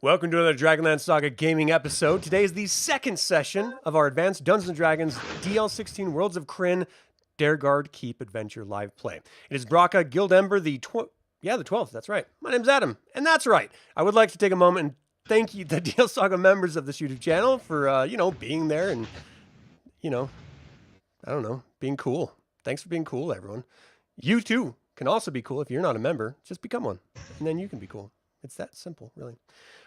Welcome to another DragonLance Saga gaming episode. Today is the second session of our Advanced Dungeons & Dragons DL16 Worlds of Krynn Dargaard Keep Adventure live play. It is Braca Guildember the 12th, that's right. My name's Adam, and that's right. I would like to take a moment and thank you, the DL Saga members of this YouTube channel for, being there and, being cool. Thanks for being cool, everyone. You, too, can also be cool if you're not a member. Just become one, and then you can be cool. It's that simple, really.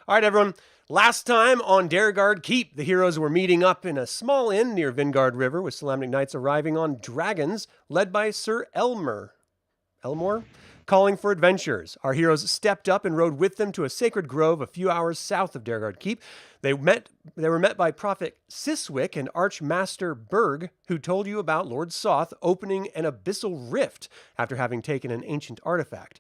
All right, everyone. Last time on Dargaard Keep, the heroes were meeting up in a small inn near Vingard River, with Solamnic knights arriving on dragons, led by Sir Elmore, calling for adventurers. Our heroes stepped up and rode with them to a sacred grove a few hours south of Dargaard Keep. They were met by Prophet Siswick and Archmaster Berg, who told you about Lord Soth opening an abyssal rift after having taken an ancient artifact.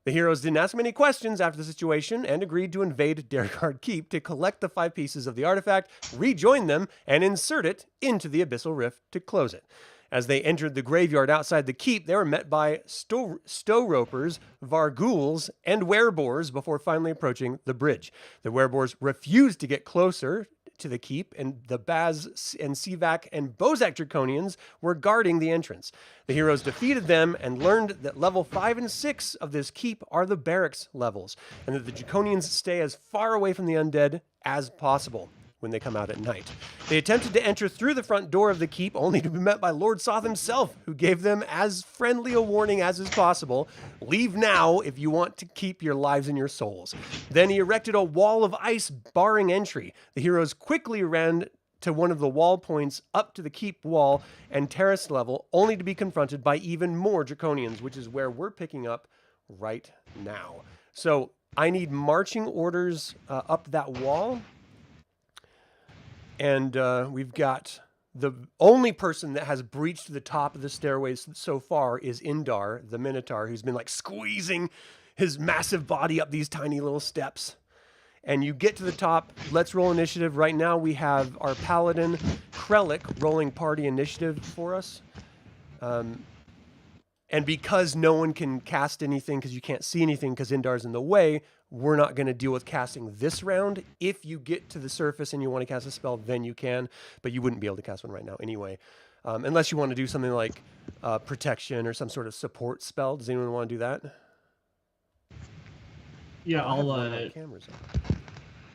The heroes didn't ask many questions after the situation and agreed to invade Dargaard Keep to collect the 5 pieces of the artifact, rejoin them, and insert it into the abyssal rift to close it. As they entered the graveyard outside the keep, they were met by stow-ropers, varghouls, and werebores before finally approaching the bridge. The werebores refused to get closer to the keep, and the Baz and Sivak and Bozak Draconians were guarding the entrance. The heroes defeated them and learned that level 5 and 6 of this keep are the barracks levels, and that the Draconians stay as far away from the undead as possible when they come out at night. They attempted to enter through the front door of the keep, only to be met by Lord Soth himself, who gave them as friendly a warning as is possible. Leave now if you want to keep your lives and your souls. Then he erected a wall of ice barring entry. The heroes quickly ran to one of the wall points up to the keep wall and terrace level, only to be confronted by even more Draconians, which is where we're picking up right now. So I need marching orders up that wall. And we've got the only person that has breached the top of the stairways so far is Indar, the Minotaur, who's been like squeezing his massive body up these tiny little steps. And you get to the top. Let's roll initiative. Right now we have our Paladin, Krellic, rolling party initiative for us. And because no one can cast anything because you can't see anything because Indar's in the way, we're not going to deal with casting this round. If you get to the surface and you want to cast a spell, then you can, but you wouldn't be able to cast one right now anyway. Unless you want to do something like protection or some sort of support spell. Does anyone want to do that? Yeah,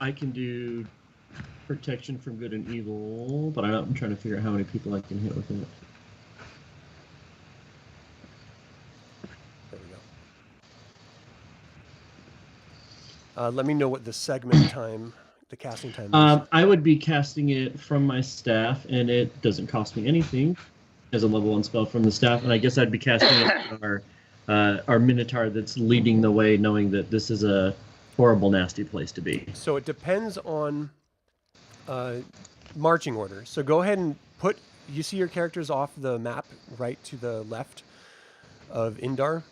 I can do protection from good and evil, but I'm trying to figure out how many people I can hit with it. Let me know what the segment time, the casting time is. I would be casting it from my staff, and it doesn't cost me anything as a level 1 spell from the staff. And I guess I'd be casting it on our Minotaur that's leading the way, knowing that this is a horrible, nasty place to be. So it depends on marching order. So go ahead and you see your characters off the map right to the left of Indar.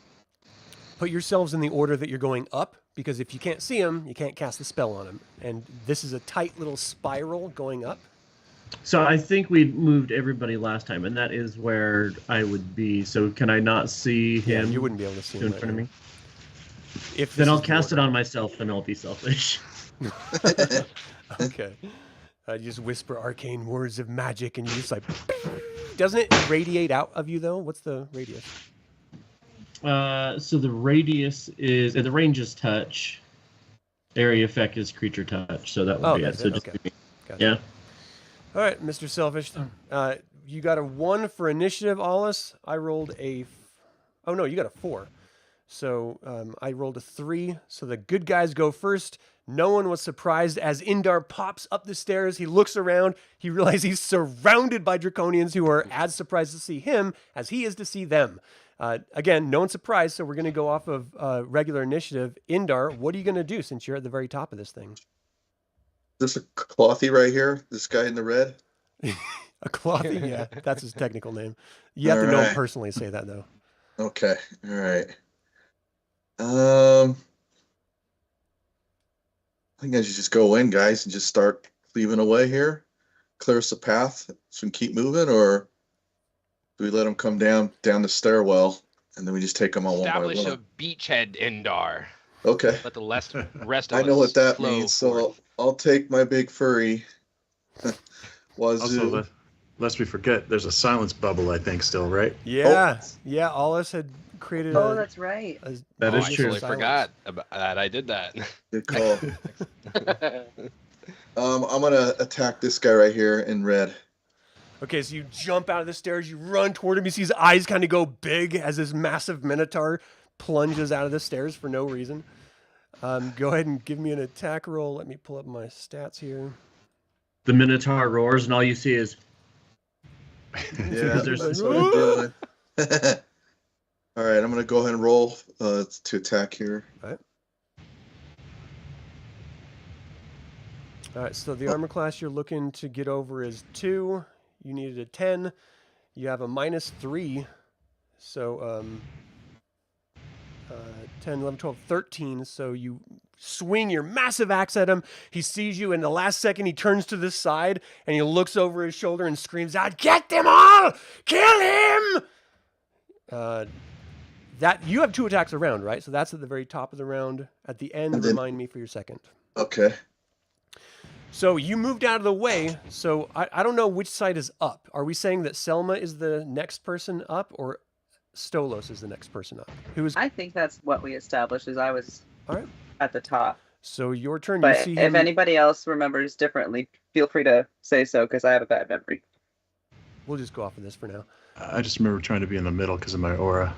Put yourselves in the order that you're going up, because if you can't see them, you can't cast the spell on them. And this is a tight little spiral going up. So I think we moved everybody last time, and that is where I would be. So can I not see him? Yeah, you wouldn't be able to see him in front of me. Then I'll cast it on myself, and I'll be selfish. Okay. You just whisper arcane words of magic, and you just like... Doesn't it radiate out of you, though? What's the radius? So the radius is, the range is touch. Area effect is creature touch, so that would be it. So just okay. Gotcha. Yeah. All right, Mr. Selfish. You got a 1 for initiative, Aulus. I rolled oh no, you got a 4. So I rolled a 3. So the good guys go first. No one was surprised as Indar pops up the stairs. He looks around. He realizes he's surrounded by Draconians who are as surprised to see him as he is to see them. Again, no one's surprised, so we're going to go off of regular initiative. Indar, what are you going to do since you're at the very top of this thing? Is this a clothy right here? This guy in the red? A clothy? Yeah, that's his technical name. You have to know him personally to say that, though. Okay, all right. I think I should just go in, guys, and just start cleaving away here. Clear us a path so we can keep moving, or do we let them come down the stairwell and then we just take them all one by one? Establish a beachhead, Indar. Okay. Let the rest of I us know what that flow means, so forward. I'll take my big furry. Also, Wazoo. lest we forget, there's a silence bubble, I think, still, right? Yeah, yeah. Aulus had created. Oh, a, that's right. a That Oh, is I true. totally forgot about that. I did that. Good call. I'm gonna attack this guy right here in red. Okay, so you jump out of the stairs, you run toward him. You see his eyes kind of go big as this massive Minotaur plunges out of the stairs for no reason. Go ahead and give me an attack roll. Let me pull up my stats here. The Minotaur roars, and all you see is Yeah, there's that's this what I'm doing. All right, I'm gonna go ahead and roll to attack here. All right, so the armor class you're looking to get over is 2. You needed a 10. You have a -3. So 10, 11, 12, 13. So you swing your massive axe at him. He sees you, and the last second he turns to the side and he looks over his shoulder and screams out, "Get them all! Kill him!" That you have 2 attacks a round, right? So that's at the very top of the round. At the end, And then- remind me for your second. Okay. So you moved out of the way. So I don't know which side is up. Are we saying that Selma is the next person up, or Stolos is the next person up? Who is? I think that's what we established. Is I was All right. at the top. So your turn. But You see if him. anybody else remembers differently, feel free to say so because I have a bad memory. We'll just go off of this for now. I just remember trying to be in the middle because of my aura.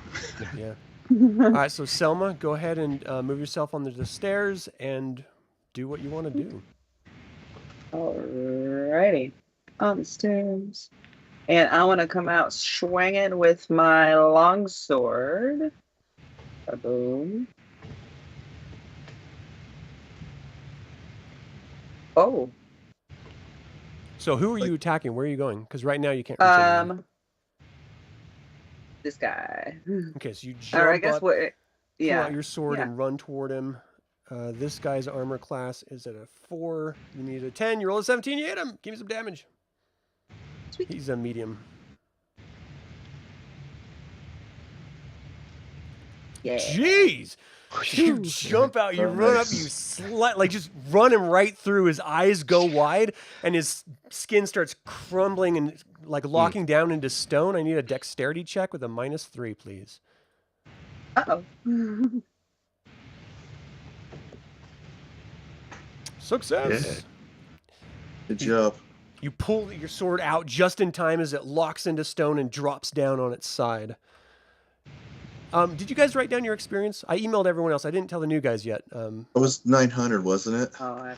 Yeah. All right. So Selma, go ahead and move yourself onto the stairs and do what you want to do. Alrighty. On the stairs. And I want to come out swinging with my longsword. Boom. Oh. So who are you attacking? Where are you going? Because right now you can't reach anyone. This guy. Okay, so you jump Or I guess up, what? pull Yeah. out your sword yeah. and run toward him. This guy's armor class is at a 4. You need a 10. You roll a 17. You hit him. Give me some damage. Sweet. He's a medium. Yeah. Jeez. You jump out, you Oh, run nice. up, you like just run him right through. His eyes go wide, and his skin starts crumbling and like locking down into stone. I need a dexterity check with a -3, please. Uh-oh. Success. Good job. You pull your sword out just in time as it locks into stone and drops down on its side. Did you guys write down your experience? I emailed everyone else. I didn't tell the new guys yet. It was 900, wasn't it? Oh,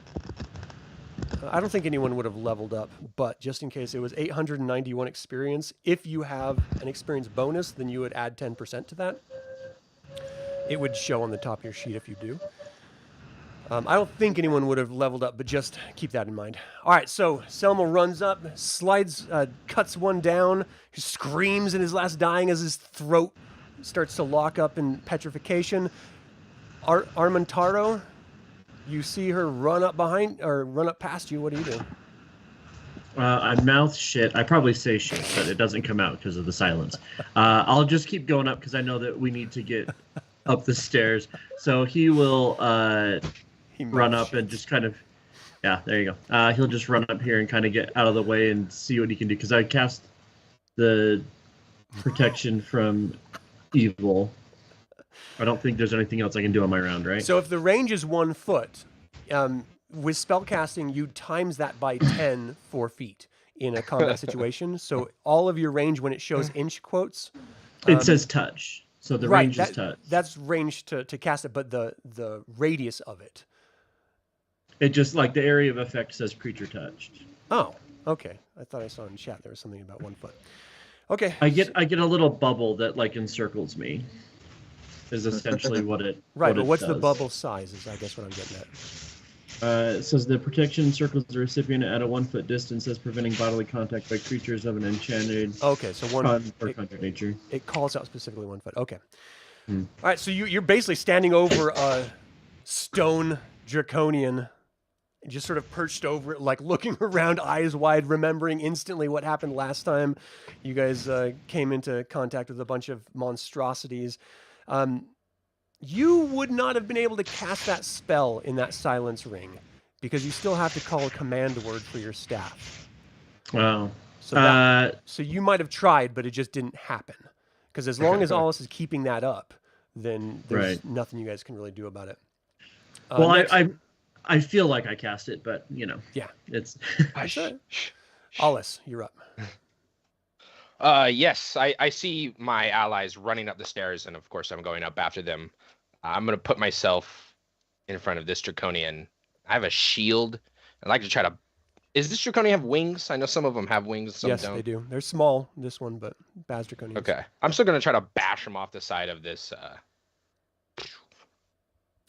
I don't think anyone would have leveled up, but just in case, it was 891 experience. If you have an experience bonus, then you would add 10% to that. It would show on the top of your sheet if you do. I don't think anyone would have leveled up, but just keep that in mind. All right, so Selma runs up, slides, cuts one down, he screams in his last dying as his throat starts to lock up in petrification. Armantaro, you see her run up behind, or run up past you. What do you do? I mouth shit. I probably say shit, but it doesn't come out because of the silence. I'll just keep going up because I know that we need to get up the stairs. So he will run up and just kind of, yeah, there you go. He'll just run up here and kind of get out of the way and see what he can do because I cast the protection from evil. I don't think there's anything else I can do on my round, right? So if the range is 1 foot, with spellcasting, you times that by 10 for feet in a combat situation. So all of your range, when it shows inch quotes, it says touch, so the range is touch. That's range to cast it, but the radius of it. It just, like, the area of effect says creature touched. Oh, okay. I thought I saw in chat there was something about 1 foot. Okay. I get a little bubble that, like, encircles me. Is essentially what it Right, what but it what's the does. bubble size is I guess what I'm getting at. It says the protection encircles the recipient at a 1 foot distance, as preventing bodily contact by creatures of an enchanted Okay, so or it, conjured nature. it calls out specifically 1 foot. Okay. Hmm. All right, so you're basically standing over a stone draconian, just sort of perched over it, like looking around, eyes wide, remembering instantly what happened last time you guys came into contact with a bunch of monstrosities. You would not have been able to cast that spell in that silence ring because you still have to call a command word for your staff. Wow. So you might have tried, but it just didn't happen. Because as long as Aulus is keeping that up, then there's nothing you guys can really do about it. Well, I feel like I cast it, but you know. Yeah. It's Aulus, you're up. Yes, I see my allies running up the stairs, and of course I'm going up after them. I'm gonna put myself in front of this draconian. I have a shield. I'd like to try to. Is this draconian have wings? I know some of them have wings. Some Yes, don't. they do. They're small, this one, but Baz draconians. Okay, I'm still gonna try to bash him off the side of this.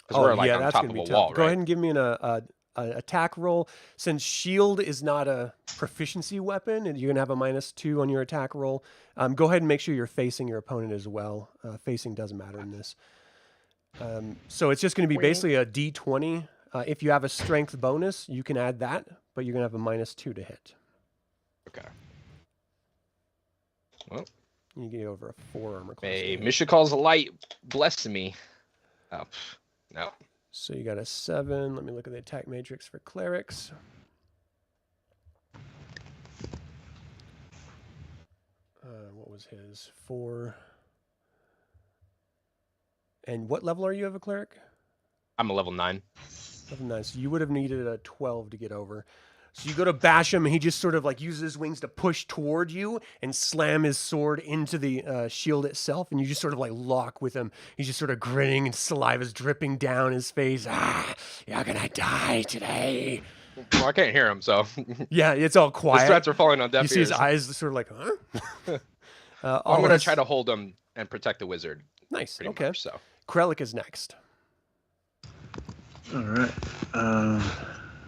We're like on that's top gonna of be a tough. wall, Go right? ahead and give me an attack roll. Since shield is not a proficiency weapon, and you're gonna have a -2 on your attack roll. Go ahead and make sure you're facing your opponent as well. Facing doesn't matter in this. So it's just gonna be basically a D20. If you have a strength bonus, you can add that, but you're gonna have a -2 to hit. Okay. Well, You get over a 4 armor class. may to hit. Mishkal's light bless me. Oh, no. So you got a 7. Let me look at the attack matrix for clerics. What was his? 4. And what level are you of a cleric? I'm a level 9. Level 9. So you would have needed a 12 to get over. So you go to bash him, and he just sort of like uses his wings to push toward you and slam his sword into the shield itself, and you just sort of like lock with him. He's just sort of grinning, and saliva's dripping down his face. You're gonna die today. Well, I can't hear him, so Yeah, it's all the quiet. threats are falling on deaf You see his ears. eyes sort of like, huh? I'm gonna try to hold him and protect the wizard. Nice. Pretty Okay. much, so. Krellic is next. All right.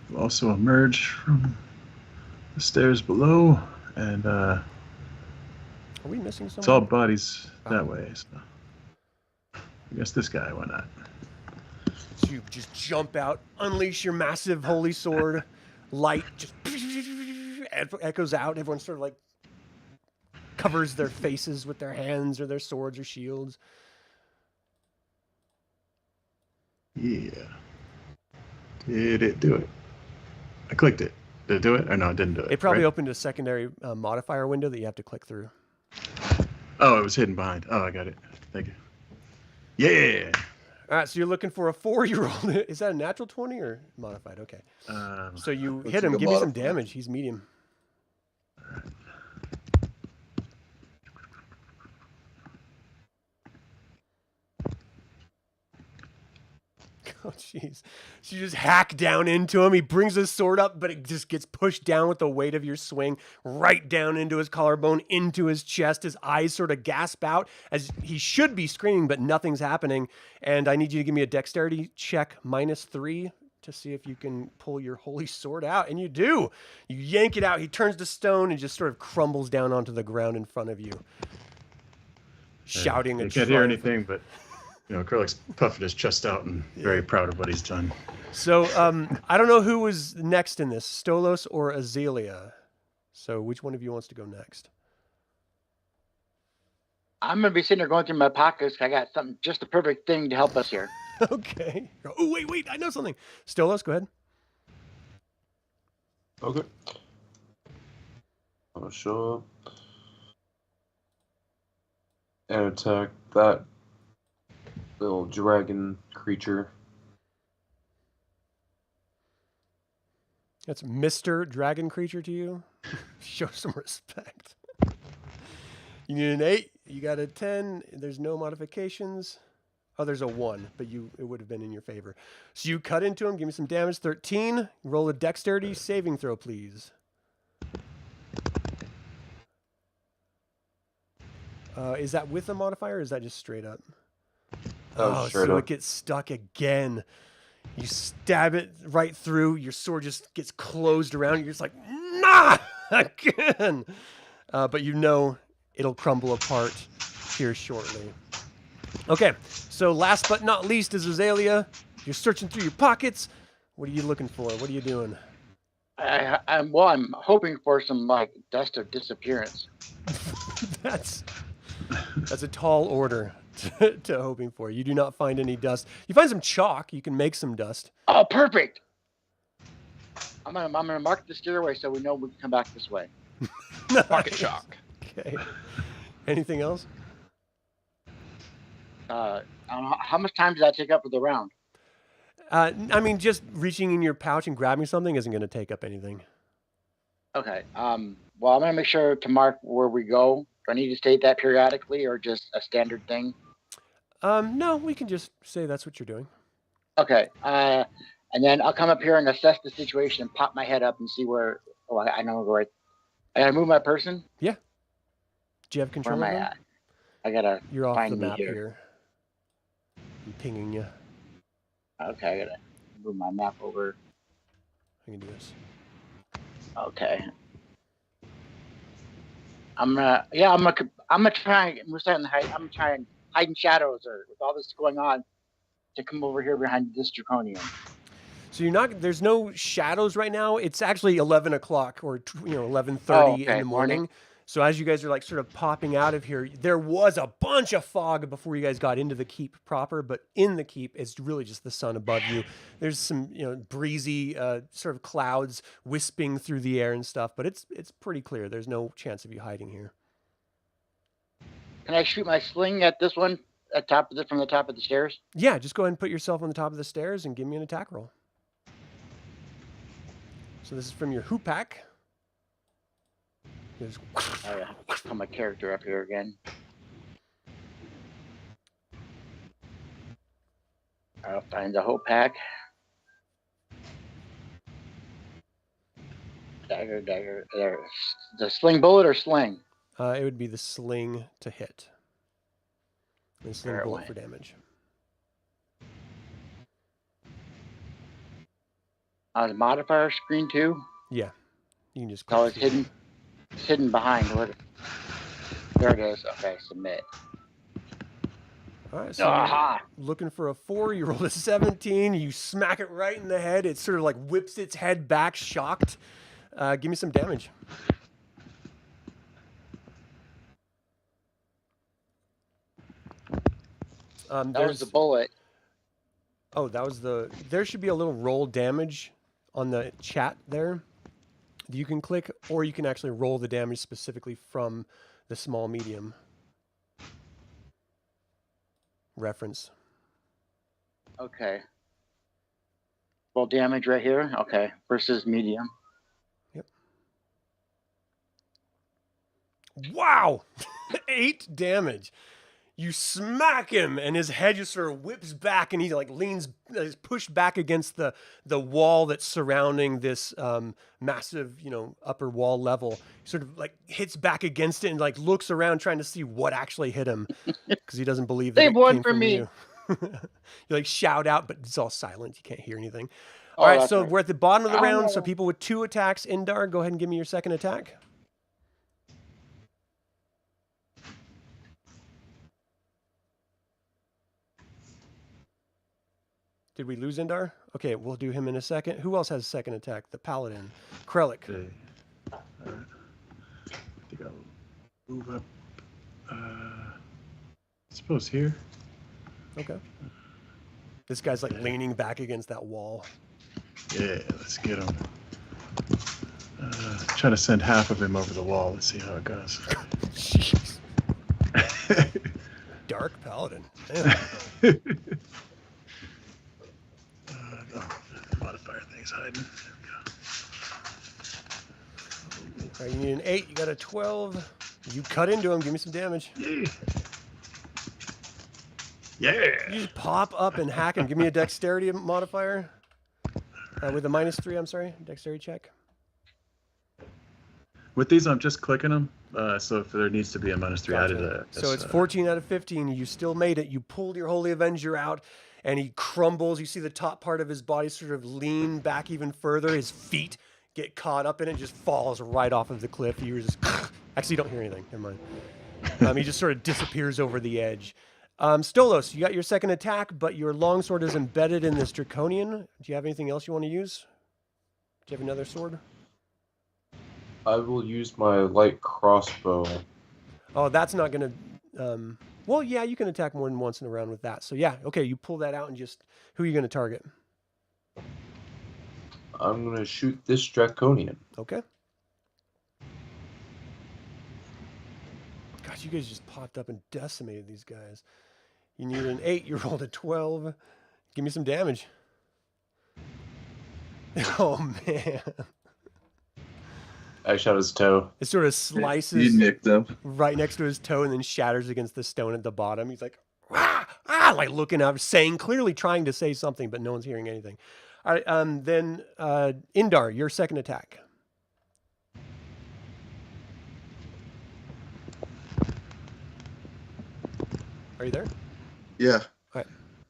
We'll also emerge from the stairs below, and Are we missing it's all someone? bodies that way. So I guess this guy, why not? So you just jump out, unleash your massive holy sword, light just echoes out. Everyone sort of like covers their faces with their hands or their swords or shields. Yeah. Did it do it? I clicked it. Did it do it? Or no, it didn't do it. It probably right? opened a secondary modifier window that you have to click through. Oh, it was hidden behind. Oh, I got it. Thank you. Yeah. All right, so you're looking for a 4-year-old. Is that a natural 20 or modified? Okay. So you Looks hit him. like a Give me some modified. damage. He's medium. Oh, jeez. So you just hack down into him. He brings his sword up, but it just gets pushed down with the weight of your swing, right down into his collarbone, into his chest. His eyes sort of gasp out as he should be screaming, but nothing's happening. And I need you to give me a dexterity check -3 to see if you can pull your holy sword out. And you do. You yank it out. He turns to stone and just sort of crumbles down onto the ground in front of you, shouting I a can't hear triumph. anything, but Krellic's puffing his chest out and very proud of what he's done. So I don't know who was next in this, Stolos or Azalea. So which one of you wants to go next? I'm gonna be sitting there going through my pockets. I got something, just the perfect thing to help us here. Okay. Oh, wait, I know something. Stolos, go ahead. Okay. I'll show up and attack that little dragon creature. That's Mr. Dragon Creature to you. Show some respect. You need an 8. You got a 10. There's no modifications. Oh, there's a 1, but it would have been in your favor. So you cut into him. Give me some damage. 13. Roll a dexterity saving throw, please. Is that with a modifier or is that just straight up? Oh, straight so up. it gets stuck again. You stab it right through. Your sword just gets closed around. You're just like, nah, again. But you know it'll crumble apart here shortly. Okay, so last but not least is Azalea. You're searching through your pockets. What are you looking for? What are you doing? I'm hoping for some dust of disappearance. That's a tall order. to hoping for. You do not find any dust. You find some chalk. You can make some dust. Oh, perfect. I'm gonna mark the stairway so we know we can come back this way. Pocket chalk. Okay. Anything else? I don't know, how much time does that take up for the round? I mean, just reaching in your pouch and grabbing something isn't going to take up anything. Okay. Well, I'm gonna make sure to mark where we go. Do I need to state that periodically, or just a standard thing? No, we can just say that's what you're doing. Okay. And then I'll come up here and assess the situation and pop my head up and see where. Oh, I know where. I gotta move my person. Yeah. Do you have Where control am of I them? at? I gotta. You're off find the me map here. here. I'm pinging you. Okay, I gotta move my map over. I can do this. Okay. I'm gonna try. We're starting to hide. I'm trying hide in shadows, or with all this going on, to come over here behind this draconian. So you're not. There's no shadows right now. It's actually 11 o'clock or 11:30 Oh, in okay, the morning. morning. So as you guys are like sort of popping out of here, there was a bunch of fog before you guys got into the keep proper. But in the keep, it's really just the sun above you. There's some breezy sort of clouds wisping through the air and stuff. But it's pretty clear. There's no chance of you hiding here. Can I shoot my sling at this one from the top of the stairs? Yeah, just go ahead and put yourself on the top of the stairs and give me an attack roll. So this is from your hoopak. Just... Oh yeah, put my character up here again. I'll find the whole pack. Dagger. There. The sling bullet or sling? It would be the sling to hit. And sling Where bullet am for damage. The modifier screen too. Yeah. You can just Oh, click it's through. hidden. It's hidden behind. There it is. Okay, submit. All right, so Aha! you're looking for a 4, you roll a 17, you smack it right in the head. It sort of like whips its head back, shocked. Give me some damage. That was the bullet. Oh, that was the... There should be a little roll damage on the chat there. You can click, or you can actually roll the damage specifically from the small medium reference. Okay. Roll damage right here. Okay. Versus medium. Yep. Wow! 8 damage. You smack him, and his head just sort of whips back, and he like leans, is pushed back against the wall that's surrounding this massive, upper wall level. He sort of like hits back against it and like looks around trying to see what actually hit him because he doesn't believe that They it won came for from me. you. You like shout out, but it's all silent. You can't hear anything. Oh, All right, that's so right. we're at the bottom of the Oh, round. no. So people with 2 attacks, Indar, go ahead and give me your second attack. Did we lose Indar? Okay, we'll do him in a second. Who else has a second attack? The Paladin. Krellic. Okay. All right. I think I'll move up. I suppose here. Okay. This guy's like leaning back against that wall. Yeah, let's get him. Try to send half of him over the wall. Let's see how it goes. Jeez. Dark Paladin. Damn. Modifier thing's hiding. There All right, you need an 8. You got a 12. You cut into him. Give me some damage. we go. Yeah. You just pop up and hack him. Give me a dexterity modifier. With a -3, I'm sorry. Dexterity check. With these, I'm just clicking them. So if there needs to be a -3 added, Gotcha. So it's 14 out of 15. You still made it. You pulled your Holy Avenger out, and he crumbles. You see the top part of his body sort of lean back even further. His feet get caught up in it, just falls right off of the cliff. You just actually don't hear anything. Never mind. He just sort of disappears over the edge. Stolos, you got your second attack, but your longsword is embedded in this draconian. Do you have anything else you want to use? Do you have another sword? I will use my light crossbow. Oh, that's not going to Well, yeah, you can attack more than once in a round with that. So yeah, okay, you pull that out and just who are you going to target? I'm gonna shoot this draconian. Okay. God, you guys just popped up and decimated these guys. You need an 8. You rolled a 12. Give me some damage. Oh man. I shot his toe. It sort of You slices nicked them. right next to his toe and then shatters against the stone at the bottom. He's like, like looking up, saying, clearly trying to say something, but no one's hearing anything. All right, then Indar, your second attack. Are you there? Yeah. Right.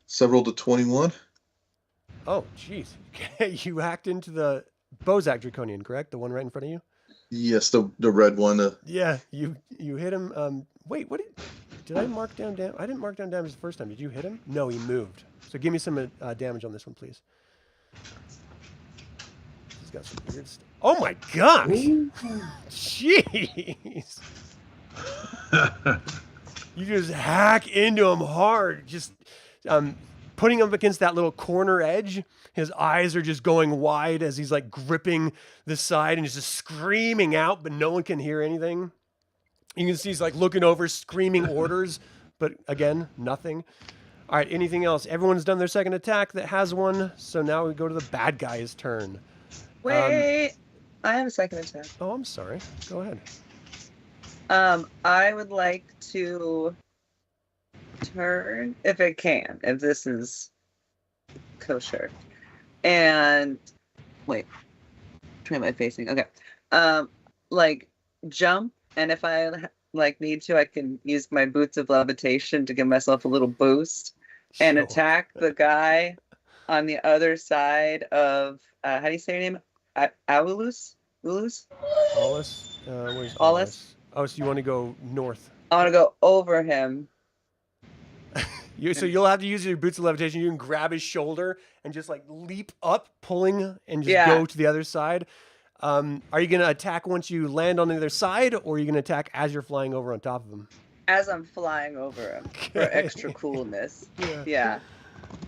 Several to 21. Oh, jeez. You hacked into the Bozak Draconian, correct? The one right in front of you? Yes, the red one. Yeah, you hit him. Wait, what did I mark down damage? I didn't mark down damage the first time. Did you hit him? No, he moved. So give me some damage on this one, please. He's got some weird stuff. Oh my gosh! Jeez! You just hack into him hard. Just putting him against that little corner edge. His eyes are just going wide as he's like gripping the side and he's just screaming out, but no one can hear anything. You can see he's like looking over, screaming orders, but again, nothing. All right, anything else? Everyone's done their second attack that has one, so now we go to the bad guy's turn. Wait, I have a second attack. Oh, I'm sorry. Go ahead. I would like to turn, if it can, if this is kosher. And wait, which way am I facing? Okay. Like jump, and if I like need to, I can use my boots of levitation to give myself a little boost and Sure. attack the guy on the other side of how do you say your name? Aulus? Aulus? Aulus? Where's Aulus? Oh, so you want to go north. I want to go over him. So you'll have to use your boots of levitation. You can grab his shoulder and just like leap up, pulling, and just go to the other side. Are you going to attack once you land on the other side, or are you going to attack as you're flying over on top of him? As I'm flying over him for extra coolness. Yeah.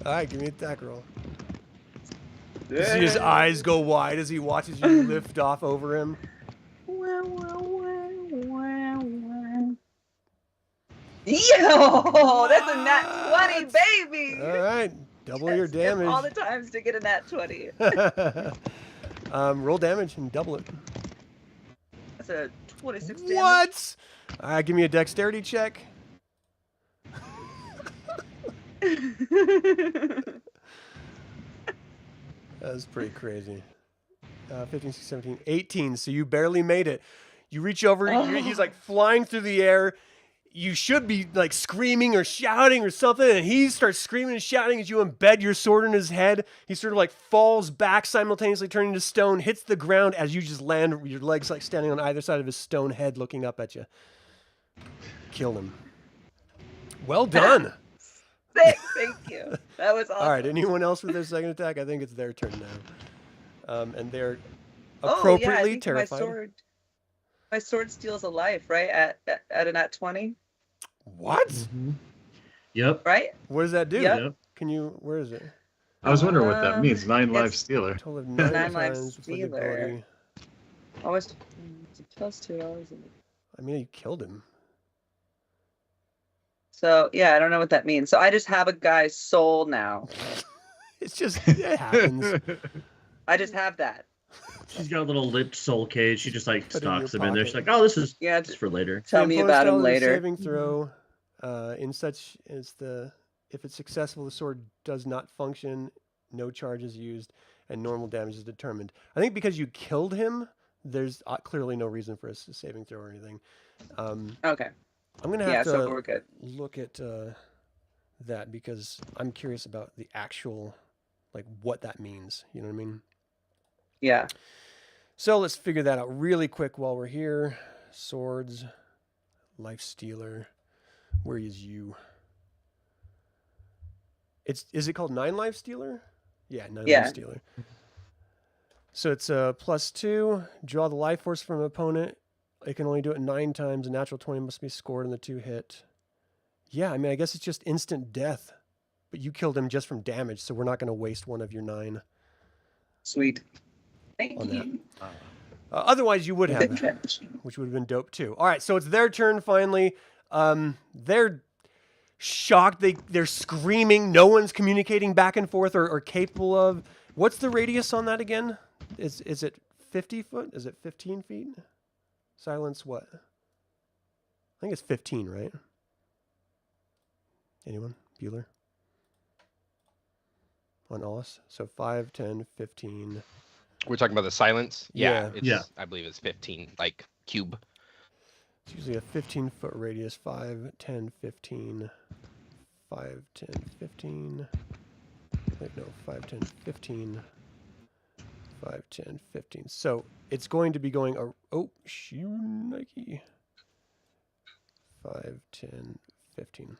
All right, give me an attack roll. You see his eyes go wide as he watches you lift off over him. Yo, that's a nat 20, baby. All right, double your damage. All the times to get a nat 20. Roll damage and double it. That's a 26 damage. What? All right, give me a dexterity check. That's pretty crazy. 15, 16, 17, 18. So you barely made it. You reach over. He's like flying through the air. You should be like screaming or shouting or something. And he starts screaming and shouting as you embed your sword in his head. He sort of like falls back, simultaneously turning to stone, hits the ground as you just land, your legs like standing on either side of his stone head looking up at you. Killed him. Well done. Thank you. That was awesome. All right. Anyone else with their second attack? I think it's their turn now. And they're appropriately I think terrified. My sword steals a life, right? At a nat 20. What? Mm-hmm. Yep. Right? What does that do? Yep. Can you? Where is it? I was wondering what that means. 9 life it's- stealer. Total of 9 9 life times before the stealer. ability. Almost it's a +2. I mean, you killed him. So yeah, I don't know what that means. So I just have a guy's soul now. It's just it happens. I just have that. She's got a little lit soul cage. She just like Put it in stocks your them in there. She's pocket. like, oh, this is Yeah, just for later. tell me about him Opposed later. Saving throw. In such as if it's successful, the sword does not function. No charge is used, and normal damage is determined. I think because you killed him, there's clearly no reason for a saving throw or anything. Okay. I'm gonna Yeah, have so to we're good. look at that because I'm curious about the actual, like what that means. You know what I mean? Yeah. So let's figure that out really quick while we're here. Swords, life stealer. Where is you? Is it called 9 life stealer? Yeah, 9 life stealer. So it's a +2. Draw the life force from an opponent. It can only do it 9 times. A natural 20 must be scored in the 2 hit. Yeah, I mean, I guess it's just instant death. But you killed him just from damage, so we're not going to waste one of your 9 Sweet. Thank on that. you. Otherwise, you would have, which would have been dope too. All right, so it's their turn finally. They're shocked. They're screaming. No one's communicating back and forth or capable of. What's the radius on that again? Is it 50 foot? Is it 15 feet? Silence what? I think it's 15, right? Anyone? Bueller? On Aulus? So 5, 10, 15. We're talking about the silence. Yeah. It's, I believe it's 15, like cube. It's usually a 15-foot radius. 5, 10, 15. 5, 10, 15. Wait, no. 5, 10, 15. 5, 10, 15. So it's going to be going... Oh, shoot, Nike. 5, 10, 15.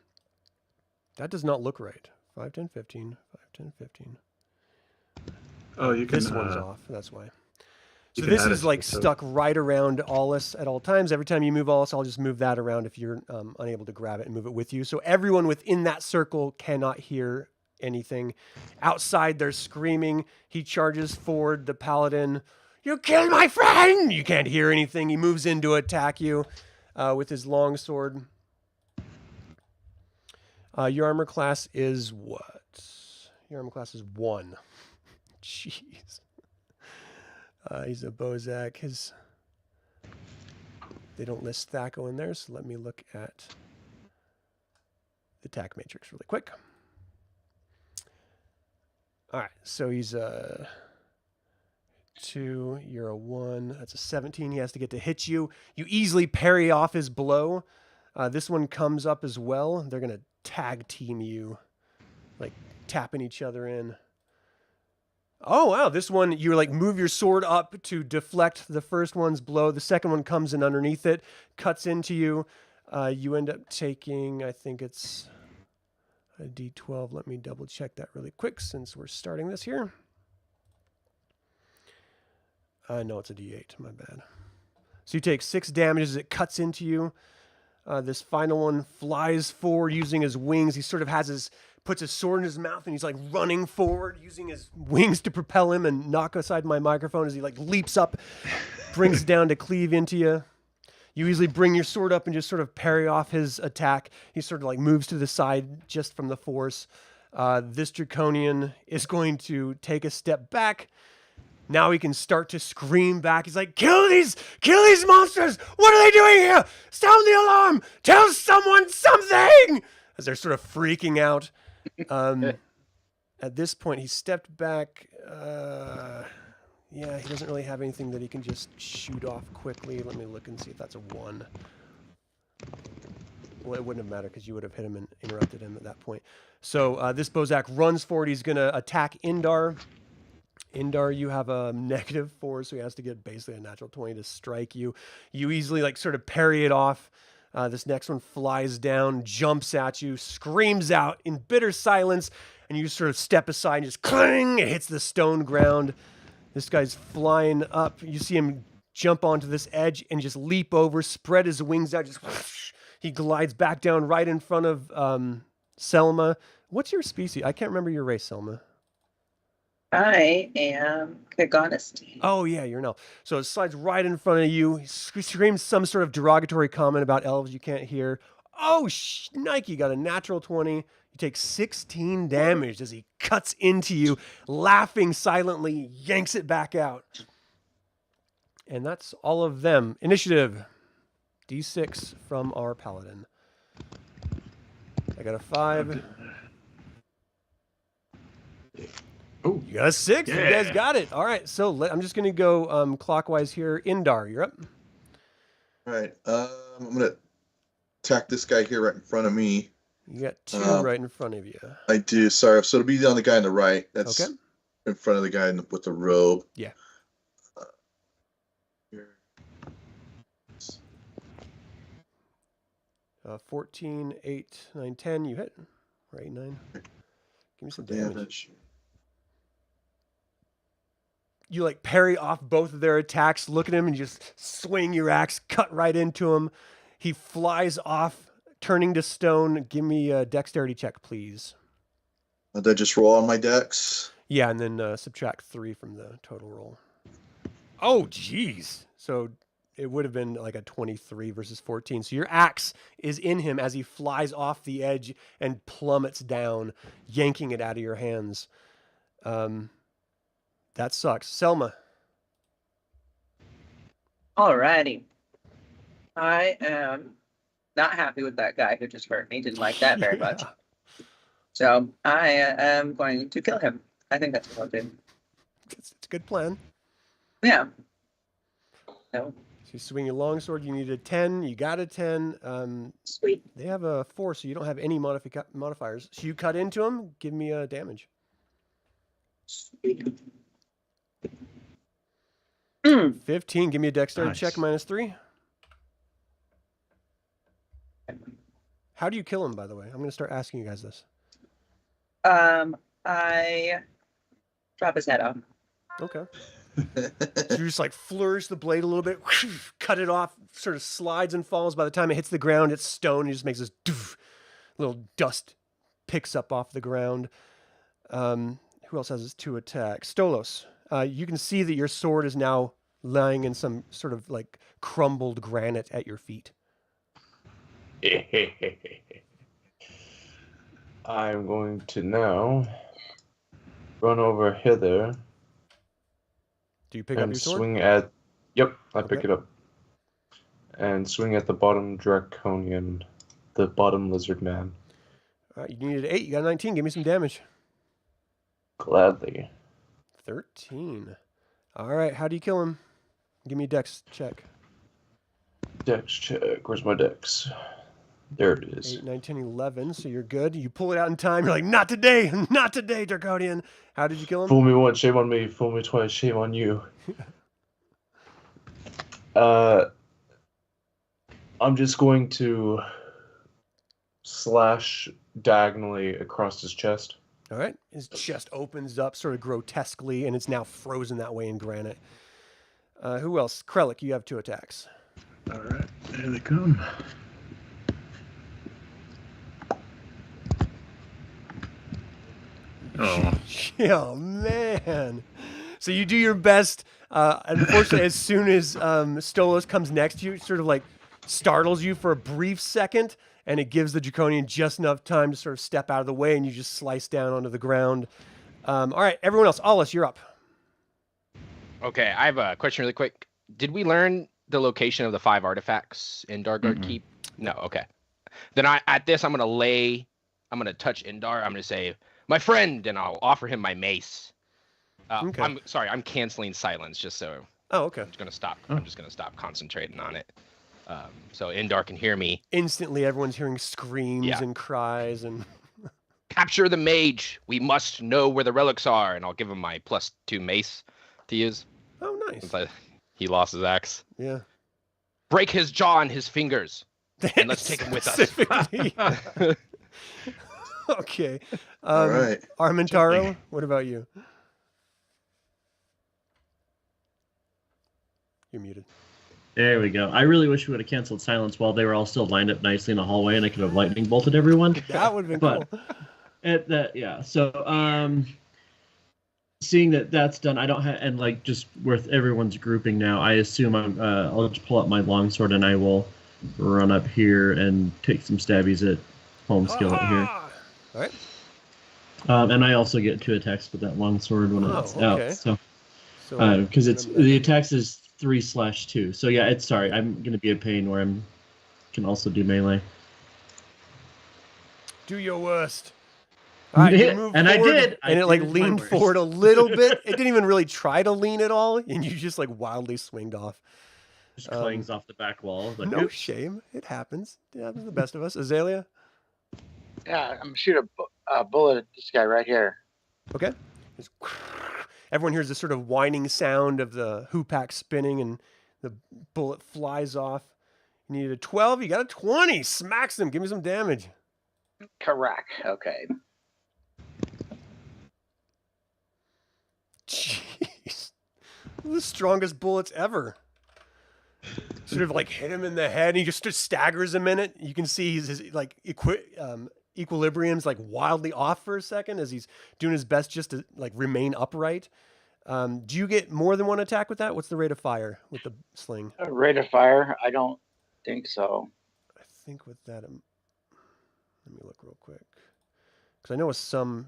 That does not look right. 5, 10, 15. 5, 10, 15. Oh, you can. This one's off. That's why. You So can this add it is to like the token. stuck right around Aulus at all times. Every time you move Aulus, I'll just move that around if you're unable to grab it and move it with you. So everyone within that circle cannot hear anything. Outside, they're screaming. He charges forward. The Paladin, "You killed my friend!" You can't hear anything. He moves in to attack you with his long sword. Your armor class is what? Your armor class is 1. Jeez. He's a Bozak. They don't list Thaco in there, so let me look at the attack matrix really quick. All right, so he's a 2, you're a 1. That's a 17. He has to get to hit you. You easily parry off his blow. This one comes up as well. They're going to tag team you, like tapping each other in. Oh, wow. This one, you like move your sword up to deflect the first one's blow. The second one comes in underneath it, cuts into you. You end up taking, I think it's a D12. Let me double check that really quick since we're starting this here. No, it's a D8. My bad. So you take 6 damage as it cuts into you. This final one flies forward using his wings. He sort of puts his sword in his mouth and he's like running forward using his wings to propel him and knock aside my microphone as he like leaps up, brings it down to cleave into you. You easily bring your sword up and just sort of parry off his attack. He sort of like moves to the side just from the force. This Draconian is going to take a step back. Now he can start to scream back. He's like, kill these monsters! What are they doing here? Sound the alarm! Tell someone something! As they're sort of freaking out. At this point, he stepped back. Yeah, he doesn't really have anything that he can just shoot off quickly. Let me look and see if that's a 1. Well, it wouldn't have mattered because you would have hit him and interrupted him at that point. So this Bozak runs forward. He's going to attack Indar. Indar, you have a -4, so he has to get basically a natural 20 to strike you. You easily like sort of parry it off. This next one flies down, jumps at you, screams out in bitter silence, and you sort of step aside and just clang, it hits the stone ground. This guy's flying up. You see him jump onto this edge and just leap over, spread his wings out, just whoosh. He glides back down right in front of Selma. What's your species? I can't remember your race, Selma. I am Kagonesti. Oh, yeah, you're an elf. So it slides right in front of you. He screams some sort of derogatory comment about elves you can't hear. Oh, Nike got a natural 20. You take 16 damage as he cuts into you, laughing silently, yanks it back out. And that's all of them. Initiative. D6 from our Paladin. I got a 5. Oh, You got a 6. Yeah. You guys got it. All right. So I'm just going to go clockwise here. Indar, you're up. All right. I'm gonna attack this guy here right in front of me. You got 2 right in front of you. I do. Sorry. So it'll be on the guy on the right. That's Okay. in front of the guy with the robe. Yeah. Here. 14, 8, 9, 10. You hit. Or 8, 9. Give me some damage. Damage. You like parry off both of their attacks. Look at him and just swing your axe, cut right into him. He flies off, turning to stone. Give me a dexterity check, please. Did I just roll on my dex? Yeah, and then subtract 3 from the total roll. Oh, jeez. So it would have been like a 23 versus 14. So your axe is in him as he flies off the edge and plummets down, yanking it out of your hands. That sucks. Selma. Alrighty. I am not happy with that guy who just hurt me. Didn't like that very much. Yeah. So I am going to kill him. I think that's what I'll do. It's a good plan. Yeah. So, So you swing your longsword. You need a 10. You got a 10. sweet. They have a 4, so you don't have any modifiers. So you cut into him. Give me a damage. Sweet. 15. Give me a dexterity Nice. check -3. How do you kill him, by the way? I'm going to start asking you guys this. I drop his head off. Okay. So you just like flourish the blade a little bit, cut it off, sort of slides and falls. By the time it hits the ground, it's stone. It just makes this doof, little dust picks up off the ground. Who else has his 2 attacks? Stolos. You can see that your sword is now lying in some sort of like crumbled granite at your feet. I'm going to now run over hither Do you pick up and your sword? swing at. Yep, I pick Okay. it up. And swing at the bottom draconian, the bottom lizard man. All right, you needed 8. You got 19. Give me some damage. Gladly. 13. All right, how do you kill him? Give me a dex check. Dex check. Where's my dex? There it is. 8, 9, 10, 11. So you're good. You pull it out in time. You're like, not today. Not today, Draconian. How did you kill him? Fool me once, shame on me. Fool me twice, shame on you. I'm just going to slash diagonally across his chest. All right. His chest opens up sort of grotesquely, and it's now frozen that way in granite. Who else? Krellic, you have 2 attacks. All right, there they come. Oh, Oh, man. So you do your best. Unfortunately, as soon as Stolos comes next to you, it sort of like startles you for a brief second, and it gives the Draconian just enough time to sort of step out of the way, and you just slice down onto the ground. All right, everyone else. Aulus, you're up. Okay, I have a question really quick. Did we learn the location of the 5 artifacts in Dargaard Keep? No, okay. Then I'm gonna touch Indar. I'm gonna say, my friend, and I'll offer him my mace. Okay. I'm sorry, I'm canceling silence just so Oh, okay. I'm just gonna stop. I'm just gonna stop concentrating on it. So Indar can hear me. Instantly, everyone's hearing screams Yeah. and cries, and Capture the mage. We must know where the relics are, and I'll give him my +2 mace to use. oh, nice. Since he lost his axe. Yeah. Break his jaw and his fingers. And let's take him with us. Specifically. Okay. All right. Armantaro, what about you? You're muted. There we go. I really wish we would have canceled silence while they were all still lined up nicely in the hallway, and I could have lightning bolted everyone. That would have been But- cool. Yeah. So, seeing that that's done, I don't have, and like just with everyone's grouping now, I assume I'll just pull up my longsword and I will run up here and take some stabbies at home skillet here. Ah! All right. And I also get 2 attacks with that longsword when Oh, it's okay. out. So, So because it's remember that. the attacks is 3/2. So yeah, it's sorry. I'm gonna be a pain where can also do melee. Do your worst. All right, you move And I forward, did. I and it like did my leaned worst. forward a little bit. It didn't even really try to lean at all, and you just like wildly swinged off. Just clangs off the back wall. Like, No oops. shame. It happens. It happens to the best of us. Azalea. Yeah, I'm gonna shoot a bullet at this guy right here. Okay. Just everyone hears this sort of whining sound of the hoopak spinning, and the bullet flies off. You needed a 12. You got a 20. Smacks him. Give me some damage. Correct. Okay. Jeez. The strongest bullets ever. sort of like hit him in the head, and he just staggers a minute. You can see his like equilibrium's like wildly off for a second as he's doing his best just to like remain upright. Do you get more than one attack with that? What's the rate of fire with the sling? Rate of fire? I don't think so. I think with that, let me look real quick, because I know with some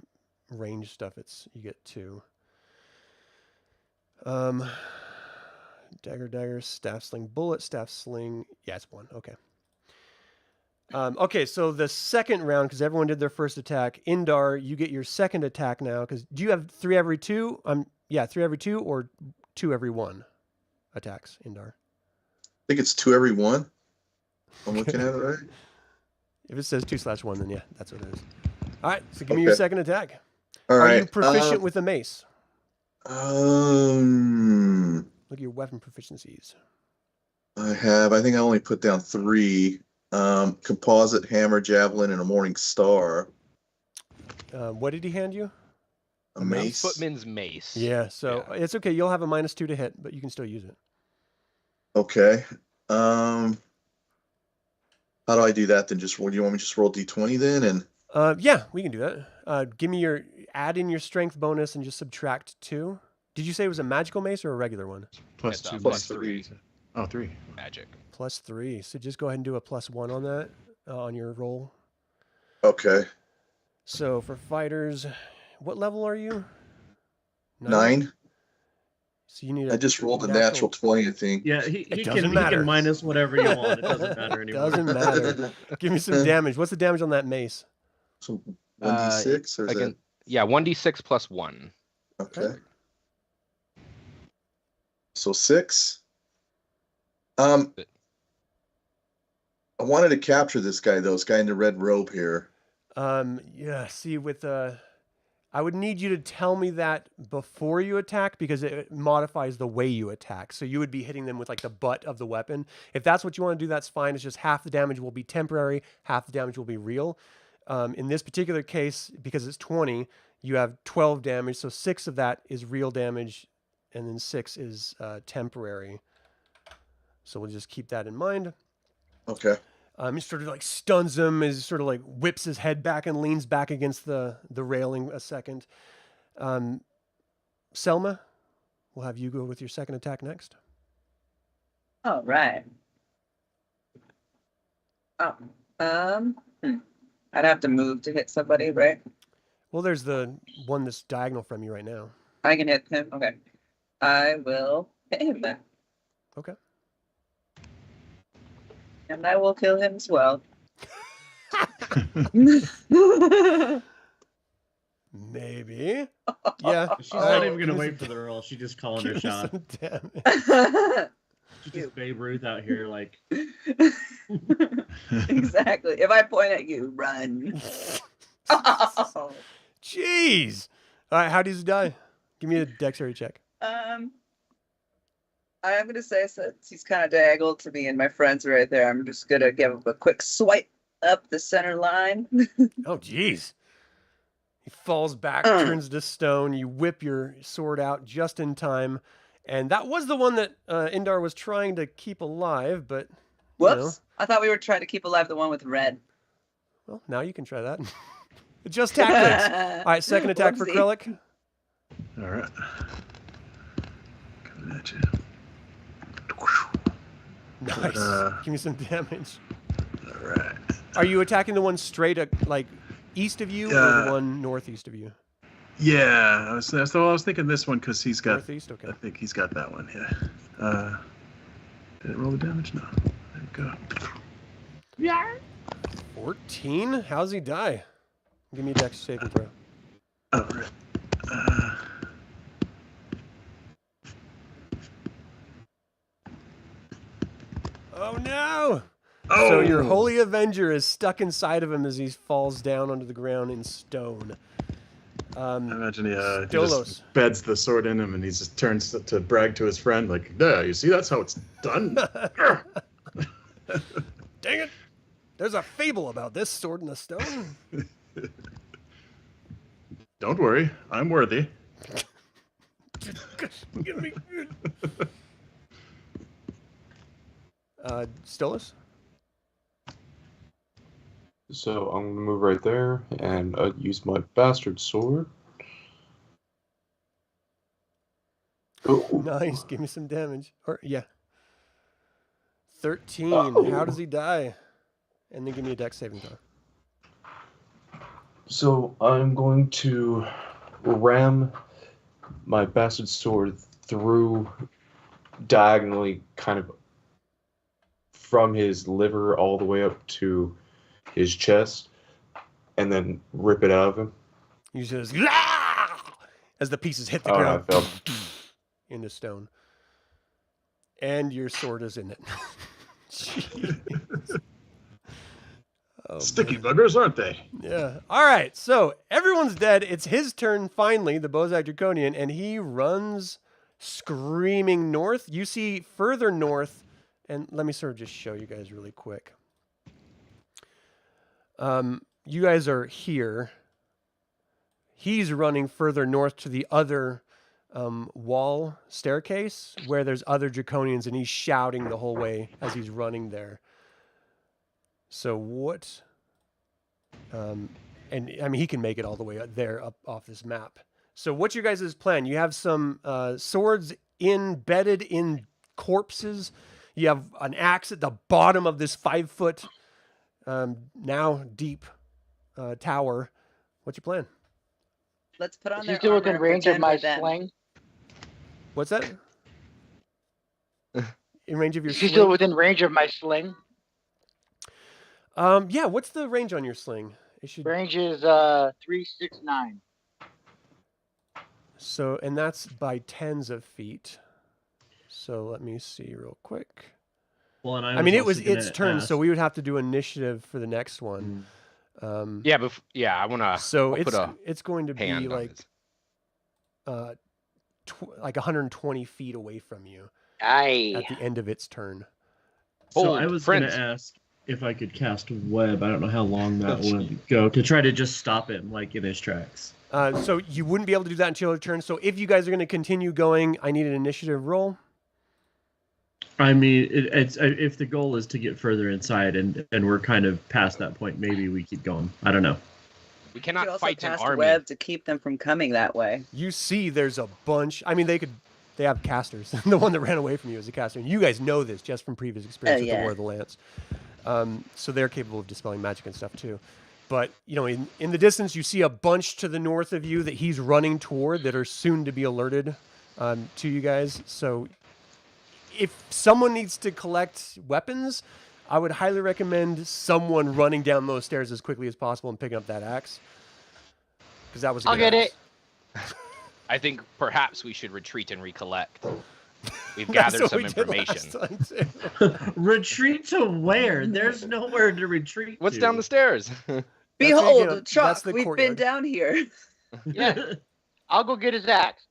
range stuff, you get 2. Dagger, staff sling, bullet, staff sling. Yeah, it's 1. Okay. Okay, so the second round, because everyone did their first attack, Indar, you get your second attack now. Because do you have 3 every 2? 3 every 2 or 2 every 1 attacks, Indar? I think it's 2 every 1. I'm looking at it right. If it says 2/1, then yeah, that's what it is. All right, so give me your second attack. All right. Are you proficient with a mace? Look at your weapon proficiencies. I think I only put down 3. Composite, hammer, javelin, and a morning star. What did he hand you? A mace. Footman's mace. Yeah, so it's okay. You'll have a -2 to hit, but you can still use it. Okay. How do I do that then? Do you want me to just roll d20 then? And yeah, we can do that. Give me add in your strength bonus and just subtract 2. Did you say it was a magical mace or a regular one? Plus It's 2. plus plus 3. 3. Oh, 3. Magic. +3. So just go ahead and do a +1 on that, on your roll. Okay. So for fighters, what level are you? 9. So you need. I just rolled a natural 20, I think. Yeah, he doesn't matter. can minus whatever you want. It doesn't matter anymore. Doesn't matter. Give me some damage. What's the damage on that mace? So 1d6 or is Again, that? yeah, 1d6 plus 1. Okay. So 6. I wanted to capture this guy though. This guy in the red robe here. Yeah. See, I would need you to tell me that before you attack, because it modifies the way you attack. So you would be hitting them with like the butt of the weapon. If that's what you want to do, that's fine. It's just half the damage will be temporary, half the damage will be real. In this particular case, because it's 20, you have 12 damage. So 6 of that is real damage, and then 6 is temporary. So we'll just keep that in mind. Okay. He sort of like stuns him, as sort of like whips his head back and leans back against the railing a second. Selma, we'll have you go with your second attack next. All right. Oh, I'd have to move to hit somebody, right? Well, there's the one that's diagonal from you right now. I can hit him. Okay. I will hit him then. Okay. And I will kill him as well. Maybe. Yeah. She's not even going to wait for the roll. She's just calling her Give me shot. some damage. She's just Babe Ruth out here like... Exactly. If I point at you, run. Oh. Jeez. All right, how does he die? Give me a dexterity check. I'm going to say, since he's kind of diagonal to me and my friends are right there, I'm just going to give him a quick swipe up the center line. Oh, jeez. He falls back, turns to stone. You whip your sword out just in time. And that was the one that Indar was trying to keep alive, but... Whoops. I thought we were trying to keep alive the one with red. Well, now you can try that. Just tactics. All right, second attack for Krellic. All right. Coming at you. Nice. Give me some damage. All right. Are you attacking the one straight, like, east of you, or the one northeast of you? Yeah, I was thinking this one because he's got. Northeast? Okay. I think he's got that one. Yeah. Did it roll the damage? No. There you go. Yeah. 14? How's he die? Give me a dex saving throw. All right. Oh no! Oh! So your Holy Avenger is stuck inside of him as he falls down onto the ground in stone. I imagine he Stolos. just beds the sword in him and he just turns to brag to his friend, like, yeah, you see, that's how it's done. Dang it! There's a fable about this sword in the stone. Don't worry, I'm worthy. Give me. Stolos? So I'm gonna move right there and use my bastard sword. Oh. Nice. Give me some damage. Or yeah. 13. Oh. How does he die? And then give me a dex saving throw. So I'm going to ram my bastard sword through diagonally, kind of from his liver all the way up to his chest, and then rip it out of him. You just "Ah!" as the pieces hit the Oh, ground I fell. into stone. And your sword is in it. Jeez. Oh, Sticky man. buggers, aren't they? Yeah. All right. So everyone's dead. It's his turn finally, the Bozak Draconian, and he runs screaming north. You see further north, and let me sort of just show you guys really quick. You guys are here. He's running further north to the other wall staircase where there's other Draconians, and he's shouting the whole way as he's running there. So what? And I mean, he can make it all the way up there, up off this map. So what's your guys' plan? You have some swords embedded in corpses. You have an axe at the bottom of this 5-foot, now deep tower. What's your plan? Let's put on Is their he still armor within and range of pretend my we're them. sling? What's that? In range of your Is he sling? still within range of my sling? Yeah, what's the range on your sling? It should. Range is 369. So, and that's by tens of feet. So let me see real quick. Well, and I mean, it was also gonna its turn, ask- so we would have to do initiative for the next one. Yeah, I wanna. So I'll put a it's going to be hand on like this. like 120 feet away from you Aye. at the end of its turn. So Old I was friends. going to ask if I could cast web. I don't know how long that would go to try to just stop him, like in his tracks. So you wouldn't be able to do that until your turn. So if you guys are going to continue going, I need an initiative roll. I mean, it's if the goal is to get further inside, and we're kind of past that point, maybe we keep going. I don't know. We You cannot also fight an cast army. web to keep them from coming that way. You see there's a bunch. I mean, they have casters. The one that ran away from you is a caster. And you guys know this just from previous experience with the yeah. War of the Lance. So they're capable of dispelling magic and stuff too. But, you know, in the distance, you see a bunch to the north of you that he's running toward that are soon to be alerted to you guys. So if someone needs to collect weapons, I would highly recommend someone running down those stairs as quickly as possible and picking up that axe. Because that was a I'll good get axe. I think perhaps we should retreat and recollect. We've That's gathered what some we did information. last time, too. Retreat to where? There's nowhere to retreat. What's to. down the stairs? Behold, that's Chuck, the we've courtyard. been down here. Yeah. I'll go get his axe.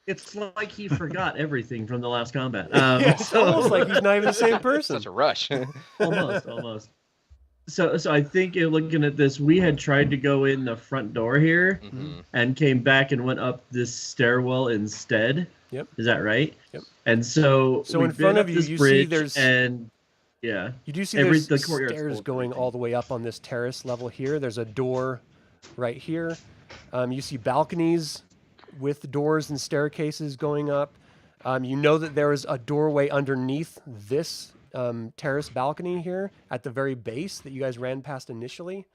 It's like he forgot everything from the last combat. Yeah, it's almost like he's not even the same person. Such a rush. almost. So I think looking at this, we had tried to go in the front door here Mhm. and came back and went up this stairwell instead. Yep. Is that right? Yep. And so So we've in front been of up you, this you see bridge there's- and yeah. You do see Every- there's the courtyard's full stairs of going everything. all the way up on this terrace level here. There's a door right here. You see balconies with doors and staircases going up. You know that there is a doorway underneath this terrace balcony here at the very base that you guys ran past initially.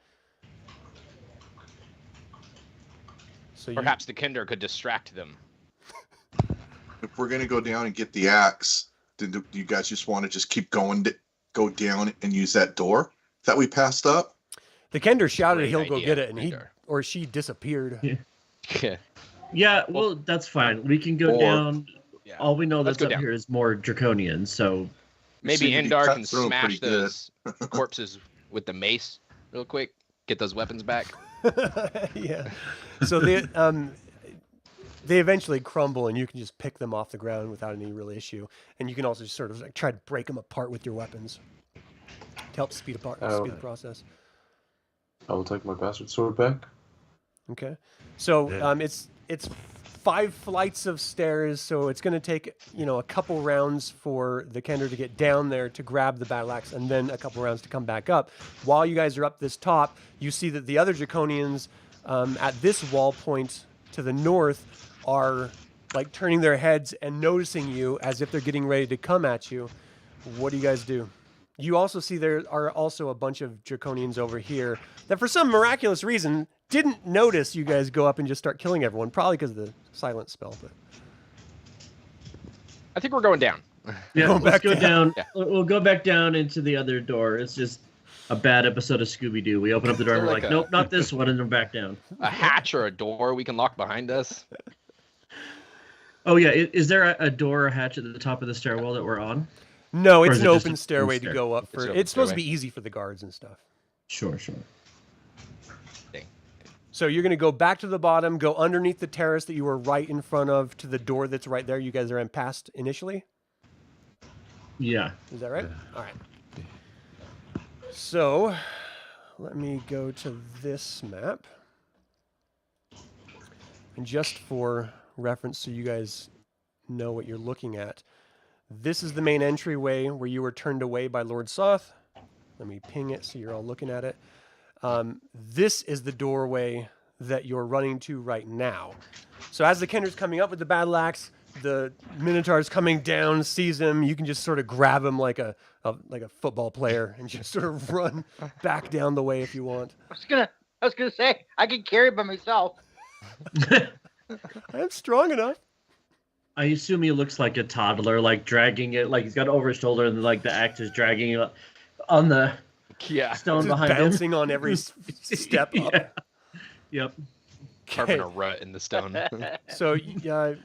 So Perhaps the Kinder could distract them. If we're gonna go down and get the axe, do you guys just want to just keep going, go down and use that door that we passed up? the Kender shouted Great he'll go idea, get it, and he Indar. or she disappeared. Yeah. Yeah, well, that's fine. We can go Or- down. Yeah. All we know Let's that's go up down. here is more draconian. So Maybe seem to be Indar cutting can through 'em smash pretty good. those corpses with the mace real quick. Get those weapons back. Yeah. So they eventually crumble, and you can just pick them off the ground without any real issue. And you can also just sort of like try to break them apart with your weapons to help speed the process. I will take my bastard sword back. Okay. So Yeah. it's 5 flights of stairs, so it's going to take, a couple rounds for the Kender to get down there to grab the battle axe, and then a couple rounds to come back up. While you guys are up this top, you see that the other Draconians at this wall point to the north are like turning their heads and noticing you as if they're getting ready to come at you. What do you guys do? You also see there are also a bunch of Draconians over here that for some miraculous reason didn't notice you guys go up and just start killing everyone, probably because of the silent spell. But I think we're going down. Yeah, Going let's back go down. down. We'll go back down into the other door. It's just a bad episode of Scooby-Doo. We open up the door and we're Like like, nope, not this one, and then back down. A hatch or a door we can lock behind us. Oh, yeah. Is there a door or hatch at the top of the stairwell that we're on? no, Or it's is an it just open an stairway open to go up It's for. an open It's supposed to stairway. be easy for the guards and stuff. Sure. So you're going to go back to the bottom, go underneath the terrace that you were right in front of to the door that's right there. You guys are in past initially. Yeah. Is that right? All right. So let me go to this map. And just for reference, so you guys know what you're looking at, this is the main entryway where you were turned away by Lord Soth. Let me ping it so you're all looking at it. This is the doorway that you're running to right now. So as the Kender's coming up with the battle axe, the Minotaur's coming down, sees him. You can just sort of grab him like a football player and just sort of run back down the way if you want. I was gonna say I can carry it by myself. I'm strong enough. I assume he looks like a toddler, like dragging it, like he's got it over his shoulder, and like the axe is dragging it on the Yeah. stone Just behind him. bouncing on every step up. Yeah. Yep. Carving a rut in the stone. So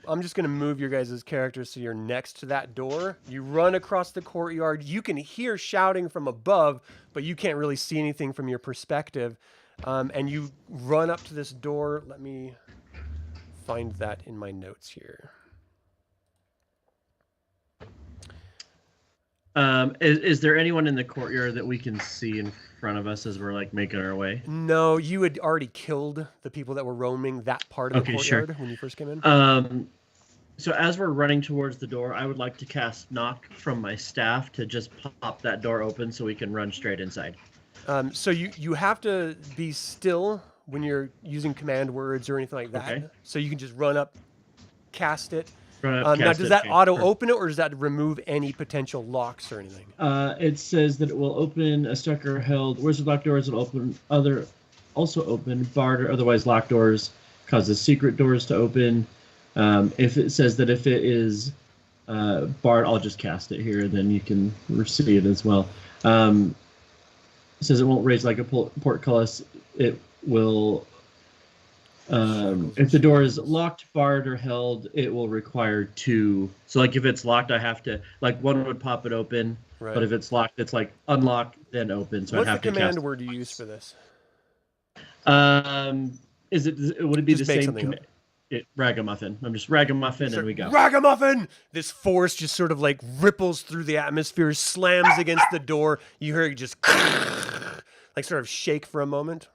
I'm just going to move your guys' characters so you're next to that door. You run across the courtyard. You can hear shouting from above, but you can't really see anything from your perspective. And you run up to this door. Let me find that in my notes here. Is there anyone in the courtyard that we can see in front of us as we're like making our way? No, you had already killed the people that were roaming that part of the Okay, sure. courtyard when you first came in. So as we're running towards the door, I would like to cast Knock from my staff to just pop that door open so we can run straight inside. So you have to be still when you're using command words or anything like that. Okay. So you can just run up, cast it. Run up, Now, cast does it, that okay, auto sure. open it, or does that remove any potential locks or anything? It says that it will open a stuck or held. Words of locked doors will open also open barred or otherwise locked doors, causes secret doors to open. If it says that if it is barred, I'll just cast it here, then you can see it as well. It says it won't raise like a portcullis. It will. If the door is locked, barred, or held, it will require 2. So, like, if it's locked, I have to, like, one would pop it open. Right. But if it's locked, it's like unlock, then open. So What's I'd have the to command cast. word you use for this? Is it? Would it be Just the make same? something up. Ragamuffin. I'm just ragamuffin, and we go. Ragamuffin! This force just sort of like ripples through the atmosphere, slams against the door. You hear it just like sort of shake for a moment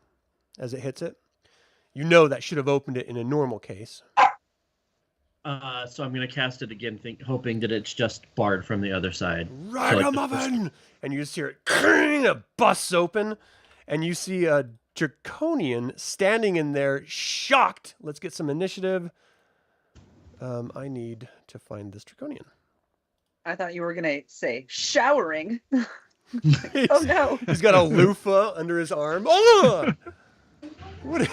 as it hits it. You know that should have opened it in a normal case. So I'm gonna cast it again, hoping that it's just barred from the other side. Ragamuffin! And you just hear it busts open, and you see a Draconian standing in there, shocked. Let's get some initiative. I need to find this Draconian. I thought you were gonna say showering. Oh no! He's got a loofah under his arm. Oh! What?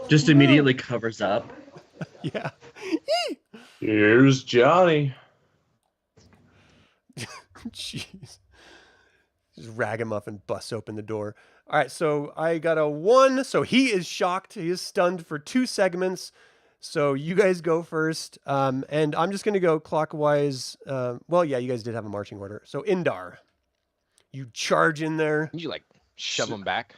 Just immediately covers up. Yeah. Here's Johnny. Jeez. Just Ragamuffin busts open the door. All right, so I got a 1. So he is shocked. He is stunned for 2 segments. So you guys go first. And I'm just going to go clockwise. Well, yeah, you guys did have a marching order. So Indar, you charge in there. You like shove them back.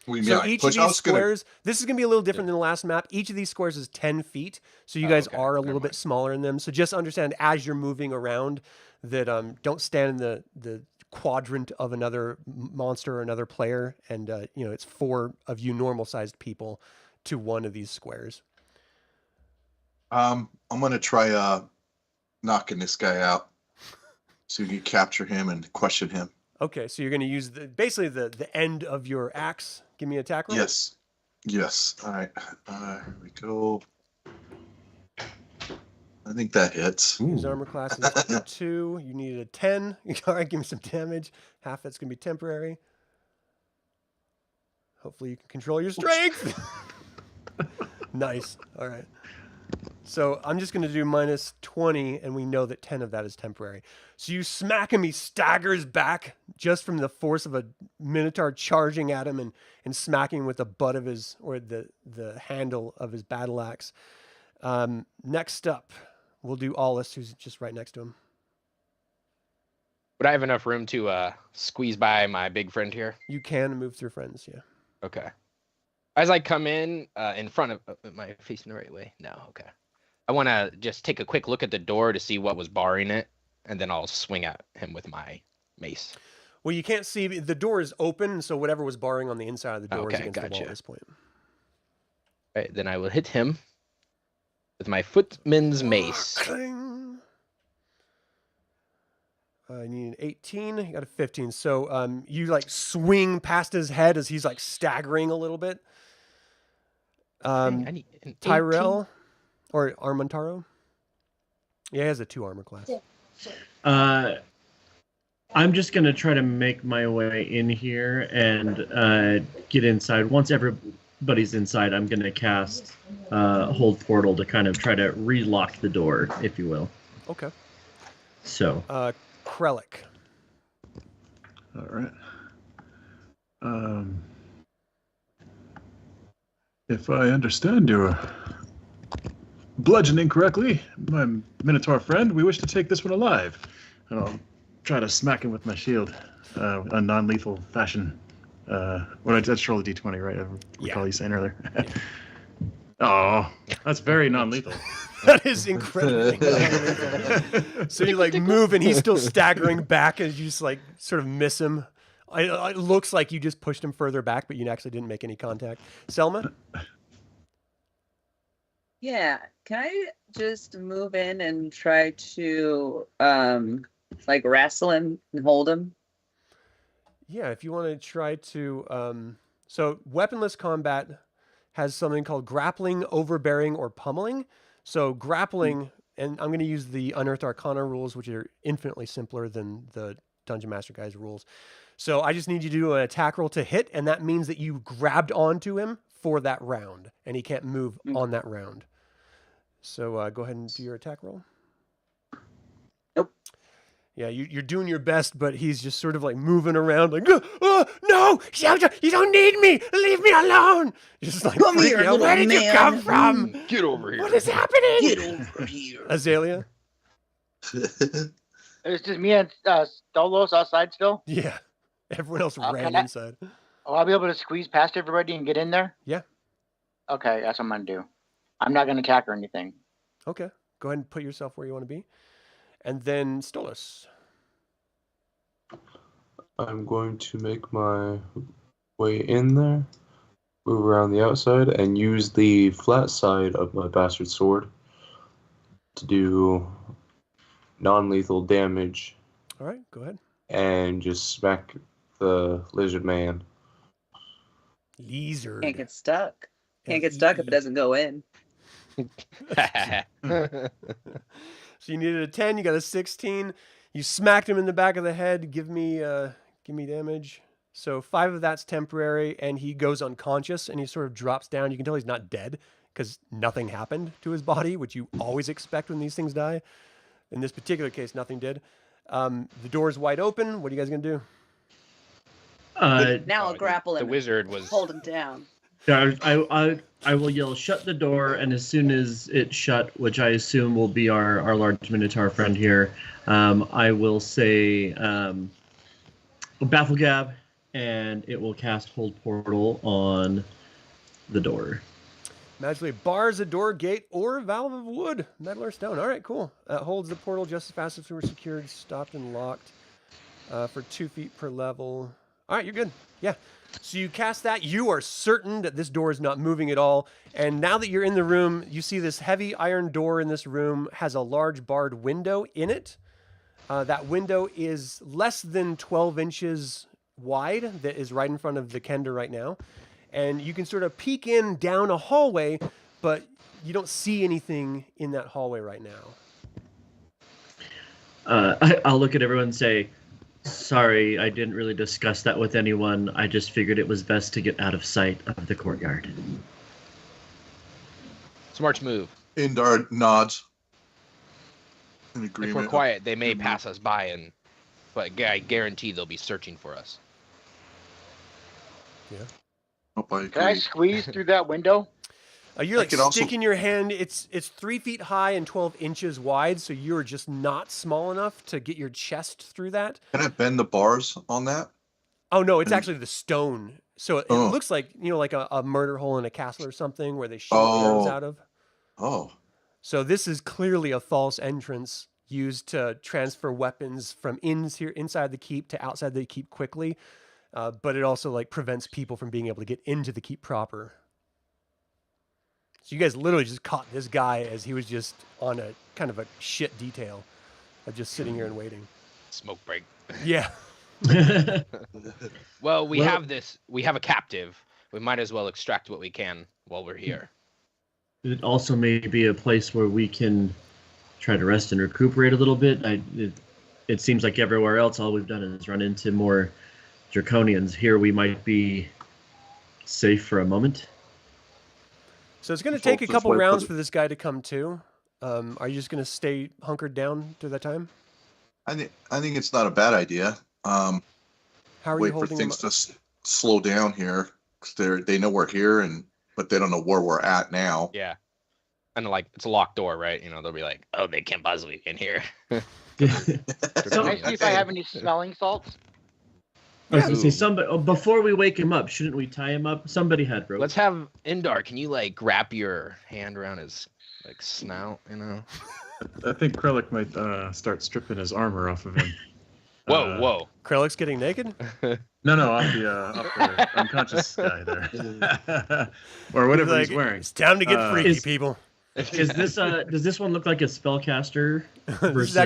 So each of these squares, this is going to be a little different than the last map. Each of these squares is 10 feet. So you guys are a little bit smaller in them. So just understand as you're moving around that don't stand in the quadrant of another monster or another player. And, it's 4 of you normal-sized people to one of these squares. I'm gonna try knocking this guy out so you can capture him and question him. Okay, so you're going to use basically the end of your axe. Give me an attack roll. Yes. Yes. All right. Here we go. I think that hits. His armor class is 2. You needed a 10. All right, give me some damage. Half that's going to be temporary. Hopefully you can control your strength. Nice. All right. So I'm just going to do minus 20, and we know that 10 of that is temporary. So you smack him, he staggers back just from the force of a Minotaur charging at him and smacking with the butt of his, or the handle of his battle axe. Next up, we'll do Aulus, who's just right next to him. Would I have enough room to squeeze by my big friend here? You can move through friends, yeah. Okay. As I come in front of, am I facing the right way? No, okay. I want to just take a quick look at the door to see what was barring it, and then I'll swing at him with my mace. Well, you can't see, the door is open, so whatever was barring on the inside of the door is Okay, against the wall gotcha. at this point. All right, then I will hit him with my footman's mace. Cling. I need an 18. You got a 15. So you like swing past his head as he's like staggering a little bit. I need an Tyrell 18. or Armantaro. Yeah, he has a 2 armor class. I'm just going to try to make my way in here and get inside. Once everybody's inside, I'm going to cast Hold Portal to kind of try to relock the door, if you will. Okay. So. Krellic. All right. If I understand your bludgeoning correctly, my Minotaur friend, we wish to take this one alive. And I'll try to smack him with my shield, a non-lethal fashion. What I just rolled a d20, right? I recall you saying earlier. Oh, that's very non-lethal. That is incredibly non-lethal. So you like move and he's still staggering back as you just like sort of miss him. It looks like you just pushed him further back, but you actually didn't make any contact. Selma? Yeah. Can I just move in and try to like wrestle him and hold him? Yeah, if you want to try to so weaponless combat has something called grappling, overbearing, or pummeling. So grappling, and I'm going to use the Unearthed Arcana rules, which are infinitely simpler than the Dungeon Master Guy's rules. So I just need you to do an attack roll to hit, and that means that you grabbed onto him for that round, and he can't move on that round. So go ahead and do your attack roll. Nope. Yeah, you're doing your best, but he's just sort of like moving around like, oh, no, Shelter, you don't need me. Leave me alone. Just like, Come here, out. Where did you man. come from? Get over here. What is happening? Get over here. Azalea? It's just me and Stolos outside still. Yeah. Everyone else ran can I- inside. Oh, I'll be able to squeeze past everybody and get in there? Yeah. Okay, that's what I'm going to do. I'm not going to attack or anything. Okay. Go ahead and put yourself where you want to be. And then Stolos. I'm going to make my way in there, move around the outside, and use the flat side of my bastard sword to do non-lethal damage All right, go ahead. and just smack the lizard man. Lizard. Can't get stuck. Can't get stuck if it doesn't go in. So you needed a 10, you got a 16. You smacked him in the back of the head. Give me damage. So 5 of that's temporary, and he goes unconscious, and he sort of drops down. You can tell he's not dead because nothing happened to his body, which you always expect when these things die. In this particular case, nothing did. The door's wide open. What are you guys going to do? Now I'll grapple him. The and wizard was hold him down. I will yell, shut the door, and as soon as it's shut, which I assume will be our large Minotaur friend here, I will say Baffle Gab, and it will cast Hold Portal on the door. Magically bars a door, gate, or valve of wood, metal or stone. All right, cool. Holds the portal just as fast as we were secured, stopped, and locked for 2 feet per level. All right, you're good. Yeah. So you cast that. You are certain that this door is not moving at all. And now that you're in the room, you see this heavy iron door in this room has a large barred window in it. That window is less than 12 inches wide. That is right in front of the Kender right now. And you can sort of peek in down a hallway, but you don't see anything in that hallway right now. I'll look at everyone and say, sorry, I didn't really discuss that with anyone. I just figured it was best to get out of sight of the courtyard. Smart move. Indar nods. In agreement. If we're quiet, they may pass us by, but I guarantee they'll be searching for us. Yeah. Hope I Can I agree. squeeze through that window? You're like could also- sticking your hand. It's 3 feet high and 12 inches wide, so you're just not small enough to get your chest through that. Can I bend the bars on that? Oh no, it's And- actually the stone. So it Oh. looks like like a murder hole in a castle or something where they shoot arrows Oh. out of. Oh. So this is clearly a false entrance used to transfer weapons from inside the keep to outside the keep quickly, but it also like prevents people from being able to get into the keep proper. So you guys literally just caught this guy as he was just on a kind of a shit detail of just sitting here and waiting. Smoke break. Yeah. Well, we Well- have this. We have a captive. We might as well extract what we can while we're here. It also may be a place where we can try to rest and recuperate a little bit. It seems like everywhere else, all we've done is run into more draconians. Here we might be safe for a moment. So it's going to So take a just couple wait for rounds the- for this guy to come to. Are you just going to stay hunkered down through that time? I think it's not a bad idea. How are you Wait for holding him? things to slow down here, because they know we're here, but they don't know where we're at now. Yeah. And like it's a locked door, right? They'll be like, "Oh, they can't possibly be in here." Can I see if I have any smelling salts? I was gonna say, Ooh. somebody before we wake him up, shouldn't we tie him up? Somebody had rope. Let's have Indar. Can you like wrap your hand around his like snout? I think Krellic might start stripping his armor off of him. Whoa, whoa. Krellic's getting naked? No, off the unconscious guy there, or whatever Like, he's wearing. It's time to get freaky, is- people. Is this does this one look like a spellcaster This versus is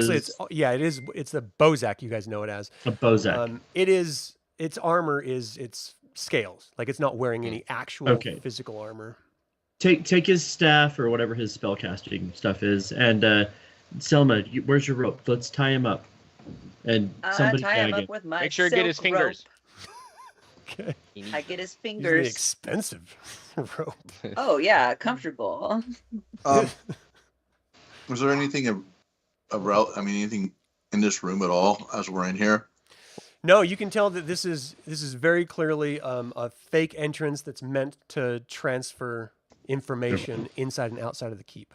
actually, it is. It's the Bozak, you guys know it as. a Bozak? It is. Its armor is its scales. Like it's not wearing any actual Okay. physical armor. Take his staff or whatever his spellcasting stuff is, and Selma, where's your rope? Let's tie him up. And somebody tie him tag up him. with my Make sure to get his silk fingers. Okay. He needs- rope. I get his Using the fingers. expensive rope. Oh yeah, comfortable. Was there anything anything in this room at all as we're in here? No, you can tell that this is very clearly a fake entrance that's meant to transfer information inside and outside of the keep.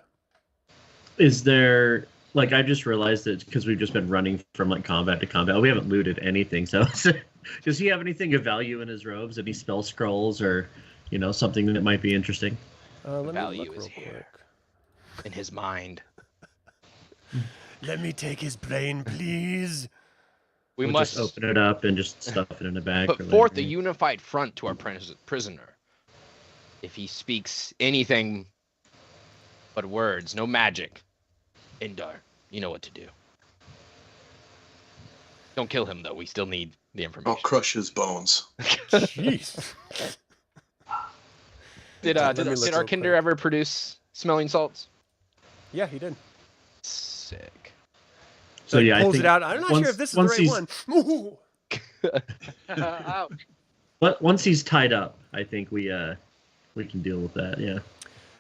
Is there I just realized that because we've just been running from combat to combat, we haven't looted anything. So does he have anything of value in his robes? Any spell scrolls or something that might be interesting? Let me value look is real here. quick. in his mind. Let me take his brain, please. We We'll must just open it up and just stuff it in a bag. put for forth a later. unified front to our prisoner. If he speaks anything but words, no magic, Indar, you know what to do. Don't kill him though. We still need the I'll information. crush his bones. Jeez. Did Let me look our real Kinder quick. ever produce smelling salts? Yeah, he did. Sick. So He yeah, I pulls think it out. I'm not sure if this is the once right he's- one. Ooh. Ouch. Once he's tied up, I think we can deal with that. Yeah.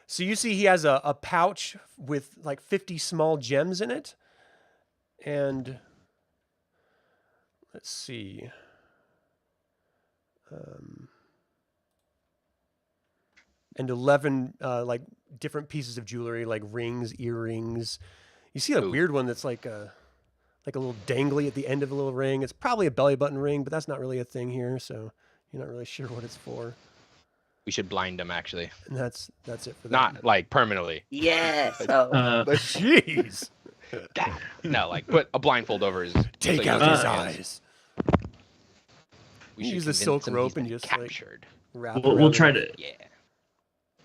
So you see he has a pouch with 50 small gems in it. And let's see. And 11 different pieces of jewelry, like rings, earrings. You see a Ooh. weird one that's like a little dangly at the end of a little ring. It's probably a belly button ring, but that's not really a thing here, so you're not really sure what it's for. We should blind him actually. And that's it for that. Not like permanently. Yes. Oh. Jeez. No, like put a blindfold over his. Take so he out doesn't his see us. eyes. We You should use the convince silk him rope he's been and just, like, captured. wrap it We'll around try it. to.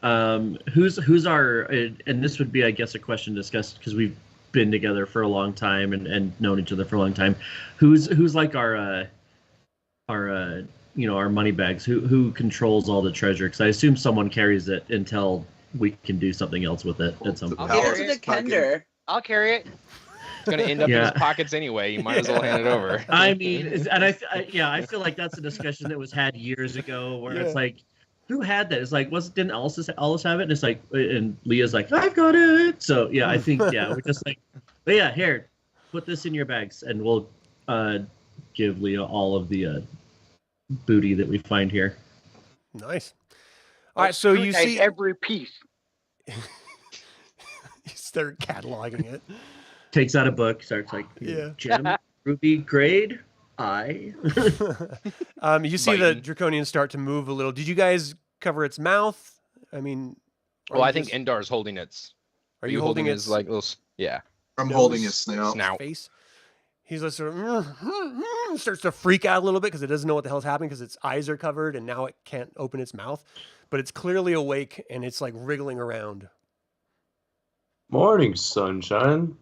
Yeah. Who's our and this would be, I guess, a question discussed because we've been together for a long time and known each other for a long time. Who's like our our money bags? Who controls all the treasure? Because I assume someone carries it until we can do something else with it at some The point. Give it Palace to the is fucking- Kender. I'll carry it. It's gonna end up in Yeah. his pockets anyway. You might as well hand it over. I mean, and I feel like that's a discussion that was had years ago, where Yeah. it's like, who had that? It's like, didn't Aulus have it? And it's like, and Leah's like, I've got it. So yeah, I think we're just like, but yeah, here, put this in your bags, and we'll give Leah all of the booty that we find here. Nice. All right, so you Scrutinize see, every piece. you start cataloging it. Takes out a book, starts like, Yeah. gem, ruby, grade, I. You see the Biting. draconian start to move a little. Did you guys cover its mouth? I mean, Well, I think Indar's holding its. Are you holding his its like little? Yeah. I'm nose, holding his snout. Snout. face? He's like sort of starts to freak out a little bit because it doesn't know what the hell's happening because its eyes are covered and now it can't open its mouth. But it's clearly awake and it's like wriggling around. Morning, sunshine.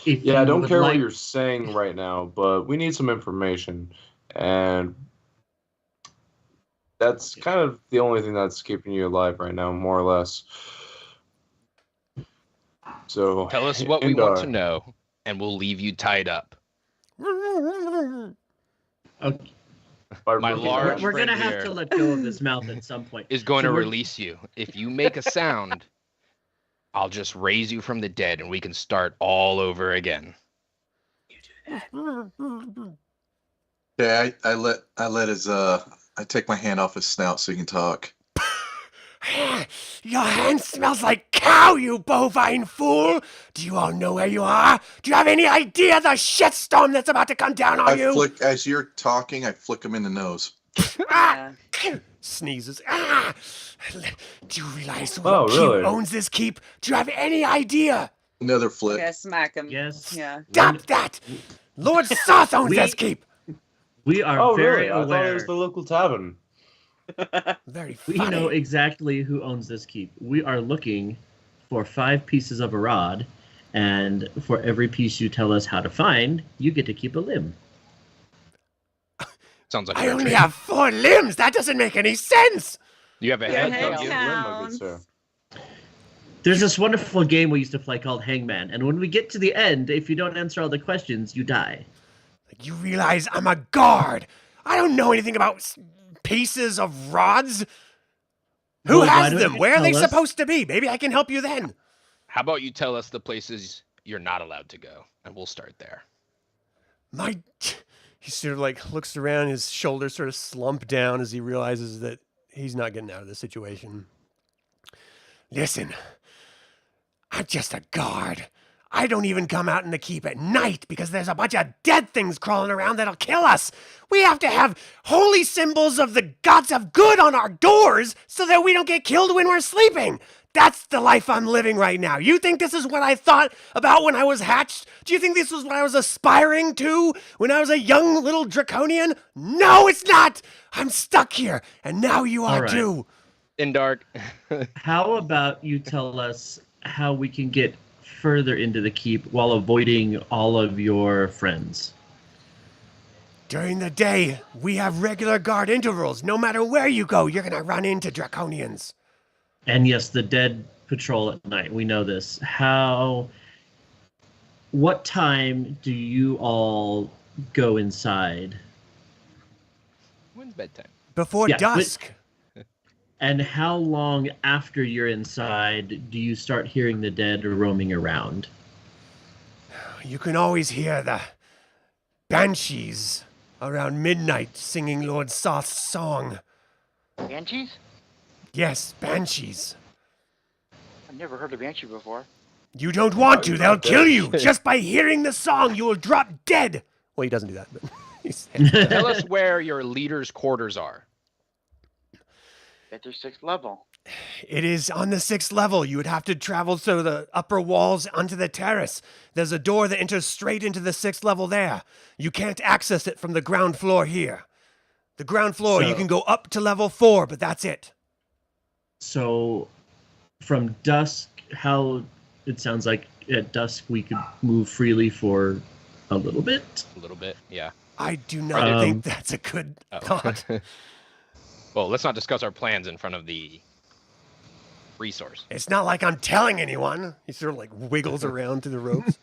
If Yeah, I you don't would care like- what you're saying right now, but we need some information. And that's kind of the only thing that's keeping you alive right now, more or less. So Tell us what we want to Indar, know, and we'll leave you tied up. Okay. by My looking large- at- We're gonna friend have here to let go of this mouth at some point. Is going So to we're- release you. If you make a sound, I'll just raise you from the dead, and we can start all over again. Yeah, I let his I take my hand off his snout so he can talk. Your hand smells like cow, you bovine fool! Do you all know where you are? Do you have any idea the shitstorm that's about to come down on you? Flick as you're talking, I flick him in the nose. Ah! Yeah. Sneezes. Ah! Do you realize Oh, what keep really? owns this keep? Do you have any idea? Another flick. Yeah, smack him. Yes. Yeah. Stop that! Lord Soth owns We- this keep. We are Oh, very really? I thought it aware. was the local tavern. Very We funny. know exactly who owns this keep. We are looking for 5 pieces of a rod, and for every piece you tell us how to find, you get to keep a limb. Sounds like a I fair only trade. have 4 limbs. That doesn't make any sense. You have a Your head. head don't Give you? a limb, my good counts. sir. There's this wonderful game we used to play called Hangman, and when we get to the end, if you don't answer all the questions, you die. You realize I'm a guard. I don't know anything about pieces of rods. Who Well, why has don't them? you Where are they tell us? supposed to be? Maybe I can help you then. How about you tell us the places you're not allowed to go, and we'll start there. He sort of like looks around, his shoulders sort of slump down as he realizes that he's not getting out of the situation. Listen, I'm just a guard. I don't even come out in the keep at night because there's a bunch of dead things crawling around that'll kill us. We have to have holy symbols of the gods of good on our doors so that we don't get killed when we're sleeping. That's the life I'm living right now. You think this is what I thought about when I was hatched? Do you think this was what I was aspiring to when I was a young little draconian? No, it's not. I'm stuck here, and now you are All right. too. Indar, How about you tell us how we can get further into the keep while avoiding all of your friends? During the day, we have regular guard intervals. No matter where you go, you're gonna run into draconians. And yes, the dead patrol at night. We know this. What time do you all go inside? when's bedtime? Before Yeah, but- dusk. And how long after you're inside do you start hearing the dead roaming around? You can always hear the banshees around midnight singing Lord Soth's song. Banshees? Yes, banshees. I've never heard of Banshee before. You don't want to, you're they'll not kill dead. you. Just by hearing the song, you will drop dead. Well, he doesn't do that, but he's... Tell us where your leader's quarters are. At their 6th level. It is on the 6th level. You would have to travel to the upper walls onto the terrace. There's a door that enters straight into the 6th level there. You can't access it from the ground floor here. The ground floor, you So- can go up to level 4, but that's it. So, from dusk, how it sounds like at dusk we could move freely for a little bit. A little bit, yeah. I do not think Um, that's a good Oh. thought. Well, let's not discuss our plans in front of the resource. It's not like I'm telling anyone. He sort of like wiggles around through the ropes.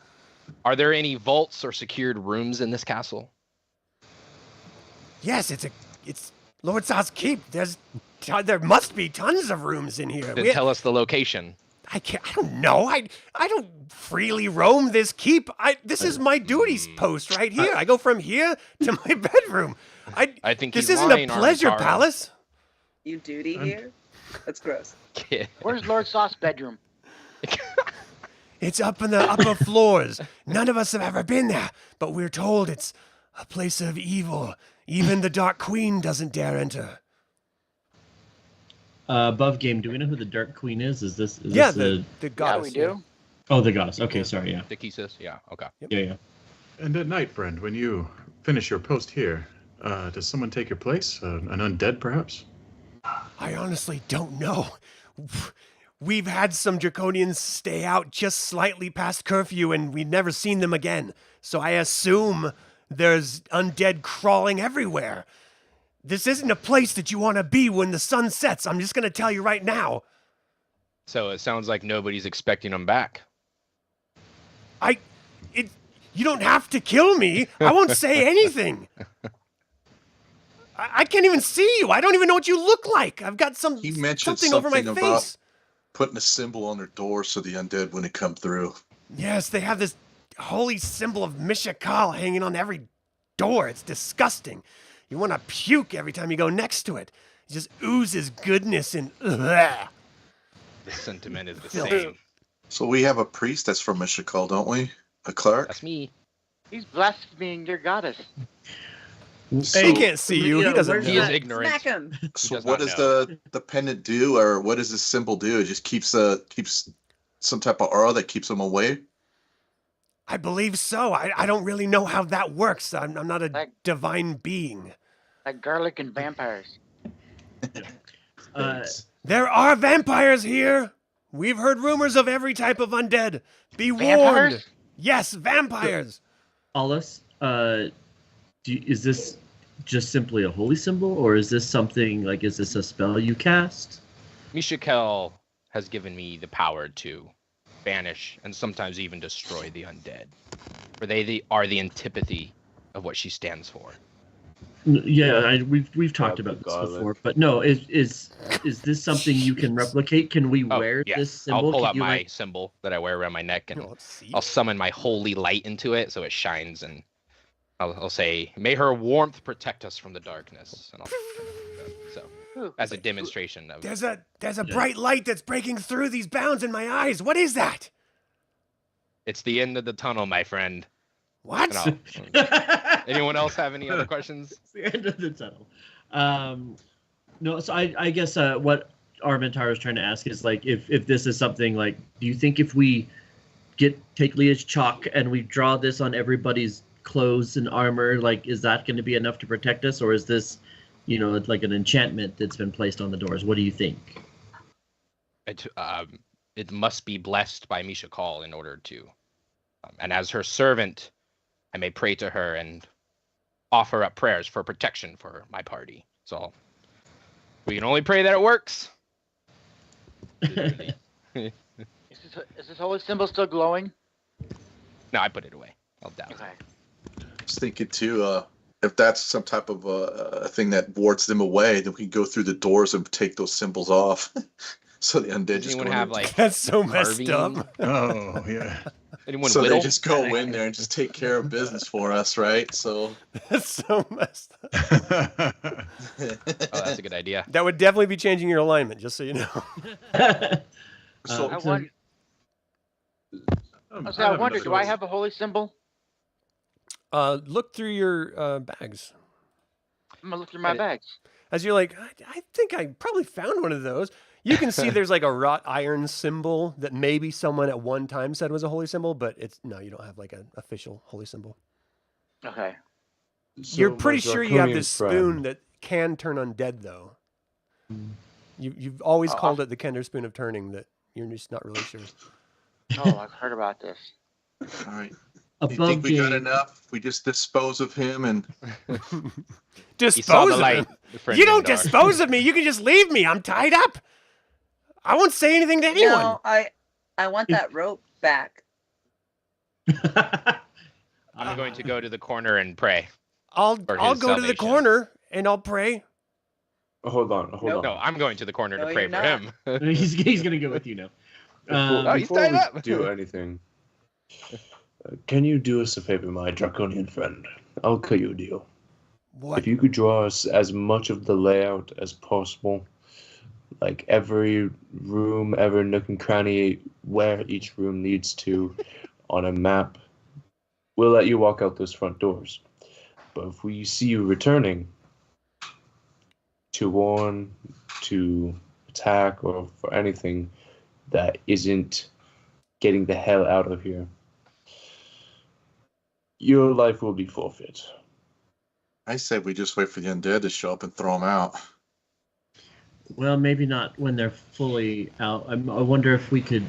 Are there any vaults or secured rooms in this castle? Yes, it's Lord Soth's Keep. There must be tons of rooms in here. Then tell us the location. I don't know. I don't freely roam this keep. This is my duty post right here. I go from here to my bedroom. I think this he's isn't a lying, pleasure Armantaro. palace. You duty here? That's gross. Where's Lord Soth's bedroom? It's up in the upper floors. None of us have ever been there, but we're told it's a place of evil. Even the Dark Queen doesn't dare enter. Above game, do we know who the Dark Queen is? Is this Yeah, this the Yeah, goddess. we do. Oh, the goddess. Okay, sorry, yeah. The Kisis? Yeah, okay. Yeah. And at night, friend, when you finish your post here, does someone take your place? An undead, perhaps? I honestly don't know. We've had some draconians stay out just slightly past curfew, and we've never seen them again. So I assume there's undead crawling everywhere. This isn't a place that you want to be when the sun sets. I'm just going to tell you right now. So it sounds like nobody's expecting them back. You don't have to kill me. I won't say anything. I can't even see you. I don't even know what you look like. I've got He mentioned something over my something about face. putting a symbol on their door so the undead wouldn't come through. Yes, they have this holy symbol of Mishakal hanging on every door. It's disgusting. You want to puke every time you go next to it. It just oozes goodness and ugh. The sentiment is the Filth. same. So we have a priest that's from Mishakal, don't we? A cleric? That's me. He's blaspheming your goddess. So, He can't see you. He know, doesn't where's know. He is Smack ignorant. him. so does what not does know. the pendant do, or what does this symbol do? It just keeps some type of aura that keeps them away? I believe so. I don't really know how that works. I'm not a Like- divine being. Like garlic and vampires. There are vampires here. We've heard rumors of every type of undead. Be warned. Vampires? Yes, vampires. Aulus, is this just simply a holy symbol, or is this something like, is this a spell you cast? Mishakel has given me the power to banish and sometimes even destroy the undead. For they are the antipathy of what she stands for. Yeah, we've talked Yeah, about this garlic. before, but no, is this something you can replicate? Can we Oh, wear yeah. this symbol? I'll pull Can out you, my like- symbol that I wear around my neck, and Let's see. I'll summon my holy light into it so it shines, and I'll say, "May her warmth protect us from the darkness." And so, as a demonstration of There's a bright light that's breaking through these bounds in my eyes. What is that? it's the end of the tunnel, my friend. What? And anyone else have any other questions? It's the end of the tunnel. No, so I guess what Armantaro is trying to ask is, like, if this is something like, do you think if we take Leah's chalk and we draw this on everybody's clothes and armor, like, is that going to be enough to protect us, or is this, like an enchantment that's been placed on the doors? What do you think? It must be blessed by Misha Call in order to, and as her servant, I may pray to her and offer up prayers for protection for my party. So we can only pray that it works. Is this holy symbol still glowing? No, I put it away. I'll doubt. Okay. I was thinking too, if that's some type of a thing that wards them away, then we can go through the doors and take those symbols off. So the undead Does just anyone go have in. like That's so messed carving? up. Oh, yeah. Anyone So whittle? they just go in there and just take care of business for us, right? So That's so messed up. Oh, that's a good idea. That would definitely be changing your alignment, just so you know. so I So- wonder, I wonder, do I have a holy symbol? Look through your bags. I'm gonna look through my bags. As you're like, I think I probably found one of those. You can see there's like a wrought iron symbol that maybe someone at one time said was a holy symbol, but it's no, you don't have like an official holy symbol. Okay. You're So my pretty sure you have draconian this spoon friend- that can turn undead, though. You've always Oh. called it the Kender spoon of turning. That you're just not really sure. Oh, I've heard about this. All right. Above You think we got game- enough? We just dispose of him and He saw Dispose the of light. him. friend You don't Indar. dispose of me. You can just leave me. I'm tied up. I won't say anything to anyone. No, I want that rope back. I'm going to go to the corner and pray. I'll for I'll his go to the salvation. corner and I'll pray. Hold on. Nope. No, I'm going to the corner No, to pray you're for him. he's gonna go with you now. Oh, he's Before tied we up. do anything, can you do us a favor, my draconian friend? I'll cut you a deal. What? If you could draw us as much of the layout as possible, like every room, every nook and cranny, where each room needs to, on a map, we'll let you walk out those front doors. But if we see you returning to warn, to attack, or for anything that isn't getting the hell out of here, your life will be forfeit. I say we just wait for the undead to show up and throw them out. Well, maybe not when they're fully out. I wonder if we could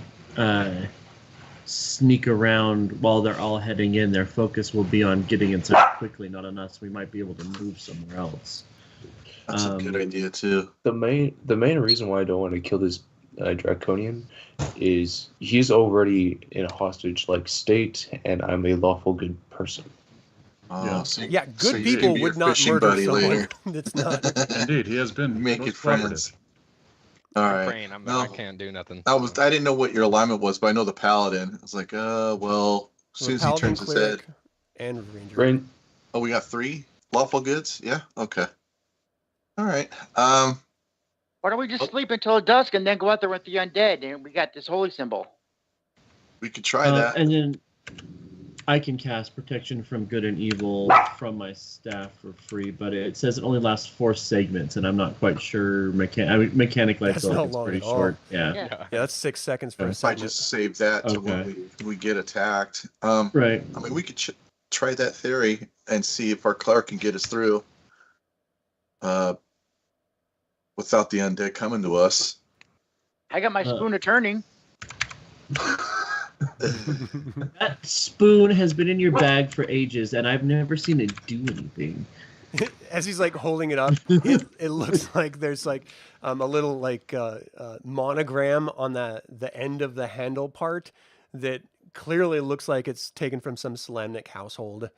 sneak around while they're all heading in. Their focus will be on getting inside quickly, not on us. We might be able to move somewhere else. That's a good idea too. The main reason why I don't want to kill this draconian is he's already in a hostage-like state, and I'm a lawful good person. Oh, Yeah. so, Yeah, so good you can people be your would not fishing murder buddy someone later. that's not. Indeed, he has been Make most it friends. All I'm right. praying. No. I can't do nothing. I didn't know what your alignment was, but I know the paladin. I was like, well, as soon as he Paladin, turns his head. Cleric, and Ranger. Rain, Oh, we got 3 lawful goods. Yeah. Okay. All right. Why don't we just sleep until dusk and then go out there with the undead and we got this holy symbol? We could try that. And then I can cast protection from good and evil from my staff for free, but it says it only lasts 4 segments, and I'm not quite sure. Mechanically, I That's feel not like it's long pretty at all. short. Yeah. Yeah. Yeah, that's 6 seconds for a If I second. just save that to Okay. when we get attacked. Right. I mean, we could try that theory and see if our cleric can get us through without the undead coming to us. I got my spoon of turning. That spoon has been in your bag for ages, and I've never seen it do anything. As he's like holding it up, it looks like there's like a little like monogram on the end of the handle part that clearly looks like it's taken from some Solamnic household.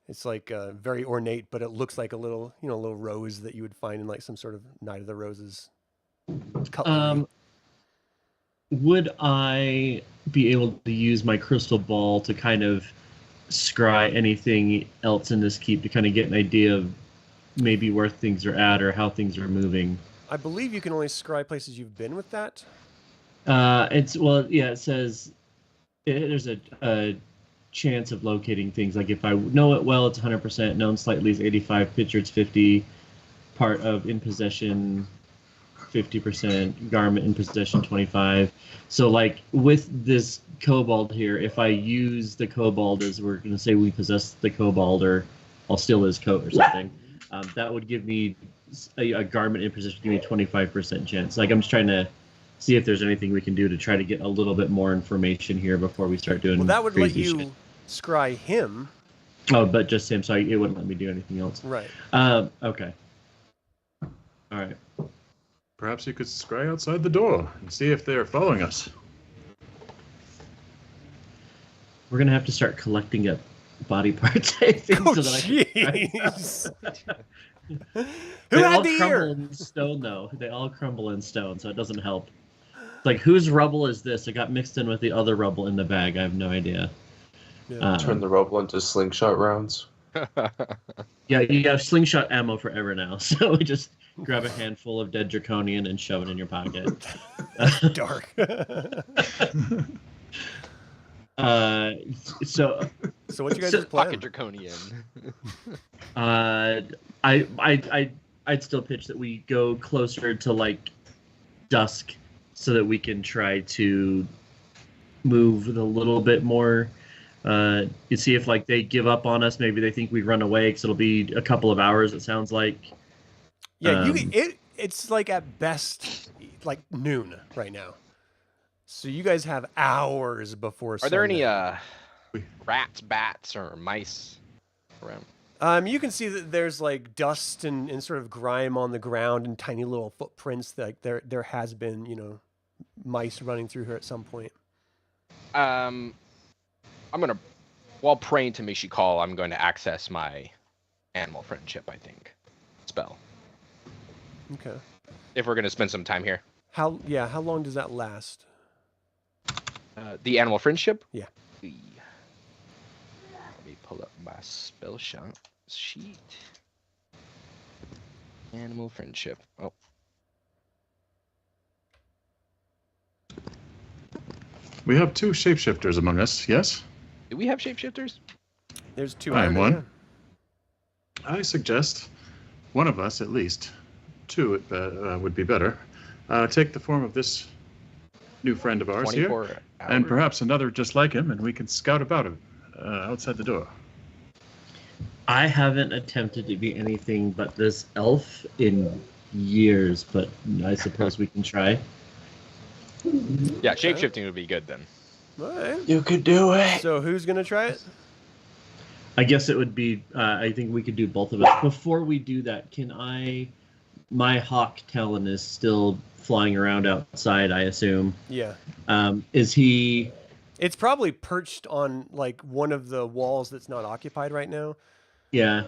It's like very ornate, but it looks like a little little rose that you would find in like some sort of Night of the Roses cutlery. Would I be able to use my crystal ball to kind of scry anything else in this keep to kind of get an idea of maybe where things are at or how things are moving? I believe you can only scry places you've been with that. It says there's a chance of locating things. Like if I know it well, it's 100%. Known slightly is 85. Picture it's 50. Part of in possession 50%. Garment in possession 25. So like with this kobold here, if I use the kobold as we're going to say we possess the kobold, or I'll steal his coat or something, that would give me a garment in possession, give me 25% chance. Like I'm just trying to see if there's anything we can do to try to get a little bit more information here before we start doing. Well, that would let crazy you shit. scry him. Oh, but just him, so it wouldn't let me do anything else. Right. Okay. All right. Perhaps you could scry outside the door and see if they are following us. We're gonna have to start collecting up body parts, I think, Oh, so that I can. jeez. Who They had all the crumble ear? in stone, though. They all crumble in stone, so it doesn't help. Like, whose rubble is this? It got mixed in with the other rubble in the bag. I have no idea. Yeah. turn the rubble into slingshot rounds. Yeah, you have slingshot ammo forever now, so we just grab a handful of dead draconian and shove it in your pocket. Dark. So So what you guys' So- plan? Pocket draconian. I'd still pitch that we go closer to like dusk so that we can try to move with a little bit more. You see if like they give up on us. Maybe they think we run away because it'll be a couple of hours. It sounds like. Yeah, it's like at best like noon right now. So you guys have hours before. Are there any sundown. rats, bats, or mice around? You can see that there's like dust and sort of grime on the ground and tiny little footprints. Like there has been, you know, mice running through here at some point. I'm gonna, while praying to Mishikal, I'm going to access my animal friendship, I think, spell. Okay. If we're gonna spend some time here. How long does that last? The animal friendship? Yeah. Let me pull up my spell sheet. Animal friendship. Oh. We have 2 shapeshifters among us, yes? Do we have shapeshifters? There's 2. I am Irda, one. yeah. I suggest one of us, at least, 2 would be better, take the form of this new friend of ours here, 24 and hours? perhaps another just like him, and we can scout about him outside the door. I haven't attempted to be anything but this elf in years, but I suppose we can try. Yeah, shapeshifting would be good then. All right. You could do it. So who's gonna try it? I guess it would be. I think we could do both of us. Before we do that, can I? My hawk talon is still flying around outside, I assume. Yeah. Is he? It's probably perched on like one of the walls that's not occupied right now. Yeah.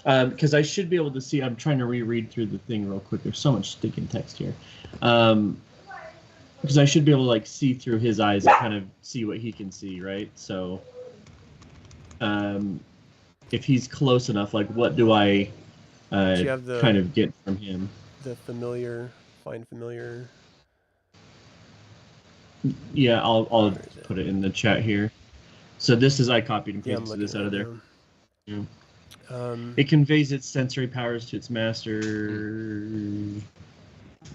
Because I should be able to see. I'm trying to reread through the thing real quick. There's so much stinking text here. Because I should be able to like see through his eyes and kind of see what he can see, right? So, if he's close enough, like what do I you have the- kind of get from him? The familiar, find familiar. Yeah, I'll put it in the chat here. So this is I copied and Yeah, I'm pasted looking this out of there. now. Yeah. It conveys its sensory powers to its master,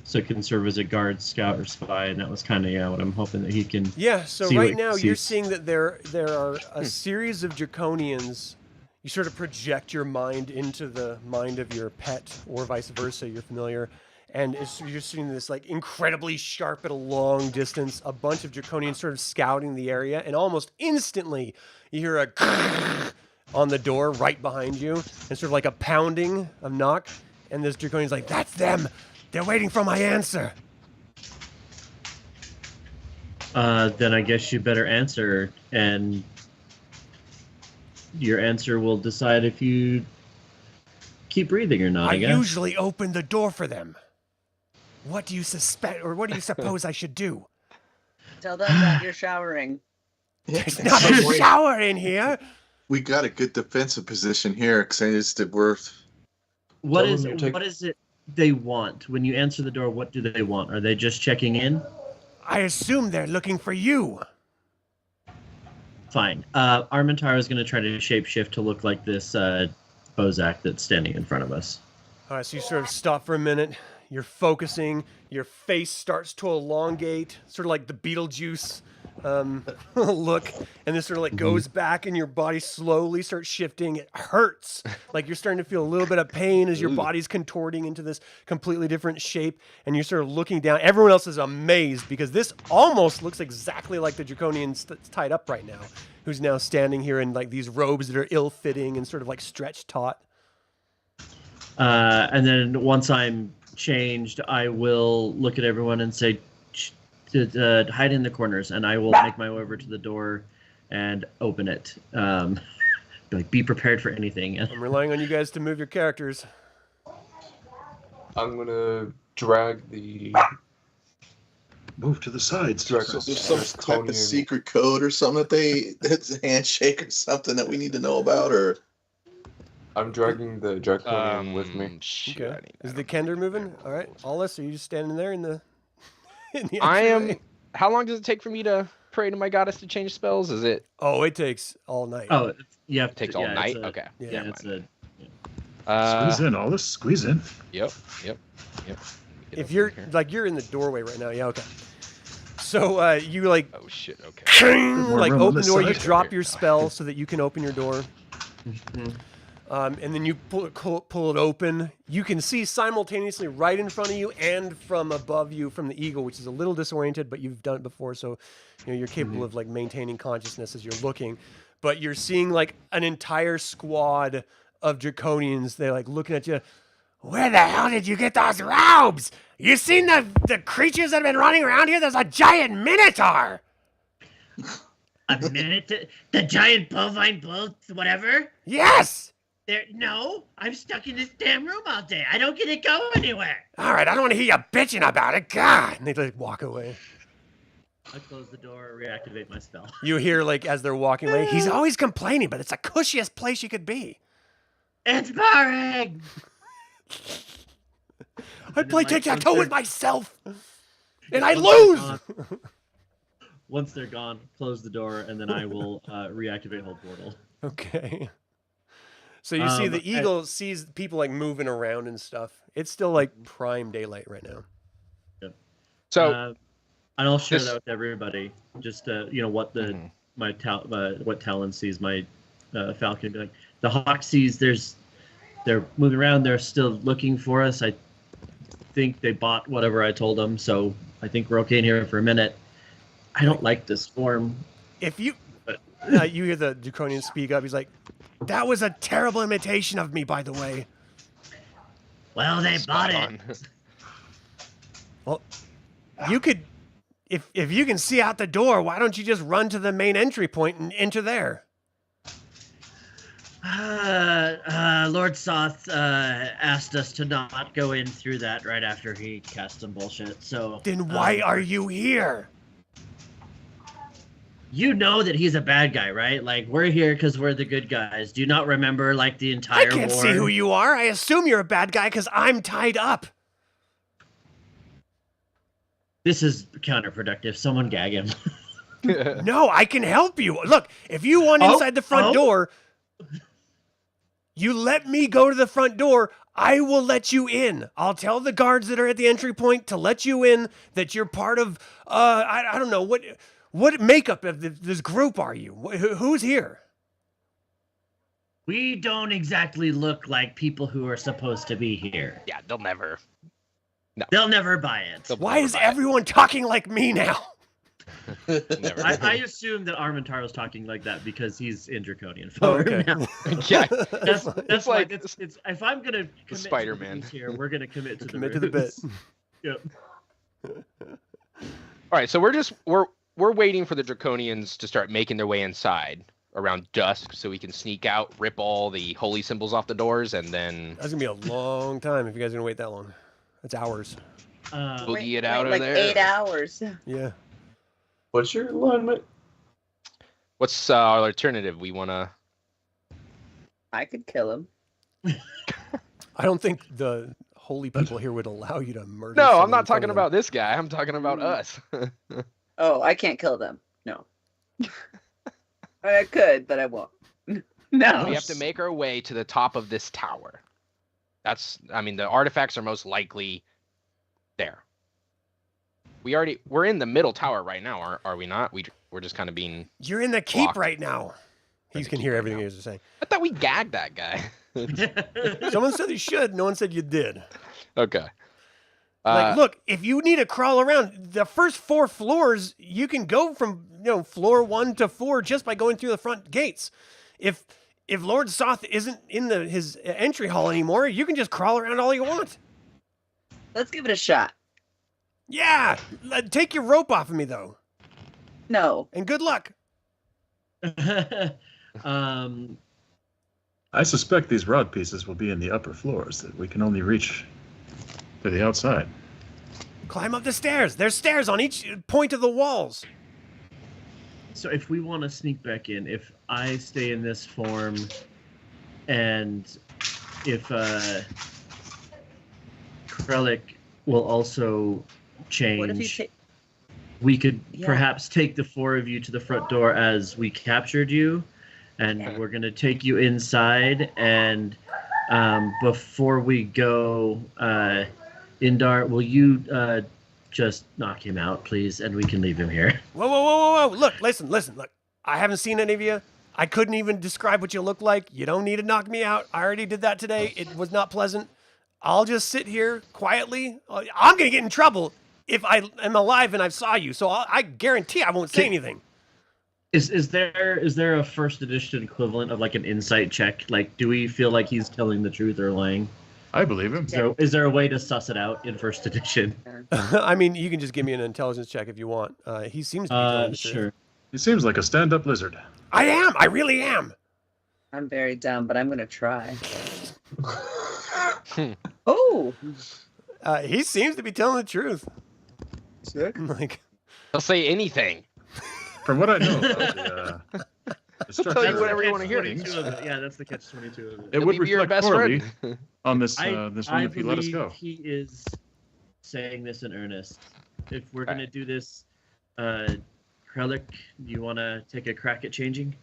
so it can serve as a guard, scout, or spy. And that was kind of what I'm hoping that he can. Yeah. So see right what now he you're sees. seeing that there are a series of draconians. You sort of project your mind into the mind of your pet, or vice versa. You're familiar. And you're seeing this like incredibly sharp at a long distance, a bunch of draconians sort of scouting the area, and almost instantly you hear a on the door right behind you, and sort of like a pounding, a knock, and this draconian's like, "That's them! They're waiting for my answer." Then I guess you better answer, and your answer will decide if you keep breathing or not. I I guess. usually open the door for them. What do you suspect, or what do you suppose I should do? Tell them that you're showering. There's not a shower in here. We got a good defensive position here, because that we're. What Tell is them you're what is it they want when you answer the door? What do they want? Are they just checking in? I assume they're looking for you. Fine. Armantaro is going to try to shapeshift to look like this Bozak that's standing in front of us. All right, so you sort of stop for a minute. You're focusing. Your face starts to elongate, sort of like the Beetlejuice look, and this sort of like goes back, and your body slowly starts shifting. It hurts. Like you're starting to feel a little bit of pain as your body's contorting into this completely different shape, and you're sort of looking down. Everyone else is amazed because this almost looks exactly like the Draconian that's tied up right now, who's now standing here in like these robes that are ill-fitting and sort of like stretched taut. And then once I'm changed, I will look at everyone and say, hide in the corners, and I will make my way over to the door and open it. Like, be prepared for anything. I'm relying on you guys to move your characters. I'm gonna drag the. Move to the sides. So there's some type of secret code or something that's a handshake or something that we need to know about, or. I'm dragging the Draconian with me. Shoot, Okay. Is the Kender moving? All right. Aulus, are you just standing there in the? I entryway? am. How long does it take for me to pray to my goddess to change spells? Is it Oh, it takes all night. Oh, you have to, takes all yeah, night? it's a- Okay. Yeah, Yeah, it's a. Squeeze in, Aulus. Squeeze in. Yep. If you're like you're in the doorway right now, yeah, okay. So you like Oh shit. Okay. like room on open the this door. You side. drop your spell so that you can open your door. And then you pull it open. You can see simultaneously right in front of you and from above you from the eagle, which is a little disoriented, but you've done it before, so you're capable of like maintaining consciousness as you're looking. But you're seeing like an entire squad of draconians. They're like looking at you. Where the hell did you get those robes? You seen the creatures that have been running around here? There's a giant minotaur. A minute? The giant bovine bull, whatever? Yes. No, I'm stuck in this damn room all day. I don't get to go anywhere. All right, I don't want to hear you bitching about it. God. And they like walk away. I close the door, reactivate my spell. You hear like as they're walking away, he's always complaining, but it's the cushiest place you could be. It's boring. I play tic-tac-toe with myself, and I Once lose. they're gone- Once they're gone, close the door, and then I will reactivate hold portal. Okay. So you see the eagle sees people like moving around and stuff. It's still like prime daylight right now. So and I'll share this- that with everybody. Just what the what Talon sees. My falcon be like. The hawk sees they're moving around. They're still looking for us. I think they bought whatever I told them, so I think we're okay in here for a minute. I don't like this form. If you you hear the draconian speak up, he's like, "That was a terrible imitation of me, by the way." Well, they bought spot it. on. Well, you could, if you can see out the door, why don't you just run to the main entry point and enter there? Lord Soth asked us to not go in through that right after he cast some bullshit. So Then why are you here? you know that he's a bad guy, right? Like we're here because we're the good guys. Do you not remember like the I entire can't war? see who you are. I assume you're a bad guy because I'm tied up. This is counterproductive. Someone gag him. No, I can help you. Look, if you want inside the front door, you let me go to the front door, I will let you in. I'll tell the guards that are at the entry point to let you in, that you're part of, I don't know, what makeup of this group are you? Who's here? We don't exactly look like people who are supposed to be here. Yeah, they'll never. They'll never buy it. They'll Why never is buy it. everyone talking like me now? Never. I assume that Armantaro's talking like that because he's in Draconian Oh, form okay. now. Yeah. That's like it's if I'm gonna commit Spider-Man. to the here, we're gonna commit to Commit the to the bit. Yep. All right, so we're waiting for the Draconians to start making their way inside around dusk, so we can sneak out, rip all the holy symbols off the doors, and then That's gonna be a long time if you guys are gonna wait that long. That's hours. boogie it out of like there. 8 hours. Yeah. What's your alignment? What's our alternative? We want to. I could kill him. I don't think the holy people here would allow you to murder. No, someone I'm not in front talking of them. about this guy. I'm talking about us. Oh, I can't kill them. No. I could, but I won't. No. We have to make our way to the top of this tower. The artifacts are most likely there. We're in the middle tower right now, are we not? We're just kind of being. You're in the keep Blocked. right now. He In the can keep hear right everything now. you guys are saying. I thought we gagged that guy. Someone said you should. No one said you did. Okay. Like, look, if you need to crawl around the first 4 floors, you can go from floor 1 to 4 just by going through the front gates. If Lord Soth isn't in his entry hall anymore, you can just crawl around all you want. Let's give it a shot. Yeah, take your rope off of me though, No. and good luck. I suspect these rod pieces will be in the upper floors that we can only reach to the outside. Climb up the stairs. There's stairs on each point of the walls. So if we want to sneak back in, if I stay in this form, and if Krellic will also change, What if you take? we could Yeah. perhaps take the 4 of you to the front door as we captured you, and Yeah. we're going to take you inside, and before we go, Indar, will you just knock him out, please, and we can leave him here. Whoa, whoa, whoa, whoa, whoa. Look, listen. Look, I haven't seen any of you. I couldn't even describe what you look like. You don't need to knock me out. I already did that today. It was not pleasant. I'll just sit here quietly. I'm going to get in trouble if I am alive and I saw you. So I guarantee I won't say anything. Is there a first edition equivalent of like an insight check? Like, do we feel like he's telling the truth or lying? I believe him. So is there a way to suss it out in first edition? I mean, you can just give me an intelligence check if you want. He seems to be telling the truth. Sure. He seems like a stand-up lizard. I am. I really am. I'm very dumb, but I'm going to try. Oh! He seems to be telling the truth. Sick. Like, He'll say anything. From what I know about the He'll tell you structure whatever of you want to hear. things, Yeah, that's the catch-22 of it. it would He'll be your reflect best poorly friend. on this I one if he let us believe go. he is saying this in earnest. If we're Okay. going to do this, Krellic, do you want to take a crack at changing?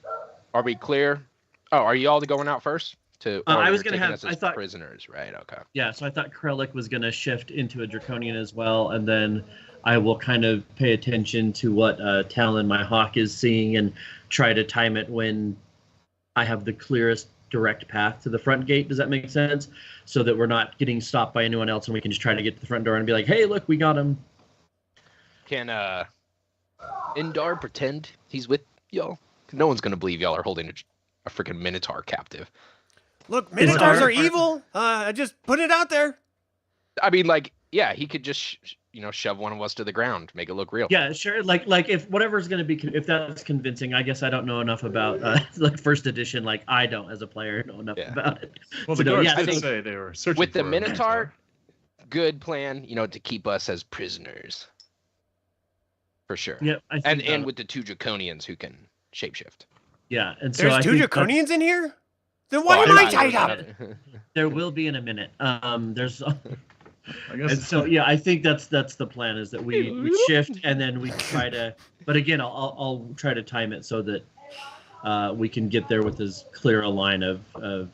Are we clear? Oh, are you all going out first? Or I was you're gonna taking have- us I as thought- prisoners, right? Okay. Yeah, so I thought Krellic was going to shift into a Draconian as well, and then I will kind of pay attention to what Talon, my hawk, is seeing and try to time it when I have the clearest direct path to the front gate. Does that make sense? So that we're not getting stopped by anyone else and we can just try to get to the front door and be like, hey, look, we got him. Can Indar pretend he's with y'all? No one's gonna believe y'all are holding a freaking Minotaur captive. look, Minotaurs our- are evil. I just put it out there. I mean, like, yeah, he could just shove one of us to the ground, make it look real. Yeah, sure. Like if whatever's going to be, if that's convincing, I guess I don't know enough about like first edition. Like I don't, as a player, know enough about it. Well, the So, guards yeah, I did think say they were searching With the for a Minotaur, good plan, to keep us as prisoners. For sure. Yeah, I think And with the two Draconians who can shapeshift. yeah, and so There's I two think that's- Draconians in here? Then why Well, am I thought tied there up? was There will be in a minute. There's. I guess. And so yeah, I think that's the plan is that we shift and then we try to. But again, I'll try to time it so that we can get there with as clear a line of a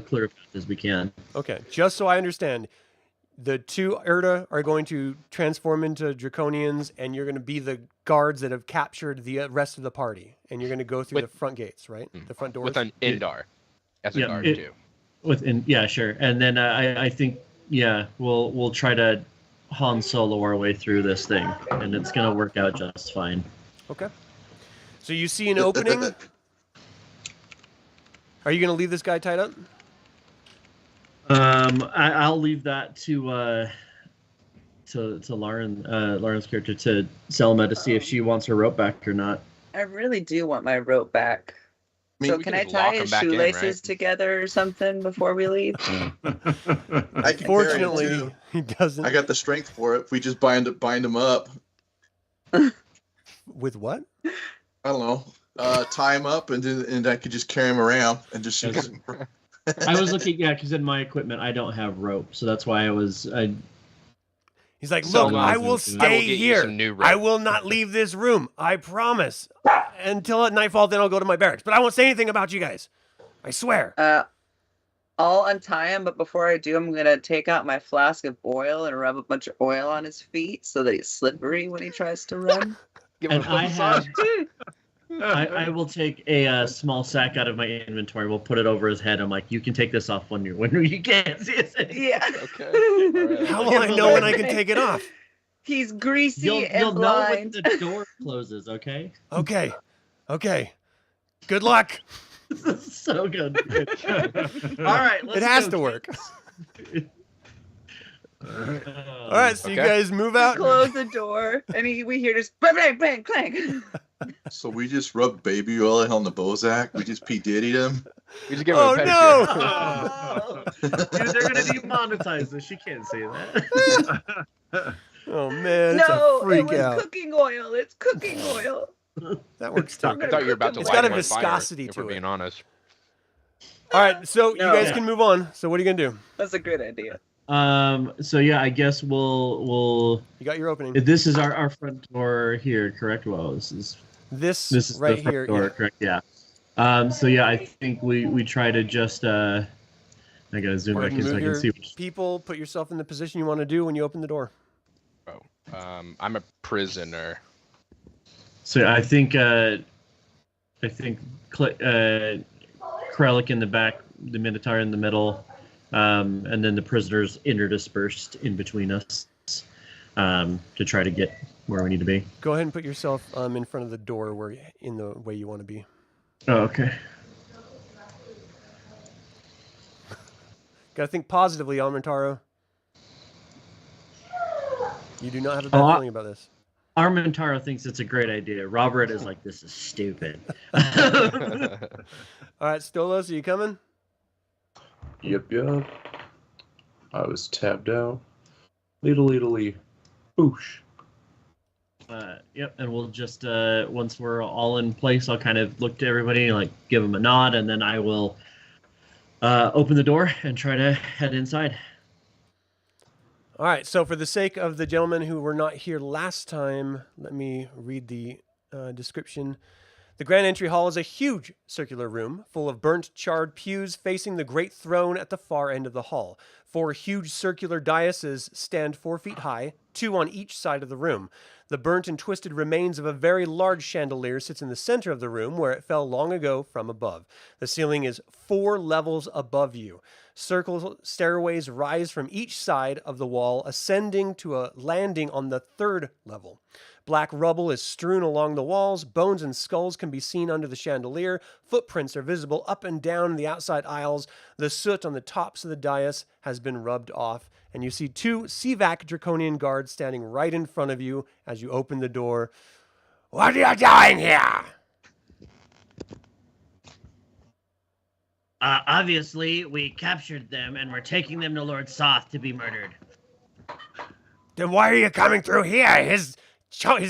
clear path as we can. Okay, just so I understand, the two Irda are going to transform into Draconians, and you're going to be the guards that have captured the rest of the party, and you're going to go through With- the front gates, right? The front doors. with an Indar as a Yeah, guard, it- too. Yeah, sure. And then I think we'll try to Han Solo our way through this thing, and it's gonna work out just fine. Okay. So you see an opening. Are you going to leave this guy tied up? I'll leave that to Lauren's character, to Selma, to see if she wants her rope back or not. I really do want my rope back. I mean, So we can can I just lock tie him his back in, shoelaces right? together or something before we leave? I can carry him, Fortunately, too. he doesn't. I got the strength for it. If we just bind him up, With what? I don't know, tie him up, and I could just carry him around and just shoot him. I was looking, because in my equipment I don't have rope, so that's why He's like, So look, long I as will it's- stay I will get you here. some new I rope." will not leave this room. I promise. Until at nightfall, then I'll go to my barracks. But I won't say anything about you guys. I swear. I'll untie him, but before I do, I'm gonna take out my flask of oil and rub a bunch of oil on his feet so that he's slippery when he tries to run. Give him and a I massage. have I will take a small sack out of my inventory. We'll put it over his head. I'm like, you can take this off when you can't see it. Yeah. Okay. All right. How will I know when I can take it off? He's greasy You'll and know when blind. the door closes. Okay. Okay. Okay. Good luck. This is so good. All right. Let's It has go. to work. Oh. All right, so you Okay. guys move out. Close the door, and we hear just bang, bang, bang, clank. So we just rubbed baby oil on the Bozak. We just P Diddy'd him. We just give him Oh, a pedicure. no. Oh. Dude, they're gonna demonetize this. She can't say that. Oh, man. It's No, a freak it was out. cooking oil. It's cooking oil. That works too. I thought you were about to It's light got a him on fire, viscosity if to we're it. being honest. All right, so No. you guys Yeah. can move on. So what are you going to do? That's a good idea. So yeah, I guess we'll. You got your opening. This is our front door here, correct? Well, this is This the right front here. door, Yeah. correct? Yeah. So yeah, I think we try to just. I gotta zoom Go back ahead in and so I move can see. your people, put yourself in the position you want to do when you open the door. I'm a prisoner. So I think Krellic in the back, the Minotaur in the middle, and then the prisoners interdispersed in between us to try to get where we need to be. Go ahead and put yourself in front of the door where in the way you want to be. Oh, okay. Gotta think positively, Armantaro. You do not have a bad feeling about this. Armantaro thinks it's a great idea. Robert is like, this is stupid. All right, Stolos, are you coming? Yep. I was tabbed out. Lee. Boosh. Yep, and we'll just, once we're all in place, I'll kind of look to everybody, like, give them a nod, and then I will open the door and try to head inside. All right, so for the sake of the gentlemen who were not here last time, let me read the description. The grand entry hall is a huge circular room full of burnt, charred pews facing the great throne at the far end of the hall. 4 huge circular daises stand 4 feet high, 2 on each side of the room. The burnt and twisted remains of a very large chandelier sits in the center of the room where it fell long ago from above. The ceiling is 4 levels above you. Circle stairways rise from each side of the wall, ascending to a landing on the 3rd level. Black rubble is strewn along the walls. Bones and skulls can be seen under the chandelier. Footprints are visible up and down the outside aisles. The soot on the tops of the dais has been rubbed off. And you see 2 Sevac Draconian guards standing right in front of you as you open the door. What are you doing here? Obviously, we captured them and we're taking them to Lord Soth to be murdered. Then why are you coming through here? His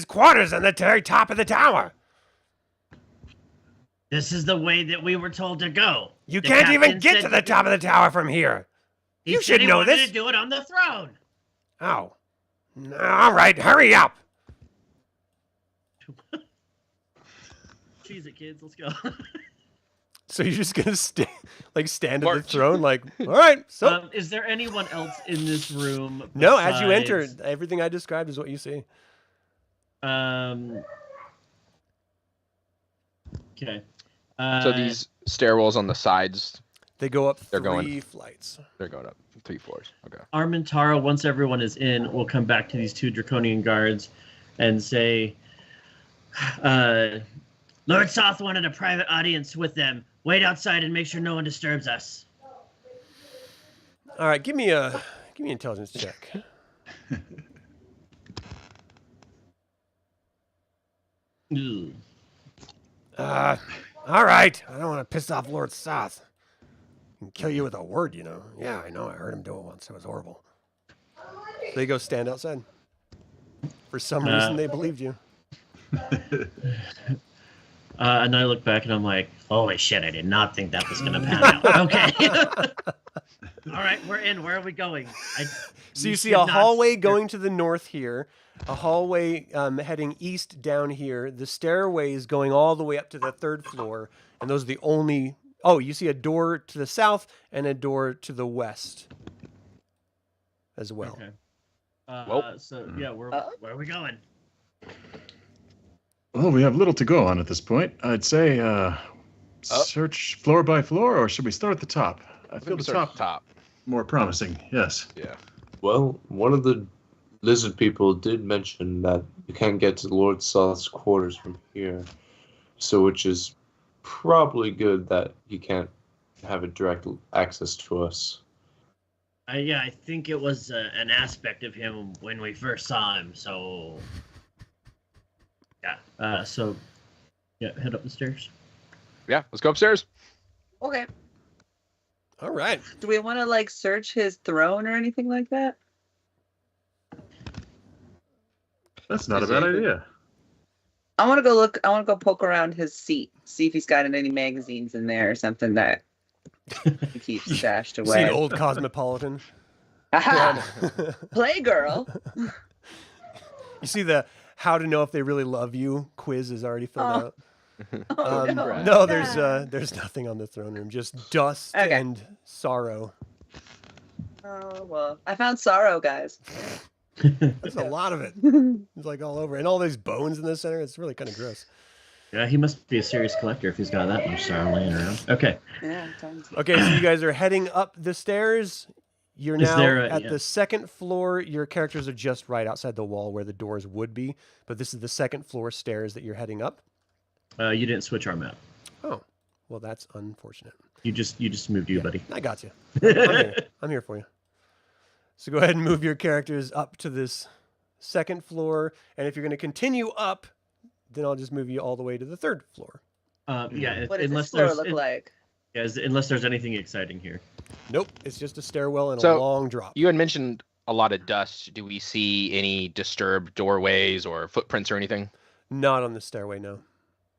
quarters on the very top of the tower. This is the way that we were told to go. You The can't even captain get said to the top of the tower from here. He You said should he know wanted this. to do it on the throne. Oh. All right, hurry up. Cheese it, kids. Let's go. So you're just gonna stand at the March. throne, like, all right. So Is there anyone else in this room? no, as you enter, besides- everything I described is what you see. Okay. So these stairwells on the sides, They go up They're 3 going- flights. they're going up 3 floors. Okay. Armantaro, once everyone is in, will come back to these 2 Draconian guards and say, Lord Soth wanted a private audience with them. Wait outside and make sure no one disturbs us. All right, give me an intelligence check. "Ugh." All right. I don't want to piss off Lord Soth. And kill you with a word, you know. Yeah, I know. I heard him do it once. It was horrible. So they go stand outside. For some reason, they believed you. And I look back and I'm like, holy shit, I did not think that was going to pan out. Okay. All right, we're in. Where are we going? So you see a hallway going to the north here, a hallway heading east down here, the stairways going all the way up to the 3rd floor, and those are the only... Oh, you see a door to the south and a door to the west as well. Okay. So, yeah, where are we going? Well, we have little to go on at this point. I'd say search floor by floor, or should we start at the top? I feel the top more promising. Yes. Yeah. Well, one of the lizard people did mention that you can't get to Lord Soth's quarters from here, so which is probably good that you can't have a direct access to us. Yeah, I think it was an aspect of him when we first saw him, so... Yeah. So, yeah, head up the stairs. Yeah, let's go upstairs. Okay. All right. Do we want to like search his throne or anything like that? That's not a bad idea. I want to go look. I want to go poke around his seat, see if he's got any magazines in there or something that he keeps stashed See away. an old Cosmopolitan. Aha! Playgirl. You see the how to know if they really love you quiz is already filled out. Oh, no. No, there's nothing on the throne room, just dust Okay. and sorrow. Oh well, I found sorrow, guys. That's a lot of it. It's like all over. And all these bones in the center. It's really kind of gross. Yeah, he must be a serious collector if he's got that much sorrow laying around. Okay. Yeah, tons. Okay, so you guys are heading up the stairs. You're Is now there a- at yeah. the second floor. Your characters are just right outside the wall where the doors would be. But this is the second floor stairs that you're heading up. You didn't switch our map. Oh, well, that's unfortunate. You just moved you, buddy. I got you. I'm here for you. So go ahead and move your characters up to this second floor. And if you're going to continue up, then I'll just move you all the way to the third floor. Yeah, What does unless this floor there's look like? unless there's anything exciting here. Nope, it's just a stairwell and a So, long drop. You had mentioned a lot of dust. Do we see any disturbed doorways or footprints or anything? Not on the stairway, no.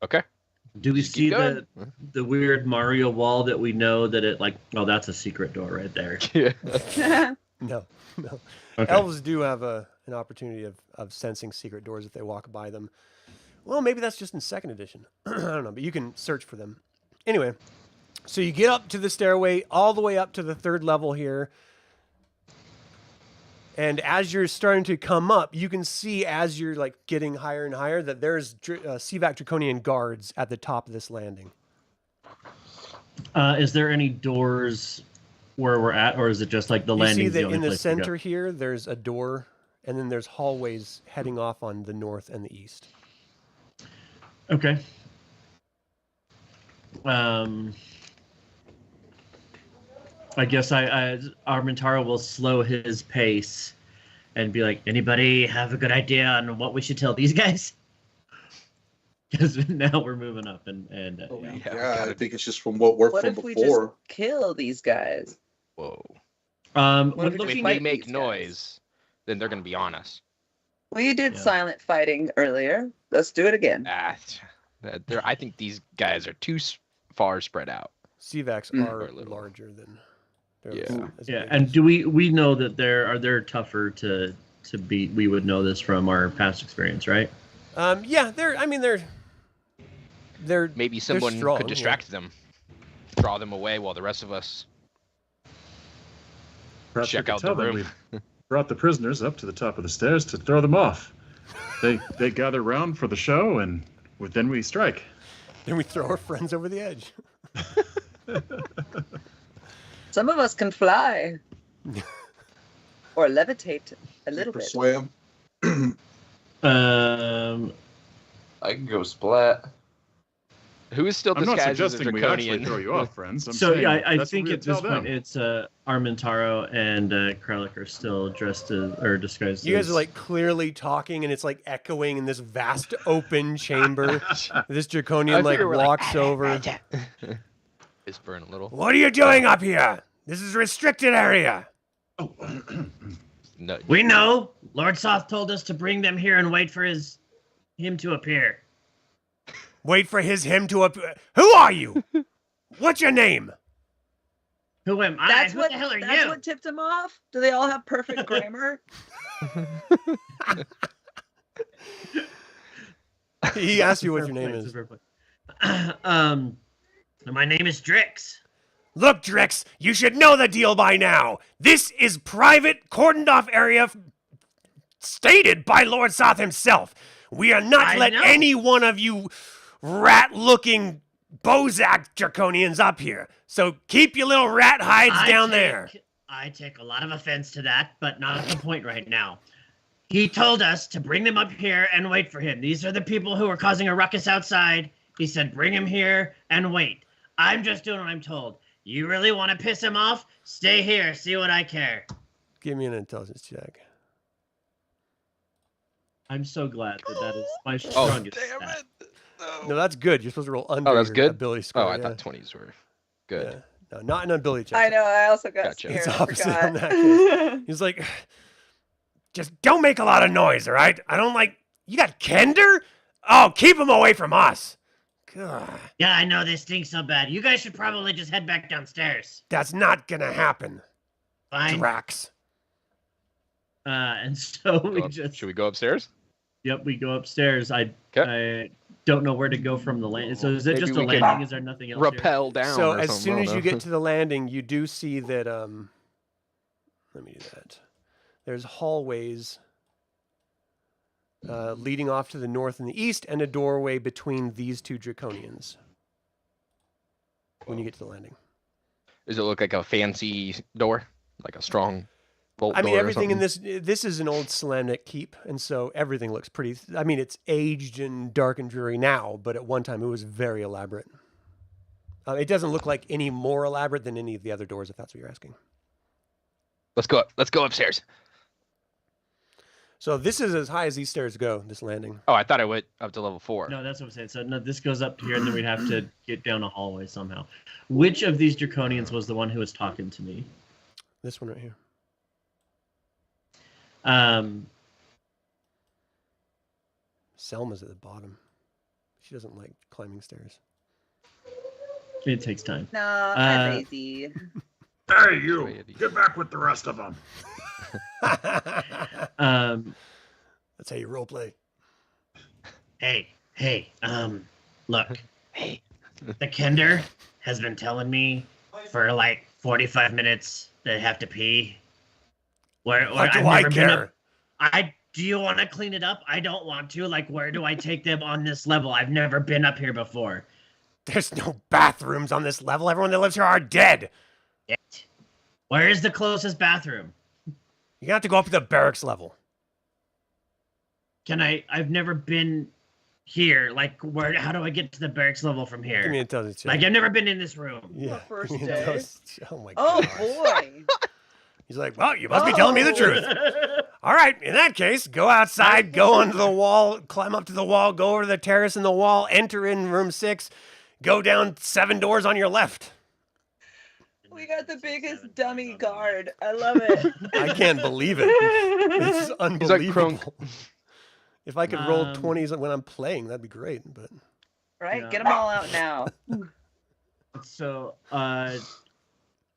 Okay. Do we Just keep see going. the weird Mario wall that we know that it like? Oh, that's a secret door right there. Yeah. No. Okay. Elves do have an opportunity of sensing secret doors if they walk by them. Well, maybe that's just in second edition. I don't know, but you can search for them. Anyway, so you get up to the stairway, all the way up to the third level here. And as you're starting to come up, you can see as you're like getting higher and higher that there's CVAC Draconian guards at the top of this landing. Is there any doors where we're at, or is it just like the You landing? see that in the center here, there's a door, and then there's hallways heading off on the north and the east. Okay. I guess Armantaro will slow his pace and be like, anybody have a good idea on what we should tell these guys? Because now we're moving up and Yeah, I think it's just from what worked What from if we just before. kill these guys? Whoa. What we're if we If just looking we fight make these guys? noise, then they're going to be on us. We did Yeah. silent fighting earlier. Let's do it again. I think these guys are too far spread out. CVACs Mm. are Or little. larger than. Yeah. Yeah, and do we know that they're tougher to beat? We would know this from our past experience, right? Yeah, they're Maybe someone strong, could distract them, draw them away while the rest of us Perhaps we check could out the tell them room. we brought the prisoners up to the top of the stairs to throw them off. They gather round for the show, and then we strike. Then we throw our friends over the edge. Some of us can fly. Or levitate a little bit. Swam. I can go splat. Who is still I'm not disguised as a suggesting we actually draconian? throw you off, friends. I'm So saying yeah, I that's what think we at this tell point them. it's Armantaro and Krellic are still dressed as or disguised. You guys as... are like clearly talking, and it's like echoing in this vast open chamber. This draconian like walks over. Whispering a little. What are you doing up here? This is a restricted area. Oh, No, We know. Lord Soth told us to bring them here and wait for him to appear. Wait for him to appear. Who are you? What's your name? Who am I? That's Who what, the hell are that's you? what tipped him off? Do they all have perfect grammar? He asked you what your name is. My name is Drix. Look, Drix, you should know the deal by now. This is private, cordoned off area stated by Lord Soth himself. We are not I let know. any one of you rat-looking Bozak draconians up here. So keep your little rat hides down there. I take a lot of offense to that, but not at the point right now. He told us to bring them up here and wait for him. These are the people who are causing a ruckus outside. He said, bring him here and wait. I'm just doing what I'm told. You really want to piss him off? Stay here, see what I care. Give me an intelligence check. I'm so glad that is my Oh, strongest. damn stat. it! No, that's good. You're supposed to roll under Oh, that's your good? ability score. Oh, I yeah. thought 20s were good. Yeah. No, not an ability check. I know, I also got Gotcha. scared. It's I opposite forgot. on that case. He's like, just don't make a lot of noise, all right? I don't like... You got Kender? Oh, keep him away from us. God, Yeah, I know this stinks so bad. You guys should probably just head back downstairs. that's not gonna happen, Fine. Drax. And so we just Should we go upstairs? yep, we go upstairs. I don't know where to go from the landing. So is it Maybe just a we can landing? Is there nothing else? here? Rappel down. So or as something, soon I as don't you know. get to the landing, you do see that, let me do that. There's hallways leading off to the north and the east, and a doorway between these two draconians when you get to the landing. Does it look like a fancy door? Like a strong bolt I mean, door or everything in something? this is an old Dargaard Keep, and so everything looks pretty. I mean, it's aged and dark and dreary now, but at one time it was very elaborate. It doesn't look like any more elaborate than any of the other doors, if that's what you're asking. Let's go up. Let's go upstairs. So this is as high as these stairs go, this landing. Oh, I thought I went up to level 4. No, that's what I'm saying. So no, this goes up to here, and then we'd have to get down a hallway somehow. Which of these draconians was the one who was talking to me? This one right here. Selma's at the bottom. She doesn't like climbing stairs. It takes time. No, I'm lazy. Hey, you! Get back with the rest of them. That's how you roleplay. Hey, look. Hey, the Kender has been telling me for like 45 minutes that I have to pee. Where Why do I've I never been care? do you want to clean it up? I don't want to. Like, where do I take them on this level? I've never been up here before. There's no bathrooms on this level. Everyone that lives here are dead. Yet. Where is the closest bathroom? You have to go up to the barracks level. I've never been here. Like, how do I get to the barracks level from here? Give me a intelligence check. Like, I've never been in this room. Yeah. First give me an day. intelligence- Oh my Oh god. boy. He's like, well, you must be telling me the truth. All right, in that case, go outside, go onto the wall, climb up to the wall, go over to the terrace in the wall, enter in room 6, go down 7 doors on your left. We got the biggest dummy guard. I love it. I can't believe it. It's unbelievable. Krunk. If I could roll 20s when I'm playing, that'd be great. But Right? Yeah. Get them all out now. So,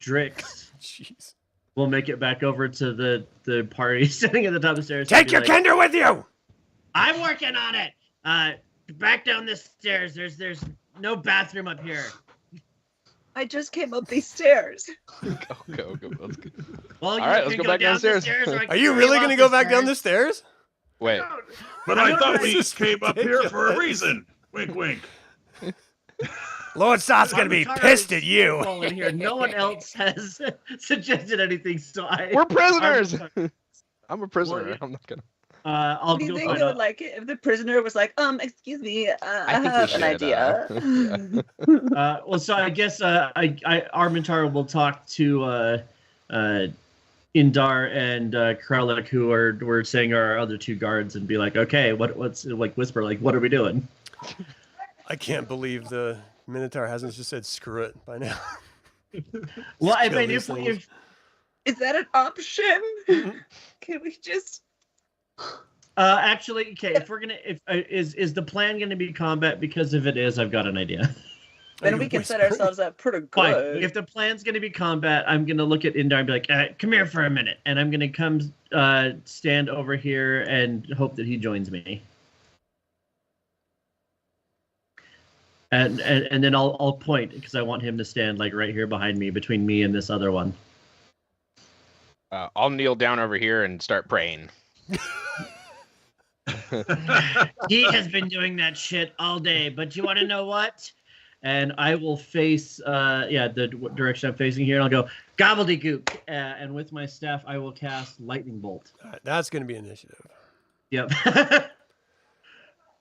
Drix jeez, will make it back over to the party sitting at the top of the stairs. take your Kender with you. I'm working on it. Back down the stairs. There's no bathroom up here. I just came up these stairs. Go. Let's go. Well, you right, can let's go go back down the downstairs. stairs, or I Are can you throw really off going to go back down the stairs? Wait. But I thought we This is came up here for a ridiculous. reason. Wink, wink. Lord Soth's going to be Armantaro pissed is at you. all in here. No one else has suggested anything, so We're prisoners. Armantaro- I'm a prisoner. Well, I'm not gonna. I'll Do you go think find they would out. like it if the prisoner was like, excuse me, I think we have an should, idea. Well, so I guess Armantaro will talk to Indar and Krellic, who we're saying are our other 2 guards, and be like, okay, what's like whisper, like, what are we doing? I can't believe the Minotaur hasn't just said screw it by now. Well, I kill mean, these things. if Is that an option? Can we just... actually, okay, if we're gonna, is the plan gonna be combat? Because if it is, I've got an idea. Then we can set Whisper. ourselves up pretty Fine. good. If the plan's gonna be combat, I'm gonna look at Indar and be like, come here for a minute, and I'm gonna come stand over here and hope that he joins me. And then I'll point because I want him to stand like right here behind me, between me and this other one. I'll kneel down over here and start praying. He has been doing that shit all day, but you want to know what? And I will face the direction I'm facing here, and I'll go gobbledygook. And with my staff, I will cast lightning bolt. All right, that's going to be initiative. Yep.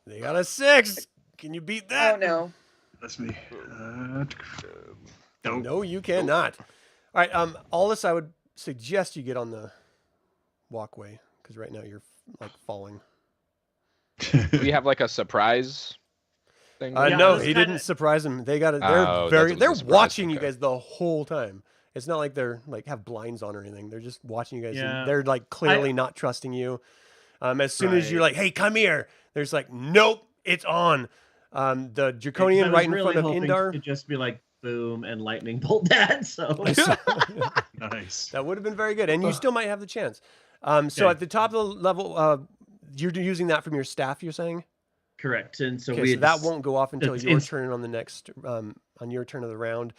They got a 6. Can you beat that? Oh no. That's me. No, you cannot. All right, Aulus, I would suggest you get on the walkway because right now you're like falling. Do we have like a surprise thing? Yeah, No, that's he kinda- didn't surprise him. They got it. Oh, They're that's a surprise, watching you okay. guys the whole time. It's not like they're like have blinds on or anything. They're just watching you guys. Yeah. And they're like clearly not trusting you. As soon as you're like, "Hey, come here," there's like, "Nope, it's on." The draconian I was right in really front of hoping Indar. to just be like boom and lightning bolt that. So Nice. That would have been very good, and you still might have the chance. So Okay. at the top of the level, you're using that from your staff. You're saying, correct. And so okay, so that won't go off until it's your inst- turn on the next on your turn of the round.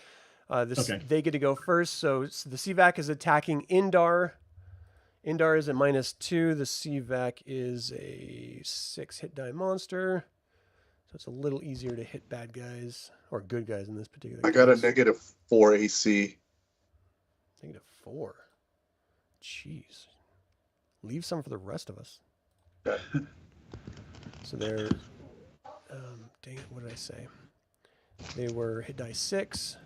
Okay. They get to go first. So the CVAC is attacking Indar, Indar is at -2. The CVAC is a 6 hit die monster. So it's a little easier to hit bad guys, or good guys in this particular I case. got a -4 AC. -4. Jeez. Leave some for the rest of us. So they're, dang it, what did I say? They were hit die 6.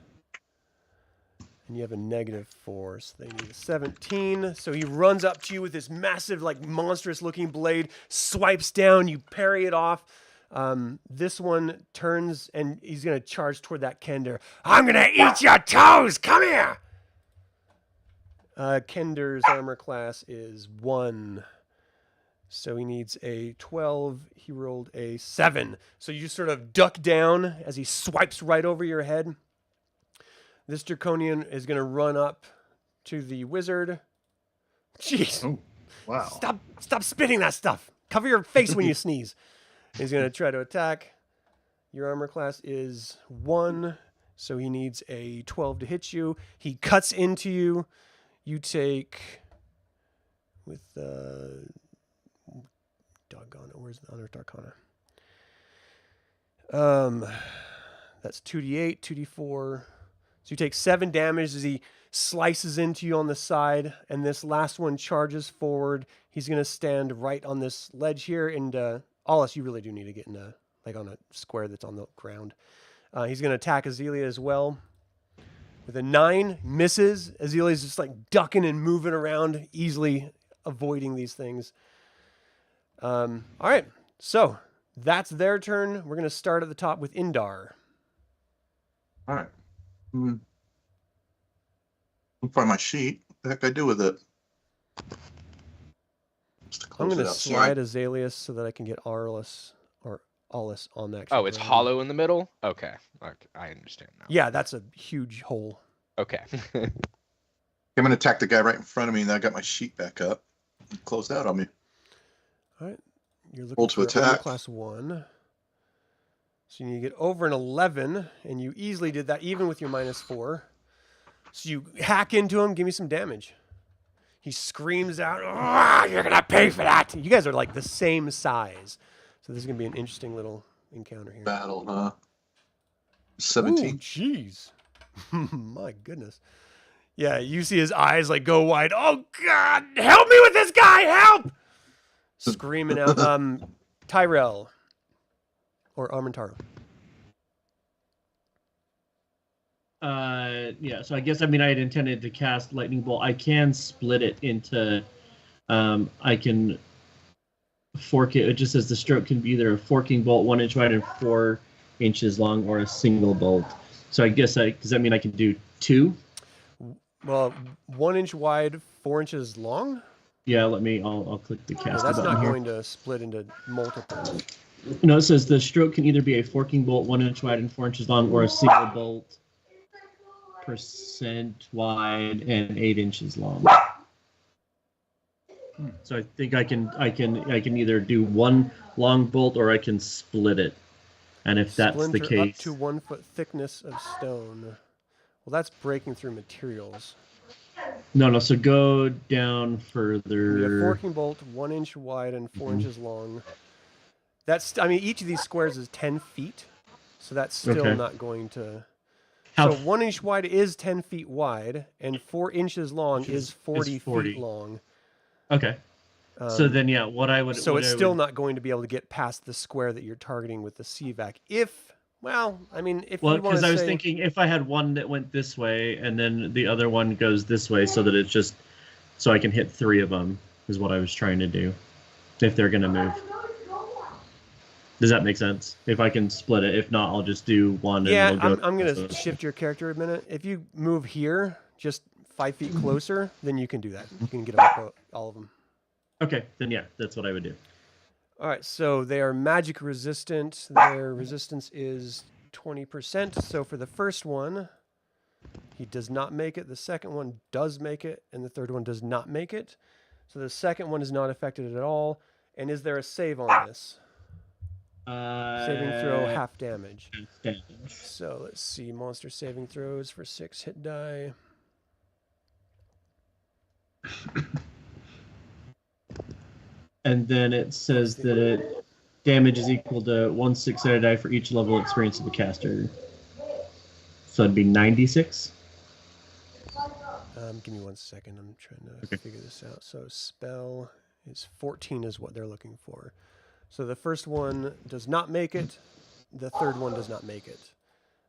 And you have a -4, so they need a 17. So he runs up to you with this massive, like, monstrous-looking blade, swipes down, you parry it off. This one turns, and he's going to charge toward that Kender. I'm going to eat your toes! Come here! Kender's armor class is 1. So he needs a 12. He rolled a 7. So you sort of duck down as he swipes right over your head. This Draconian is going to run up to the wizard. Jeez. Oh, wow. Stop spitting that stuff. Cover your face when you sneeze. He's going to try to attack. Your armor class is 1, so he needs a 12 to hit you. He cuts into you. You take, with doggone it, where's the other Arcana? That's 2d8, 2d4. So you take 7 damage as he slices into you on the side, and this last one charges forward. He's going to stand right on this ledge here, and Aulus, you really do need to get in a, like, on a square that's on the ground. He's going to attack Azalea as well. With a 9, misses. Azalea's just like ducking and moving around, easily avoiding these things. All right, so that's their turn. We're going to start at the top with Indar. All right. I'll find my sheet. What the heck I do with it? I'm going to slide Azalea so that I can get Aulus on that. Oh, it's hollow in the middle? Okay. I understand now. Yeah, that's a huge hole. Okay. I'm going to attack the guy right in front of me, and then I got my sheet back up. He closed out on me. All right. You're looking Roll to for armor attack. class 1. So you need to get over an 11, and you easily did that even with your -4. So you hack into him, give me some damage. He screams out, "You're going to pay for that!" You guys are like the same size. So this is going to be an interesting little encounter here. Battle, huh? 17. Ooh, jeez. My goodness. Yeah, you see his eyes like go wide. Oh, God, help me with this guy, help! Screaming out. Tyrell or Armantaro. Yeah, so I guess, I mean, I had intended to cast Lightning Bolt. I can split it into, I can fork it. It just says the stroke can be either a forking bolt 1 inch wide and 4 inches long, or a single bolt. So I guess does that mean I can do 2? Well, 1 inch wide, 4 inches long? Yeah, I'll click the cast. That's button not here. going to split into multiple. No, it says the stroke can either be a forking bolt 1 inch wide and 4 inches long, or a single bolt % wide and 8 inches long. So I think I can either do one long bolt, or I can split it. And if that's the Splinter case, up to 1 foot thickness of stone. Well, that's breaking through materials. no. So go down You have further. forking bolt 1 inch wide and 4 inches long. That's, I mean, each of these squares is 10 feet, so that's still Okay. not going to. How So 1 inch wide is 10 feet wide, and 4 inches long Which is is 40 40. feet long. Okay. So then, yeah, what I would. So what it's I still would, not going to be able to get past the square that you're targeting with the CVAC. If, well, I mean, if Well, you want because to I was say, thinking if I had one that went this way and then the other one goes this way, so that it's just so I can hit 3 of them is what I was trying to do. If they're gonna move. Does that make sense? If I can split it. If not, I'll just do one. yeah, and we'll go I'm going so- to shift your character a minute. If you move here, just 5 feet closer, then you can do that. You can get all of them. Okay, then yeah, that's what I would do. All right, so they are magic resistant. Their resistance is 20%. So for the first one, he does not make it. The second one does make it, and the third one does not make it. So the second one is not affected at all. And is there a save on this? Saving throw, half damage. Damage. So let's see, monster saving throws for 6 hit die. And then it says that damage is equal to 1 6-sided die for each level experience of the caster. So it'd be 96. Give me 1 second. I'm trying to Okay. figure this out. So spell is 14 is what they're looking for. So the first one does not make it. The third one does not make it.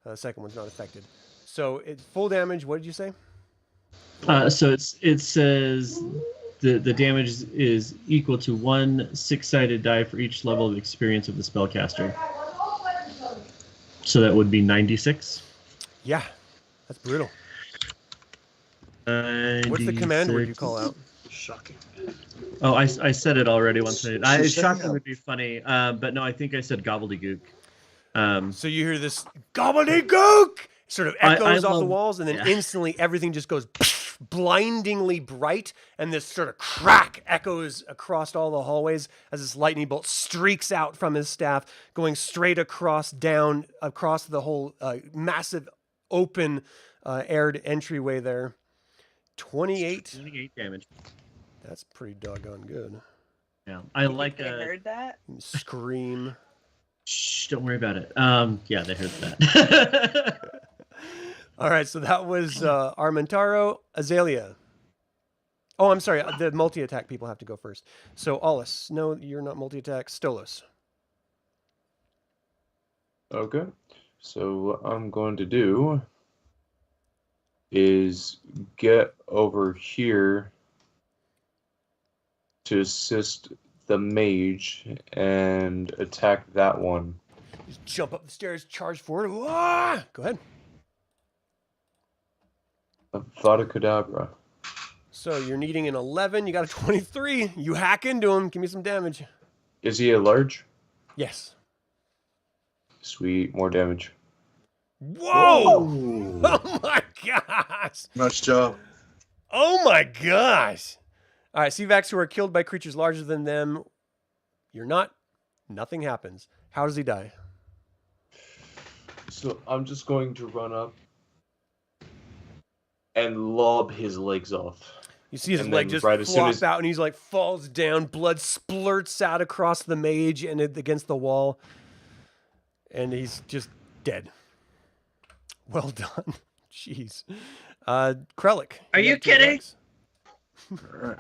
The second one's not affected. So it's full damage. What did you say? So it says the damage is equal to 1 6-sided die for each level of experience of the spellcaster. So that would be 96. Yeah, that's brutal. What's the command word you call out? Shocking. Oh, I said it already once. Shocking Yeah. would be funny, but no, I think I said gobbledygook. So you hear this gobbledygook sort of echoes off the love- walls, and then yeah. instantly everything just goes blindingly bright, and this sort of crack echoes across all the hallways as this lightning bolt streaks out from his staff, going straight across the whole massive open aired entryway there. 28. 28 damage. That's pretty doggone good. Yeah, I like They heard that? Scream. Shh, don't worry about it. Yeah, they heard that. All right, so that was Armantaro, Azalea. Oh, I'm sorry. The multi-attack people have to go first. So Aulus, no, you're not multi-attack. Stolos. Okay. So what I'm going to do is get over here to assist the mage and attack that one. Just jump up the stairs, charge forward. Ah! Go ahead. Vada Kedavra. So you're needing an 11. You got a 23. You hack into him. Give me some damage. Is he a large? Yes. Sweet, more damage. Whoa! Oh my gosh! Nice job. Oh my gosh! All right, Seavax who are killed by creatures larger than them. You're not. Nothing happens. How does he die? So I'm just going to run up and lob his legs off. You see his And leg then just right as soon flop as- out, and he's like falls down. Blood splurts out across the mage and against the wall, and he's just dead. Well done. Jeez. Krellic. Are you got two kidding? attacks. All right.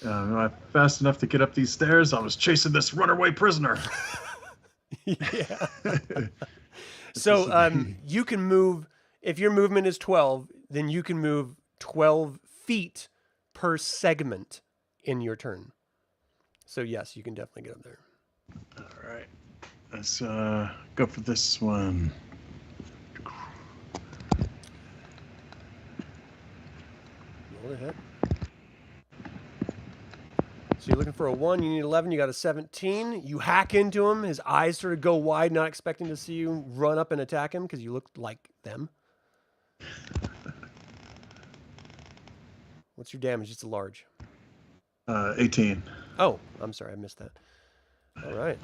Am I fast enough to get up these stairs? I was chasing this runaway prisoner. Yeah. So you can move, if your movement is 12, then you can move 12 feet per segment in your turn. So yes, you can definitely get up there. All right. Let's go for this one. Roll ahead. So you're looking for a 1, you need 11, you got a 17. You hack into him, his eyes sort of go wide, not expecting to see you run up and attack him because you look like them. What's your damage? It's a large. 18. Oh, I'm sorry, I missed that. All right.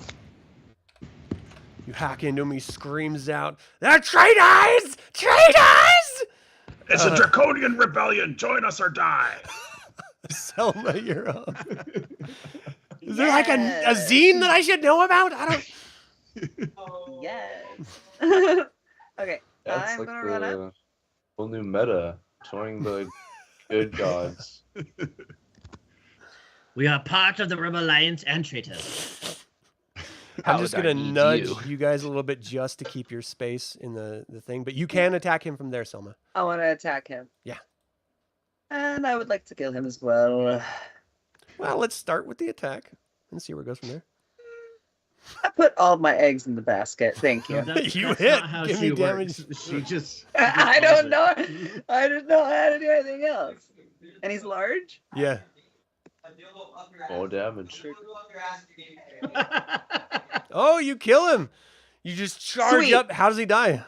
You hack into him, he screams out, "They're traitors! Traitors!" It's a draconian rebellion. Join us or die. Selma, you're up. Is there like a zine that I should know about? I don't. Yes. Okay, That's I'm like gonna run up. the whole new meta. Joining the good gods. We are part of the Rebel Alliance and traitors. I'm just gonna Paladin nudge needs you guys a little bit just to keep your space in the thing, but you can attack him from there, Selma. I want to attack him. Yeah. And I would like to kill him as well. Well, let's start with the attack and see where it goes from there. I put all my eggs in the basket. Thank you. You That's hit. not how Give she me damage. works. She just. I don't know. I didn't know how to do anything else. And he's large? Yeah. More damage. Oh, you kill him. You just charge Sweet. up. How does he die?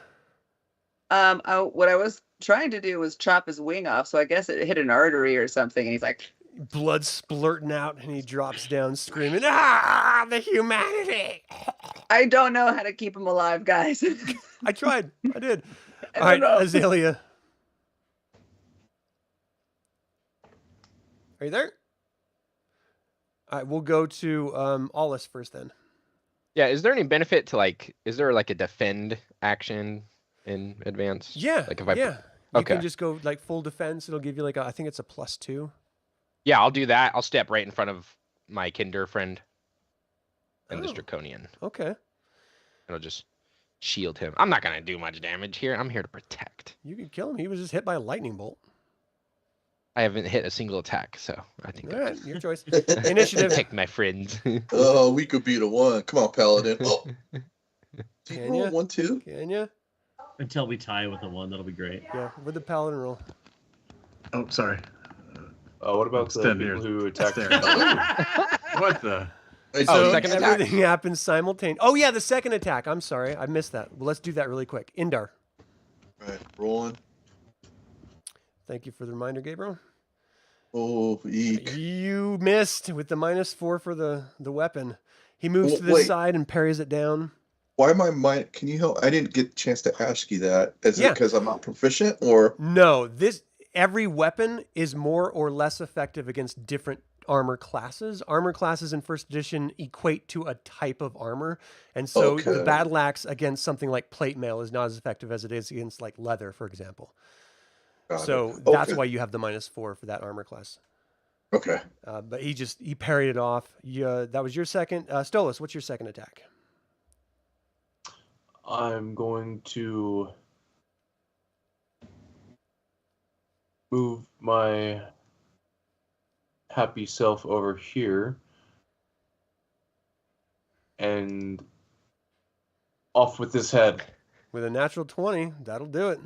What I was trying to do was chop his wing off, so I guess it hit an artery or something, and he's like, Blood splurting out, and he drops down screaming, "Ah, the humanity!" I don't know how to keep him alive, guys. I tried. I did. I All right, don't know. Azalea. Are you there? All right, we'll go to Aulus first then. Yeah, is there any benefit to like? Is there like a defend action in advance? Yeah, Like if I yeah. You okay. can just go like full defense. It'll give you like I think it's a +2. Yeah, I'll do that. I'll step right in front of my Kinder friend and this Oh. Draconian. Okay. And I'll just shield him. I'm not gonna do much damage here. I'm here to protect. You could kill him. He was just hit by a lightning bolt. I haven't hit a single attack, so I think All right, your choice. Initiative. protect my friends. Oh, we could beat a 1. Come on, Paladin. Oh. Did you Can roll ya? 1, 2? Can you? Until we tie with a 1, that'll be great. Yeah, with the paladin roll. Oh, sorry. What about the Stand people here. who attacked? Stare. What the? Hey, Oh, so second attack. Everything happens simultaneously. Oh yeah, the second attack. I'm sorry, I missed that. Well, let's do that really quick. Indar. Right, rolling. Thank you for the reminder, Gabriel. Oh, eek. You missed with the -4 for the weapon. He moves Well, to the wait. side and parries it down. Why am I mind? Can you help? I didn't get a chance to ask you that. Is Yeah. it because I'm not proficient, or No, every weapon is more or less effective against different armor classes. Armor classes in first edition equate to a type of armor, and so the Okay. battle axe against something like plate mail is not as effective as it is against like leather, for example. Got So it. that's Okay. why you have the -4 for that armor class. Okay. But he parried it off. That was your second. Stolos, what's your second attack? I'm going to move my happy self over here and off with his head. With a natural 20, that'll do it.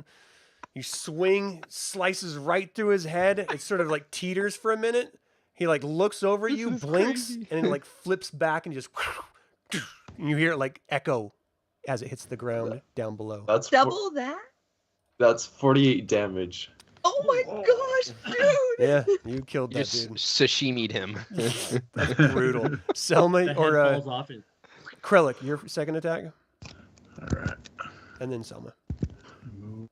You swing, slices right through his head. It sort of like teeters for a minute. He like looks over you, blinks, crazy. and it like flips back and just and you hear it like echo as it hits the ground down below. That's Double that? that's 48 damage. Oh my gosh, dude! Yeah, you killed You that just dude. sashimi'd him. That's brutal. Selma The or head falls off and Krellic, your second attack, All right. and then Selma. Move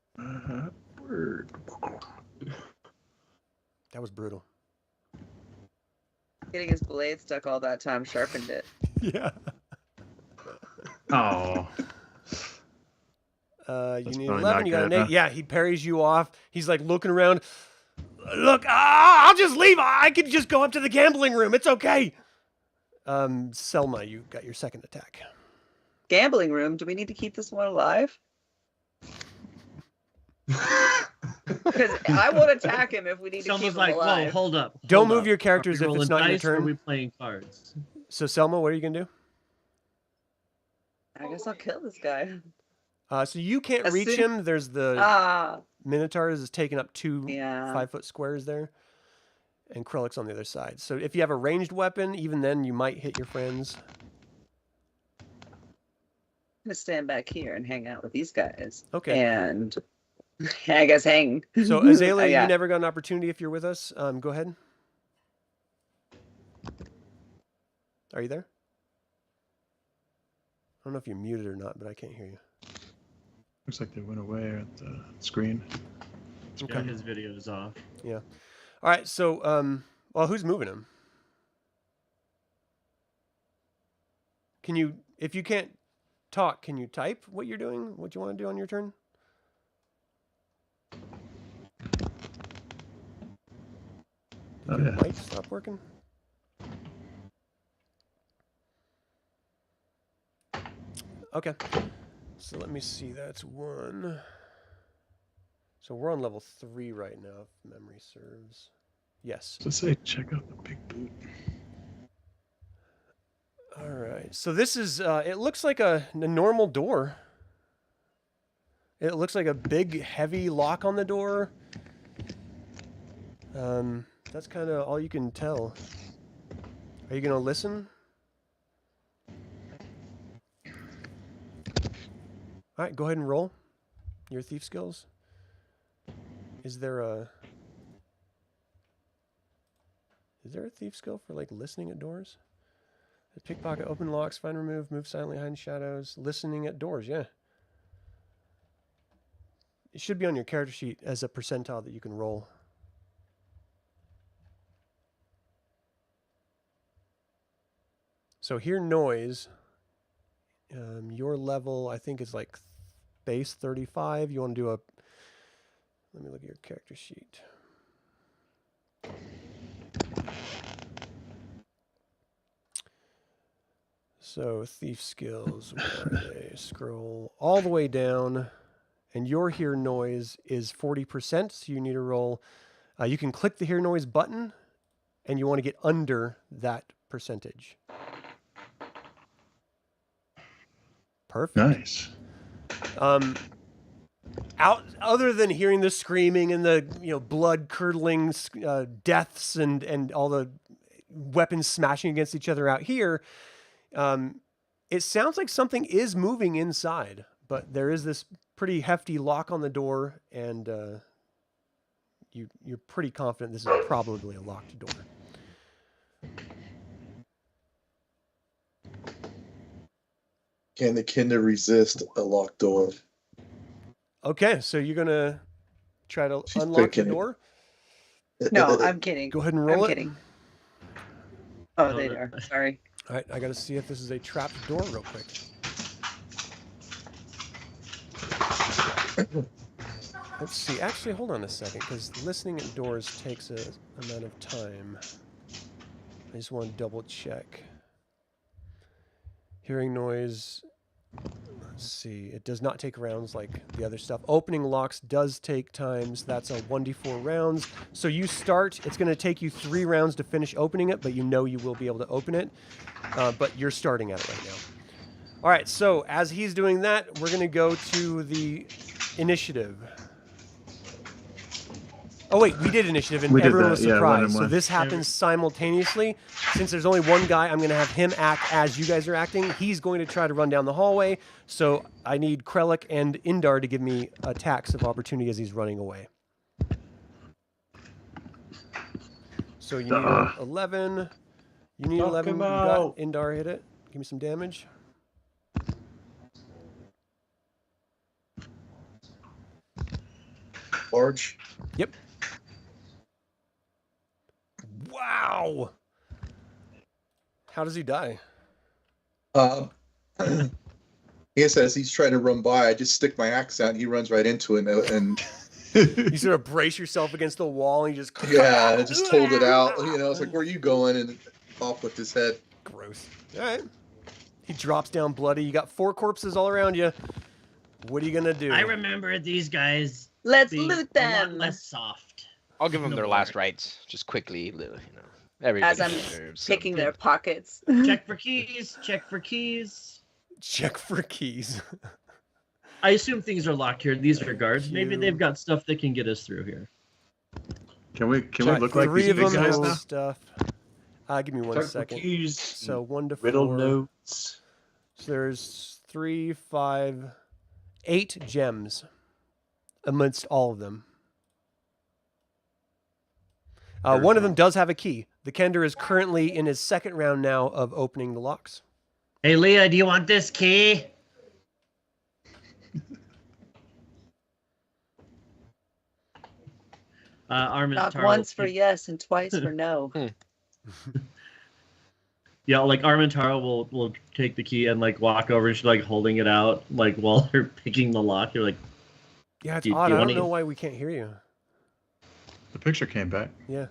word. That was brutal. Getting his blade stuck all that time sharpened it. Yeah. Oh. You That's need probably 11. not You got an good, 8. huh? Yeah, he parries you off. He's like looking around. Look, I'll just leave. I could just go up to the gambling room. It's okay. Selma, you got your second attack. Gambling room. Do we need to keep this one alive? Because I won't attack him if we need to Someone's keep him like, whoa, alive. hold up. Don't hold move up. your characters Are if we it's rolling not your dice or Are turn. we playing cards? So Selma, what are you gonna do? I guess I'll kill this guy. So you can't As reach soon- him. There's the Ah, Minotaur is taking up 2 yeah. 5-foot squares there, and Krellic's on the other side. So if you have a ranged weapon, even then you might hit your friends. I'm gonna stand back here and hang out with these guys. Okay. And I guess hang. So Azalea, Yeah. you never got an opportunity if you're with us. Go ahead. Are you there? I don't know if you're muted or not, but I can't hear you. Looks like they went away at the screen. Yeah, his video is off. All right. So, well, who's moving him? Can you, if you can't talk, can you type what you're doing? What you want to do on your turn? Oh, Did your yeah. mic stop working? Okay. So let me see. That's 1. So we're on level 3 right now, if memory serves. Yes. So say, check out the big boot. All right. So this is, it looks like a normal door. It looks like a big, heavy lock on the door. That's kind of all you can tell. Are you going to listen? All right, go ahead and roll your thief skills. Is there a thief skill for like listening at doors? Pickpocket, open locks, find, remove, move silently, hide in shadows, listening at doors. Yeah, it should be on your character sheet as a percentile that you can roll. So hear noise. Your level, I think, is like base 35. You want to do a... Let me look at your character sheet. So thief skills, where are they? Scroll all the way down. And your hear noise is 40%. So you need to roll... you can click the hear noise button, and you want to get under that percentage. Perfect. Nice. Other than hearing the screaming and the blood curdling deaths and all the weapons smashing against each other out here, it sounds like something is moving inside, but there is this pretty hefty lock on the door, and you're pretty confident this is probably a locked door. Can the Kinder resist a locked door? Okay, so you're gonna try to She's unlock the picking it. door. No, I'm kidding. Go ahead and roll I'm it. kidding. Oh, they are. Sorry. All right, I got to see if this is a trapped door real quick. Let's see. Actually, hold on a second, because listening at doors takes a amount of time. I just want to double check. Hearing noise. Let's see. It does not take rounds like the other stuff. Opening locks does take times. That's a 1d4 rounds. So you start. It's going to take you 3 rounds to finish opening it, but you know you will be able to open it. But you're starting at it right now. All right. So as he's doing that, we're going to go to the initiative. Oh, wait. We did initiative, and everyone was surprised. So this happens simultaneously. Since there's only one guy, I'm going to have him act as you guys are acting. He's going to try to run down the hallway. So I need Krellic and Indar to give me attacks of opportunity as he's running away. So you need 11. You need 11. You got Indar, hit it. Give me some damage. Large. Yep. Wow. How does he die? I guess as he's trying to run by, I just stick my axe out and he runs right into it. And You sort of brace yourself against the wall and you just... yeah, I just hold it out. It's like, where are you going? And off with his head. Gross. All right. He drops down bloody. You got 4 corpses all around you. What are you going to do? I remember these guys. Let's being loot a lot them. less soft. I'll give them No their more. last rites, just quickly. Everybody As I'm deserves picking some. their pockets. Check for keys. Check for keys. Check for keys. I assume things are locked here. These are guards. Maybe they've got stuff that can get us through here. Can we look like 3 these of big them guys have now? stuff. Give me one Check for second. keys, So 1 to 4. riddle notes. So there's 3, 5, 8 gems amidst all of them. One of them does have a key. The Kender is currently in his 2nd round now of opening the locks. Hey, Leah, do you want this key? Knock Armantaro. once for yes and twice for no. Yeah, like Armantaro will take the key and like walk over and she's like holding it out like while they're picking the lock. You're like, Yeah, it's Do you odd. I wanna- don't know why we can't hear you. The picture came back. Yeah.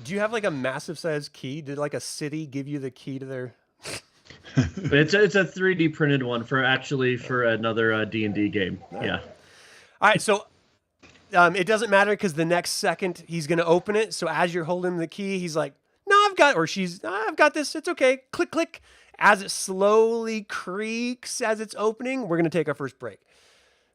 Do you have like a massive size key? Did like a city give you the key to their... it's a 3D printed one for another D&D game. Yeah. All right, so it doesn't matter because the next second he's going to open it. So as you're holding the key, he's like, no, I've got this. It's okay. Click, click. As it slowly creaks as it's opening, we're going to take our first break.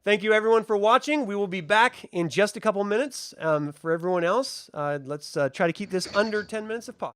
Thank you, everyone, for watching. We will be back in just a couple minutes. For everyone else, let's try to keep this under 10 minutes if possible.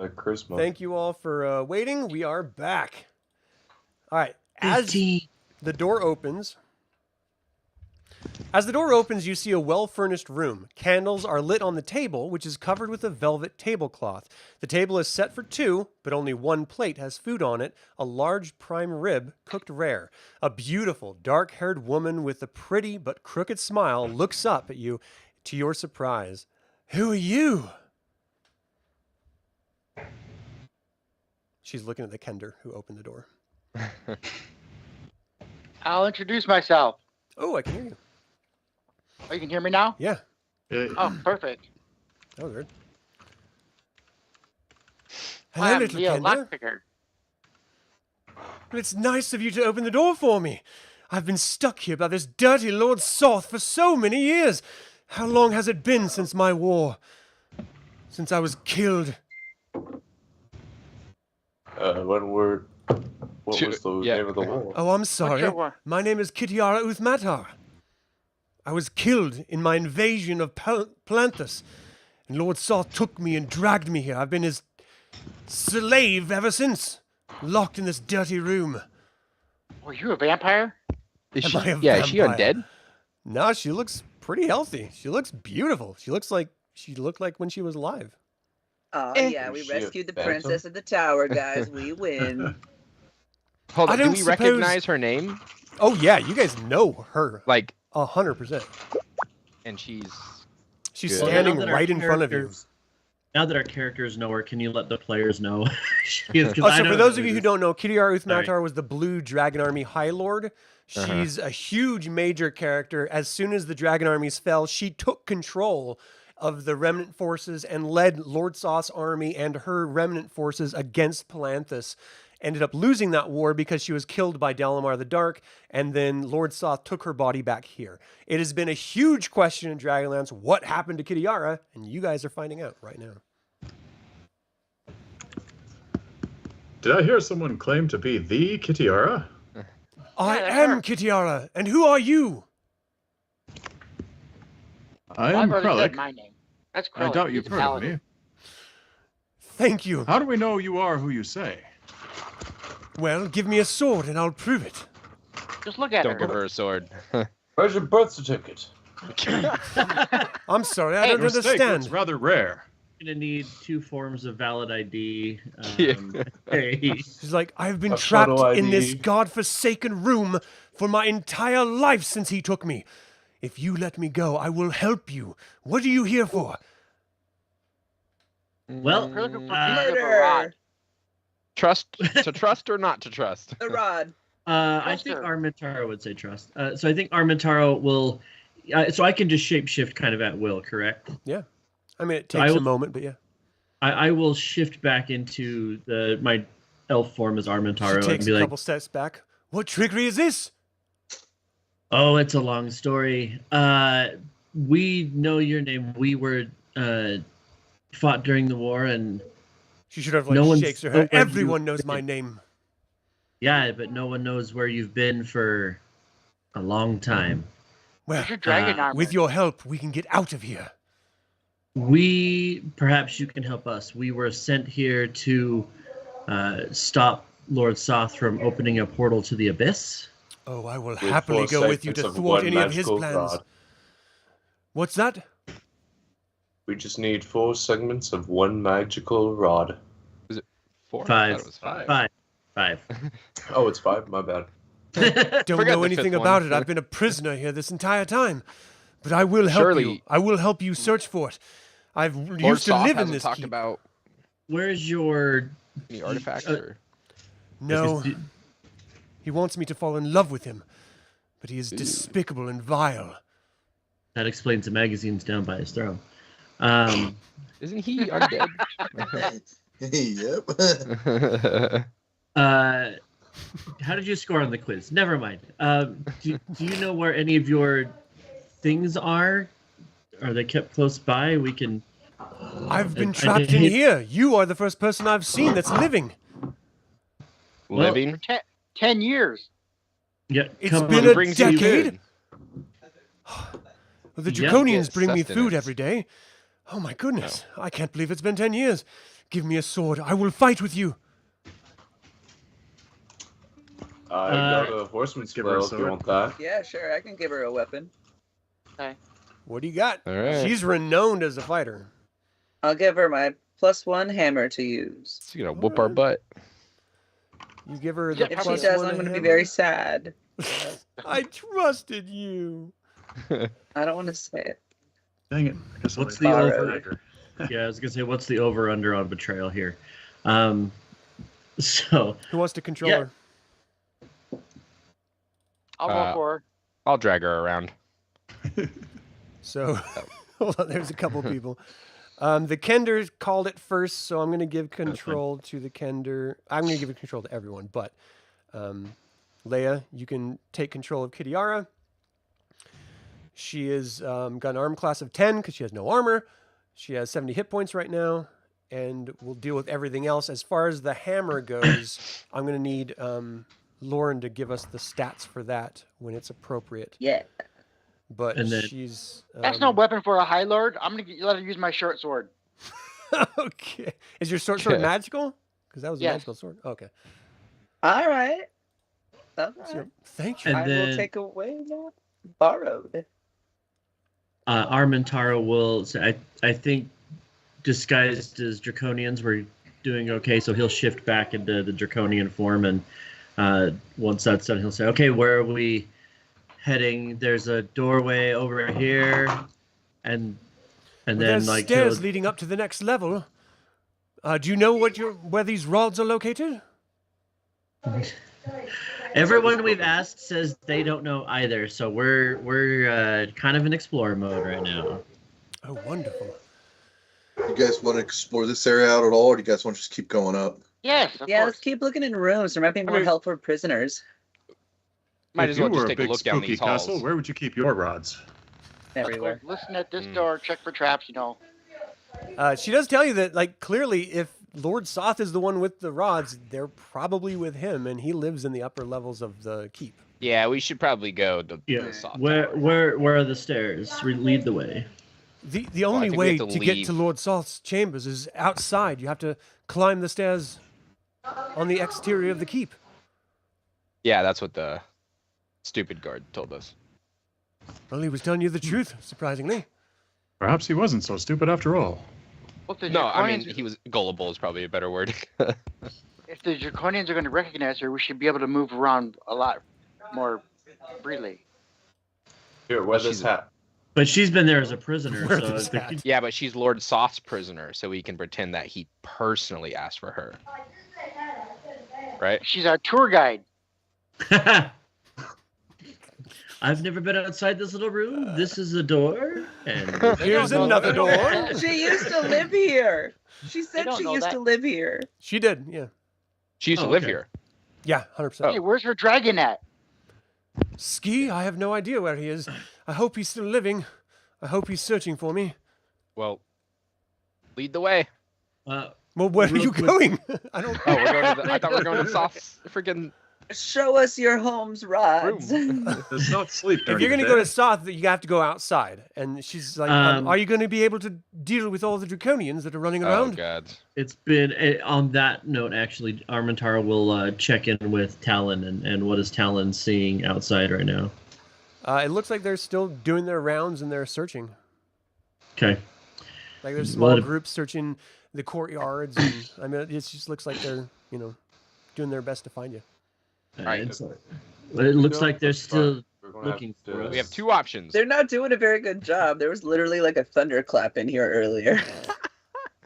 Charisma. Thank you all for waiting. We are back. All right. As 15. the door opens, you see a well-furnished room. Candles are lit on the table, which is covered with a velvet tablecloth. The table is set for 2, but only 1 plate has food on it, a large prime rib, cooked rare. A beautiful, dark-haired woman with a pretty but crooked smile looks up at you to your surprise. Who are you? She's looking at the Kender who opened the door. I'll introduce myself. Oh, I can hear you. Oh, you can hear me now? Yeah, Oh, perfect. that was weird. Well, Hello, I'm little the Kender. Lockpicker. Well, it's nice of you to open the door for me. I've been stuck here by this dirty Lord Soth for so many years. How long has it been since my war? Since I was killed? What Sure, was the yeah. name of the war? Oh, I'm sorry. your war? My name is Kitiara Uthmatar. I was killed in my invasion of Palanthus, and Lord Soth took me and dragged me here. I've been his slave ever since, locked in this dirty room. Were you a vampire? Is Am she, I a yeah, is she vampire? undead? No, she looks pretty healthy. She looks beautiful. She looked like when she was alive. Oh, Eh. yeah, we Is she a rescued the phantom? princess of the tower, guys. We win. Hold I on, do don't we suppose- recognize her name? Oh yeah, you guys know her Like, 100%. and she's She's Good. standing Now that our right in front of you. characters- Now that our characters know her, can you let the players know? She is- 'cause Oh, I so know for those who of you it who is. don't know, Kitiara Uthmatar Sorry. was the Blue Dragon Army High Lord. She's a huge major character. As soon as the Dragon armies fell, she took control of the remnant forces and led Lord Soth's army and her remnant forces against Palanthus. Ended up losing that war because she was killed by Dalamar the Dark, and then Lord Soth took her body back here. It has been a huge question in Dragonlance, what happened to Kitiara? And you guys are finding out right now. Did I hear someone claim to be the Kitiara? I that's am her. Kitiara, and who are you? I Well, am I've already said Krellic. my name. That's I Krellic. doubt He's you've a heard of paladin. me. Thank you. How do we know you are who you say? Well, give me a sword and I'll prove it. Just look at don't give her. her a sword. Where's your birth certificate? I'm sorry, I Hey, don't Your statement's understand. rather rare. Gonna need 2 forms of valid ID. Yeah. Hey. She's like, I've been A trapped photo in this ID. godforsaken room for my entire life since he took me. If you let me go, I will help you. What are you here for? Well, We're looking for Uh, pieces of a Murder. rod. Trust to trust or not to trust? The rod. I Trust think her. Armantaro would say trust. So I think Armantaro will. So I can just shapeshift kind of at will, correct? I mean, it So I takes a will- moment, but yeah. I will shift back into my elf form as She Armantaro and takes be a like, couple steps back. What trickery is this? "Oh, it's a long story. We know your name. We were fought during the war, and She should have like No one's- shakes her no head. one Everyone knew- knows my name. yeah, but no one knows where you've been for a long time. Well, Where's your dragon armor? with your help, we can get out of here. Perhaps you can help us. We were sent here to stop Lord Soth from opening a portal to the abyss. Oh, I will With happily 4 go with you to segments of thwart one any of his magical plans. rod. What's that? We just need 4 segments of one magical rod. 4? 5. I thought it was 5. 5. Oh, it's 5. My bad. Don't Forgot know the anything fifth about one. it. I've been a prisoner here this entire time. But I will help you. Surely- I will help you search for it. I've Lord used to Soth live in hasn't this talked keep. about Where's your? any artifacts or No, because- he wants me to fall in love with him. But he is despicable and vile. That explains the magazines down by his throne. isn't he undead? Yep. How did you score on the quiz? Never mind. Do you know where any of your things are? Are they kept close by? We can. I've been I trapped in hate- here. You are the first person I've seen that's living. Well, Living? 10 years. Yeah, It's come been on. a Brings you decade? food. Well, the Yeah. Draconians Get bring me food sustenance. every day. Oh my goodness. I can't believe it's been 10 years. Give me a sword. I will fight with you. I got a horseman's give her a spell if you sword. want that. Yeah, sure. I can give her a weapon. What do you got? All right. She's renowned as a fighter. I'll give her my +1 hammer to use. She's gonna whoop our butt. You give her the If she plus does, one I'm going to be hammer? very sad. I trusted you. I don't want to say it. Dang it. I guess I'll What's leave the it over? later. Yeah, I was gonna say, what's the over under on betrayal here? So Who wants to control Yeah. her? I'll Uh, go for her. I'll drag her around. So, hold on, there's a couple people. The Kender called it first, so I'm going to give control to the Kender. I'm going to give control to everyone, but Leia, you can take control of Kitiara. She is got an arm class of 10 because she has no armor. She has 70 hit points right now, and we'll deal with everything else. As far as the hammer goes, I'm going to need Lauren to give us the stats for that when it's appropriate. Yeah. But And then- she's... That's no weapon for a High Lord. I'm gonna let her use my short sword. Okay. Is your short sword magical? Because that was a Yes. magical sword. Okay. All right. All So, right. thank you. And I will then- take away that borrowed. Armantaro will say, I think disguised as Draconians, we're doing okay, so he'll shift back into the Draconian form, and once that's done, he'll say, okay, where are we heading? There's a doorway over here, and then There's like stairs he'll- leading up to the next level. Do you know where these rods are located? everyone we've asked says they don't know either, so we're kind of in explorer mode right now. Oh, wonderful. You guys want to explore this area out at all, or do you guys want to just keep going up? Yes, of Yeah, course. let's keep looking in rooms. There might be more mean- help for prisoners Might If as well you just were take a a big look down spooky these halls. castle, where would you keep your rods? Let's go everywhere. listen at this Mm. door, check for traps, you know. She does tell you that, like, clearly, if Lord Soth is the one with the rods, they're probably with him, and he lives in the upper levels of the keep. Yeah, we should probably go to Yeah, the soft where tower. are the stairs? Lead the way. The I only think we way have to to get leave. to Lord Soth's chambers is outside. You have to climb the stairs on the exterior of the keep. Yeah, that's what the stupid guard told us. Well, he was telling you the truth, surprisingly. Perhaps he wasn't so stupid after all. Well, if the No, I mean Draconians- he was gullible is probably a better word. if the Draconians are going to recognize her, we should be able to move around a lot more freely. Here, wear this She's- hat. But she's been there as a prisoner, Where so is the- that? Yeah, but she's Lord Soth's prisoner, so we can pretend that he personally asked for her. Right? She's our tour guide. I've never been outside this little room. This is a door, and Here's don't know another that. door. She used to live here. She said don't she know used that. to live here. She did, yeah. She used to Oh, live okay. here. Yeah, 100%. Hey, where's her dragon at? Ski, I have no idea where he is. I hope he's still living. I hope he's searching for me. Well, lead the way. uh, Well, where are Real you quick- going? I don't. Oh, we're going to the, I thought we were going to Soth's freaking Show us your home's rods. Does not sleep If during you're the going to go day. to Soth, you have to go outside. And she's like, Um, are you going to be able to deal with all the Draconians that are running Oh around? god. it's been on that note. Actually, Armantaro will check in with Talon, and what is Talon seeing outside right now? It looks like they're still doing their rounds and they're searching. Okay. Like there's small What- groups searching the courtyards. And I mean, it just looks like they're, doing their best to find you. Right. It looks like they're still We're gonna have looking to- for us. We have two options. They're not doing a very good job. There was literally like a thunderclap in here earlier.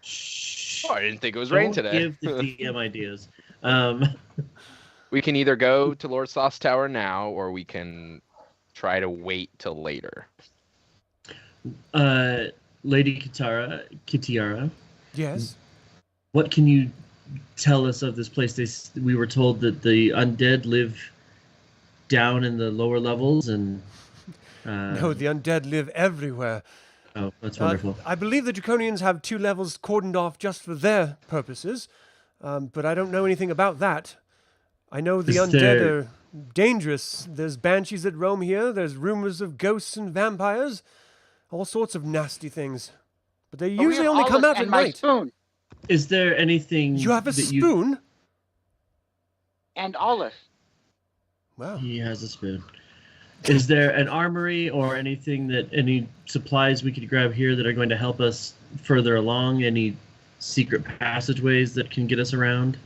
Shh. Oh, I didn't think it was rain Don't today. give the DM ideas. We can either go to Lord Soth's tower now, or we can try to wait till later. Lady Kitiara, Yes. what can you tell us of this place? We were told that the undead live down in the lower levels, and No, the undead live everywhere. oh, that's wonderful. I believe the Draconians have 2 levels cordoned off just for their purposes, but I don't know anything about that. I know the Is undead there- are dangerous. There's banshees that roam here. There's rumors of ghosts and vampires, all sorts of nasty things. But they But we usually have only come Aulus out at and my night. Spoon. Is there anything You have a that spoon? And Aulus. Wow. He has a spoon. Is there an armory or any supplies we could grab here that are going to help us further along? Any secret passageways that can get us around?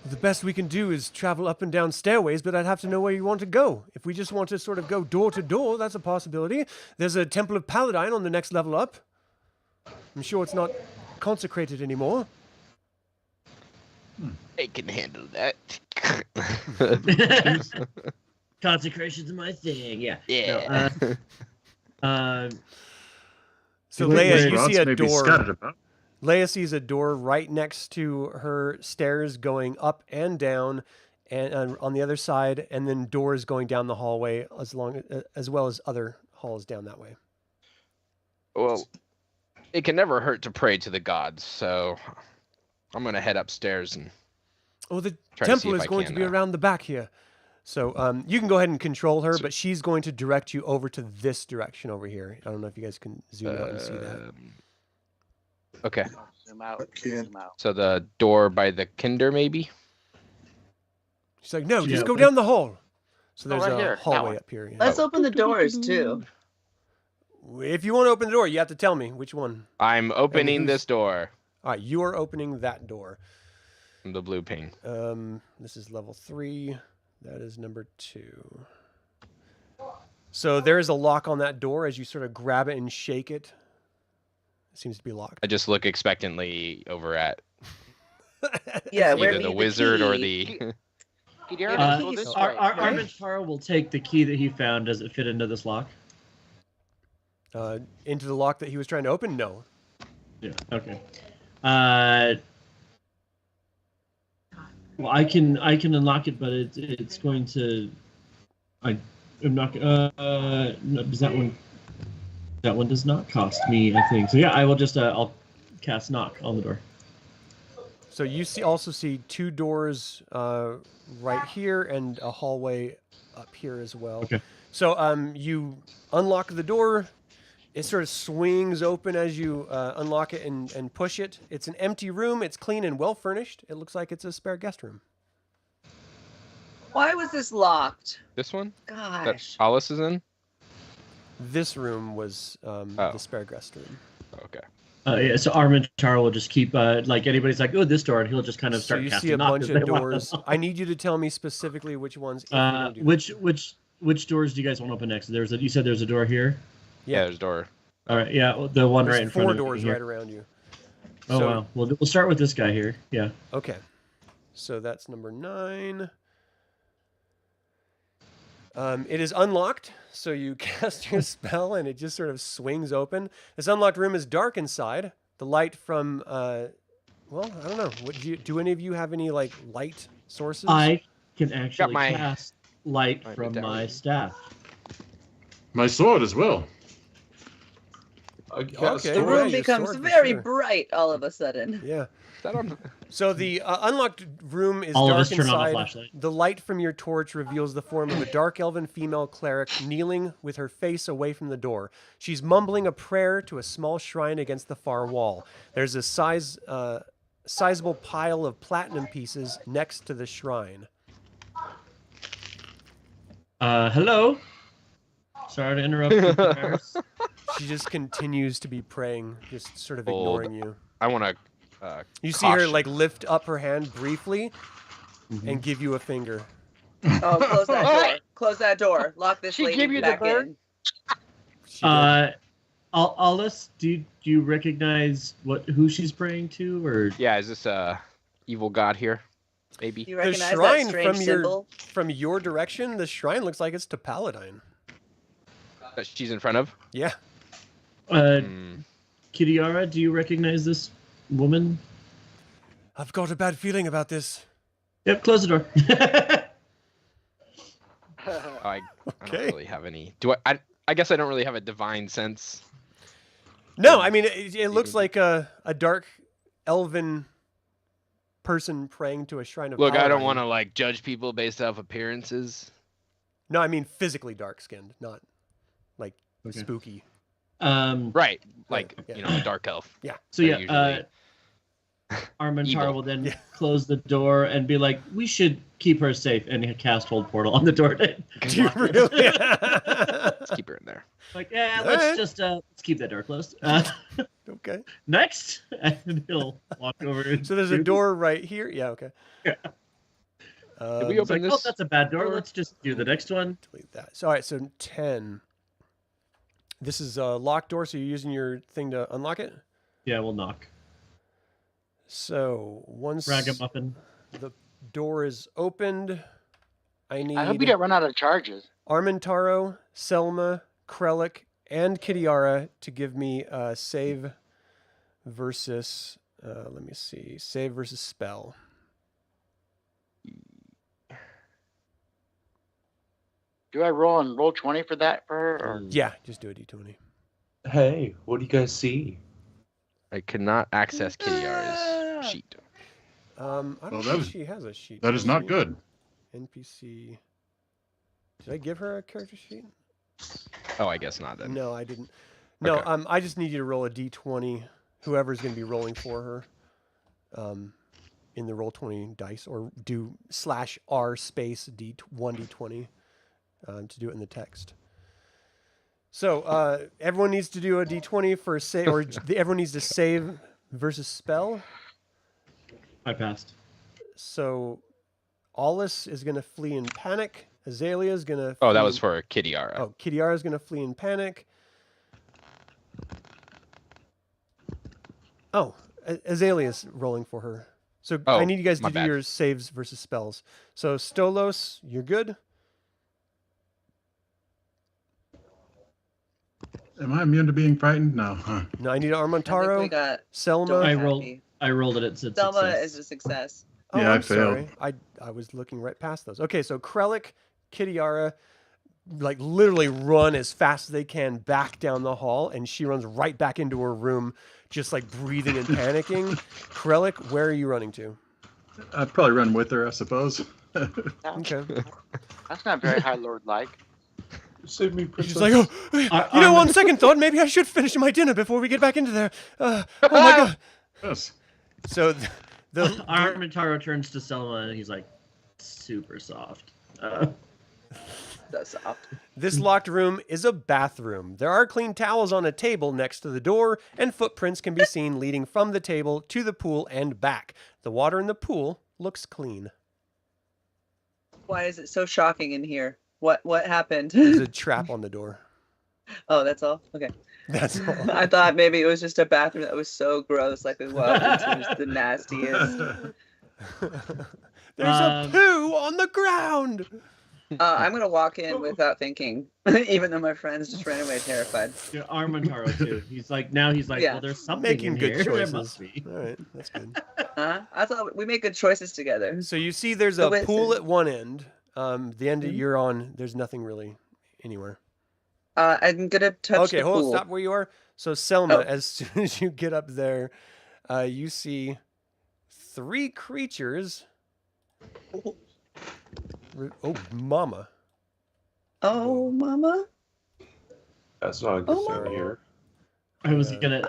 The best we can do is travel up and down stairways, but I'd have to know where you want to go. If we just want to sort of go door to door, that's a possibility. There's a Temple of Paladin on the next level up. I'm sure it's not consecrated anymore. I can handle that. Consecration's my thing, yeah. Yeah. So You think Leia, those you rods see a may be door. scattered about? Leia sees a door right next to her stairs going up and down, and on the other side, and then doors going down the hallway as well as other halls down that way. Well, it can never hurt to pray to the gods, so I'm gonna head upstairs and. Oh, the Try to see temple if is I going can, to be around the back here. So you can go ahead and control her, but she's going to direct you over to this direction over here. I don't know if you guys can zoom out and see that. Okay. Zoom out. Okay. Zoom out. So the door by the kinder, maybe. She's like, no, Yeah, just go but- down the hall. So Oh, there's right a here, that hallway one. up here. Yeah. Let's open the doors too. If you want to open the door, you have to tell me which one. I'm opening who's- this door. All right, you are opening that door. The blue ping. This is level 3. That is number 2. So there is a lock on that door as you sort of grab it and shake it. It seems to be locked. I just look expectantly over at Yeah, where either be the wizard or key? the. Kitiara, Uh, go this our way. Armantaro will take the key that he found. Does it fit into this lock? Into the lock that he was trying to open? No. Yeah. Okay. Well, I can unlock it, but it's going to. I'm not. No, does that one? That one does not cost me a thing. So yeah, I will just I'll cast knock on the door. So you also see 2 doors right here and a hallway up here as well. Okay. So you unlock the door. It sort of swings open as you unlock it and push it. It's an empty room. It's clean and well furnished. It looks like it's a spare guest room. Why was this locked? This one that Gosh. Aulus is in. This room was the spare guest room. Okay. Yeah, so Armantaro will just keep like anybody's like, oh, this door, and he'll just kind of So start you casting see a knock bunch as of they want doors. them. I need you to tell me specifically which ones. If you're gonna do that. Which doors do you guys want to open next? You said there's a door here. Yeah, there's a door. All right, yeah, the one There's right in front 4 of me doors here. right around you. Oh So- wow. Well, we'll start with this guy here. Yeah. Okay. So that's number 9. It is unlocked, so you cast your spell and it just sort of swings open. This unlocked room is dark inside. The light from, well, I don't know. What do any of you have any like light sources? I can actually my- cast light my from my medallion. staff. My sword as well. I cast Okay. The Yeah, room your becomes sword for very sure. bright all of a sudden. Yeah. Is that on? So the unlocked room is All of dark us turn on the inside. flashlight. The light from your torch reveals the form of a dark elven female cleric kneeling with her face away from the door. She's mumbling a prayer to a small shrine against the far wall. There's a sizable pile of platinum pieces next to the shrine. Hello. Sorry to interrupt. Mr. Harris. She just continues to be praying, just sort of Hold. ignoring you. I want to. You see her Caution. like lift up her hand briefly Mm-hmm. and give you a finger. Oh, close that door. Close that door. Lock this She lady give you the back bird? in. She did. Aulus, do you recognize who she's praying to, or Yeah, is this a evil god here? Maybe. You The recognize shrine that strange from symbol? from your direction, the shrine looks like it's to Paladin. That she's in front of. Yeah. Hmm. Kitiara? Do you recognize this woman? I've got a bad feeling about this. Yep. Close the door. I Okay. don't really have any. Do I guess I don't really have a divine sense. No, I mean it looks like a dark elven person praying to a shrine of Look, I don't Paladin. want to like judge people based off appearances. No, I mean physically dark skinned, not like Okay. spooky. Right, like yeah. you know, a dark elf. So They're yeah, Armantaro Evil. will then Yeah. close the door and be like, "We should keep her safe," and cast hold portal on the door. Do you really? Let's keep her in there. Like, yeah, All let's right. just let's keep that door closed. Okay. Next, and he'll walk over. And So there's a door right here. Yeah. Okay. Yeah. Did we It's open like, this? oh, that's a bad door. Let's just do the next one. Delete that. So all right. So 10. This is a locked door. So you're using your thing to unlock it. Yeah, we'll knock. So once Ragamuffin. the door is opened, I need I hope you don't run out of charges. Armantaro, Selma, Krellic, and Kitiara to give me a save versus. Let me see. Save versus spell. Do I roll 20 for that for her? Or? Yeah, just do a d20. Hey, what do you guys see? I cannot access Kitiara's sheet. I don't Well, think she has a sheet. That does is not she? good. NPC. Did I give her a character sheet? Oh, I guess not then. No, I didn't. No, Okay. I just need you to roll a d20. Whoever's going to be rolling for her, in the roll 20 dice, or do /r space d1d20 to do it in the text. So everyone needs to do a d20 for a save, or everyone needs to save versus spell. I passed. So Aulus is going to flee in panic. Azalea is going to. Oh, that was for Kitiara. Oh, Kitiara is going to flee in panic. Oh, Azalea's rolling for her. So I Oh, need you guys to my do bad. your saves versus spells. So Stolos, you're good. Am I immune to being frightened? No. Huh. No, I need I think we Armantaro, got Selma. Don't I happy. rolled. I rolled it. It's Selma success. is a success. Oh, Yeah, I I'm failed. sorry. I was looking right past those. Okay, so Krellic, Kitiara, like literally run as fast as they can back down the hall, and she runs right back into her room, just like breathing and panicking. Krellic, where are you running to? I'd probably run with her, I suppose. Okay. That's not very high lord like. Save me, princess. She's like, oh, you know, on second thought, maybe I should finish my dinner before we get back into there. Oh my god. Yes. So the Armantaro turns to Selma and he's like, super soft. That's soft. this locked room is a bathroom. There are clean towels on a table next to the door, and footprints can be seen leading from the table to the pool and back. The water in the pool looks clean. Why is it so shocking in here? What happened? There's a trap on the door. Oh, that's all? Okay. That's all. I thought maybe it was just a bathroom that was so gross, like we walked into was the nastiest. There's a poo on the ground. I'm gonna walk in without thinking, even though my friends just ran away terrified. Yeah, Armantaro too. He's like, well, there's something Making in good here. There choices. must be. All right, that's good. I thought we make good choices together. So you see there's So a pool listen. at one end. The end Mhm. you're on, there's nothing really anywhere. I'm gonna touch Okay, the hold on, pool. stop where you are. So Selma, Oh. as soon as you get up there, you see 3 creatures. Oh, mama. Oh, mama. That's not a good Oh, thing my- here. I was gonna.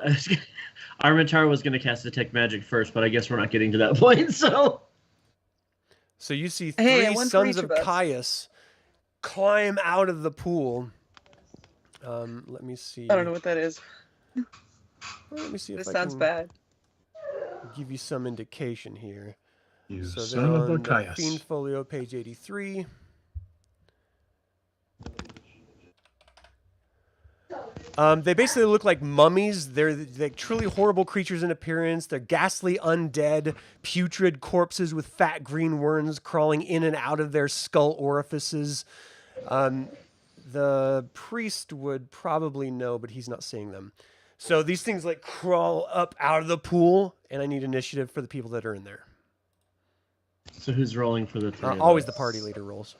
Armantaro was gonna cast detect magic first, but I guess we're not getting to that point. So You see Hey, 3 one for sons each of of us. Kyros climb out of the pool. Let me see. I don't know what that is. Let me see if This I sounds can bad. give you some indication here. You So son they're of a on the Caius. Fiend Folio, page 83. They basically look like mummies. They're truly horrible creatures in appearance. They're ghastly undead, putrid corpses with fat green worms crawling in and out of their skull orifices. The priest would probably know, but he's not seeing them. So these things like crawl up out of the pool, and I need initiative for the people that are in there. who's rolling for the 3? of Always us? the party leader rolls.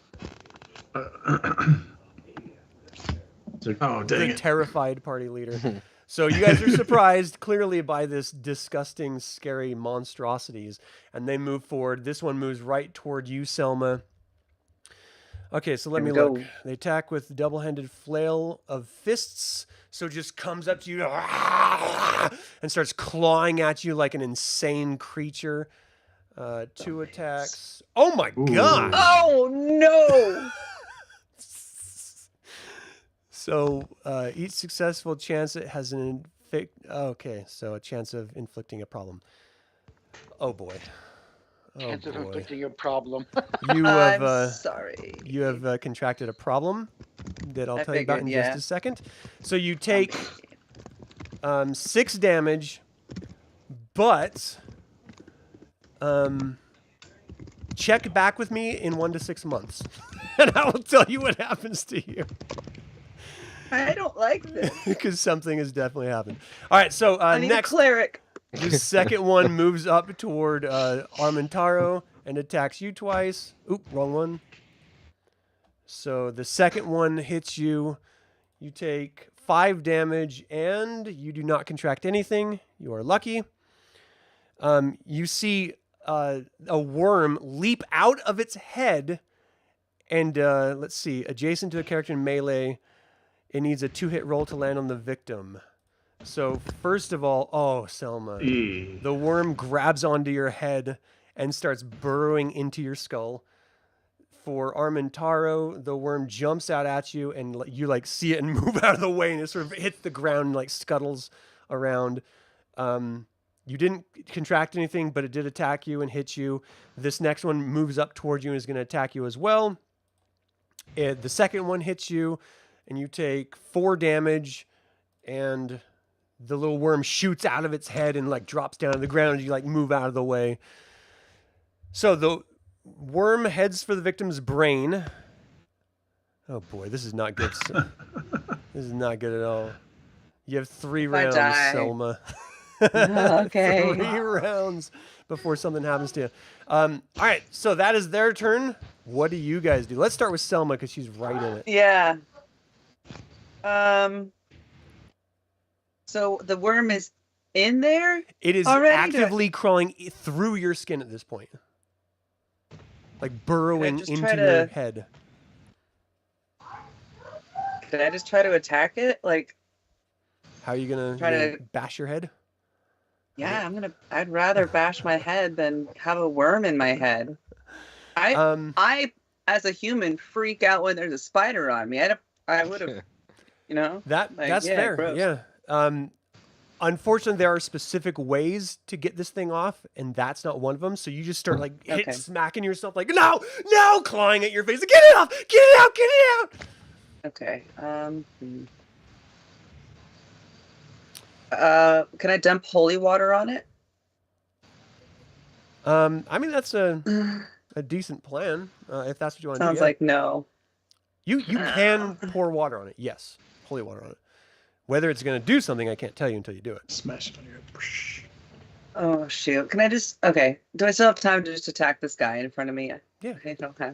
So, Oh, dang The it. terrified party leader. So you guys are surprised clearly by this disgusting, scary monstrosities, and they move forward. This one moves right toward you, Selma. Okay, so let Here me we go. look. They attack with double-handed flail of fists. So it just comes up to you and starts clawing at you like an insane creature. 2 attacks. Oh my gosh! Oh no! So each successful chance it has an okay, so a chance of inflicting a problem. Oh boy. Oh Chance of boy. inflicting a problem. You have I'm sorry. you have contracted a problem that I'll I tell you about in figured, just yeah. a second. So you take 6 damage, but check back with me in 1 to 6 months, and I will tell you what happens to you. I don't like this. Because something has definitely happened. All right, so I need next, a cleric. the second one moves up toward Armantaro and attacks you twice. Oop, wrong one. So the second one hits you. You take 5 damage, and you do not contract anything. You are lucky. You see a worm leap out of its head, and let's see, adjacent to a character in melee, it needs a 2-hit roll to land on the victim. So first of all, oh, Selma, the worm grabs onto your head and starts burrowing into your skull. For Armantaro, the worm jumps out at you, and you like see it and move out of the way, and it sort of hits the ground and like scuttles around. You didn't contract anything, but it did attack you and hit you. This next one moves up towards you and is going to attack you as well. The second one hits you, and you take 4 damage, and the little worm shoots out of its head and like drops down to the ground as you like move out of the way. So the worm heads for the victim's brain. Oh boy, this is not good. This is not good at all. You have 3 rounds, Selma. Okay. 3 rounds before something happens to you. All right, so that is their turn. What do you guys do? Let's start with Selma because she's right in it. Yeah. So the worm is in there? It is already? actively crawling through your skin at this point. Like burrowing just into try your to- head. Did I just try to attack it? Like, How are you gonna, Try to- bash your head? yeah, I'd rather bash my head than have a worm in my head. I, as a human, freak out when there's a spider on me. I would have, you know? That's yeah, fair. gross. Yeah. Unfortunately, there are specific ways to get this thing off, and that's not one of them. So you just start like Okay. smacking yourself, like no, clawing at your face. Like, get it off! Get it out! Get it out! Okay. Can I dump holy water on it? I mean that's a decent plan if that's what you want to do. Sounds Yeah. like no. You can pour water on it. Yes, holy water on it. Whether it's going to do something, I can't tell you until you do it. Smash it on your head. Oh shoot! Can I just? Okay. Do I still have time to just attack this guy in front of me? Yeah. Okay. Okay.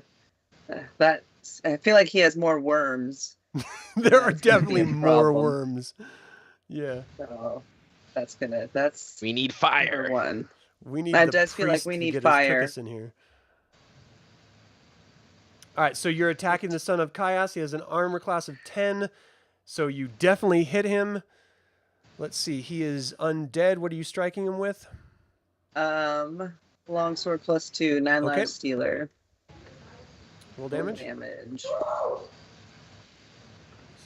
I feel like he has more worms. There are That's gonna be definitely a more problem. worms. Yeah. So that's We need number fire. 1. We need I the does feel like priest we to need get his fire. cookus in here. All right, so you're attacking the son of Kyros. He has an armor class of 10, so you definitely hit him. Let's see, he is undead. What are you striking him with? Longsword +2, 9 Okay. lives stealer. Roll damage. Damage. So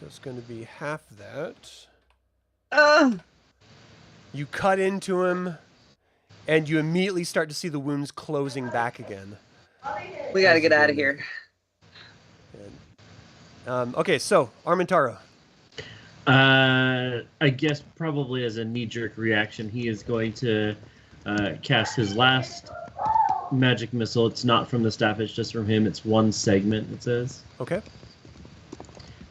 it's going to be half that. You cut into him, and you immediately start to see the wounds closing back again. We gotta As get you out go of here. Okay, so Armantaro. I guess probably as a knee-jerk reaction, he is going to cast his last magic missile. It's not from the staff, it's just from him. It's 1 segment, it says. Okay.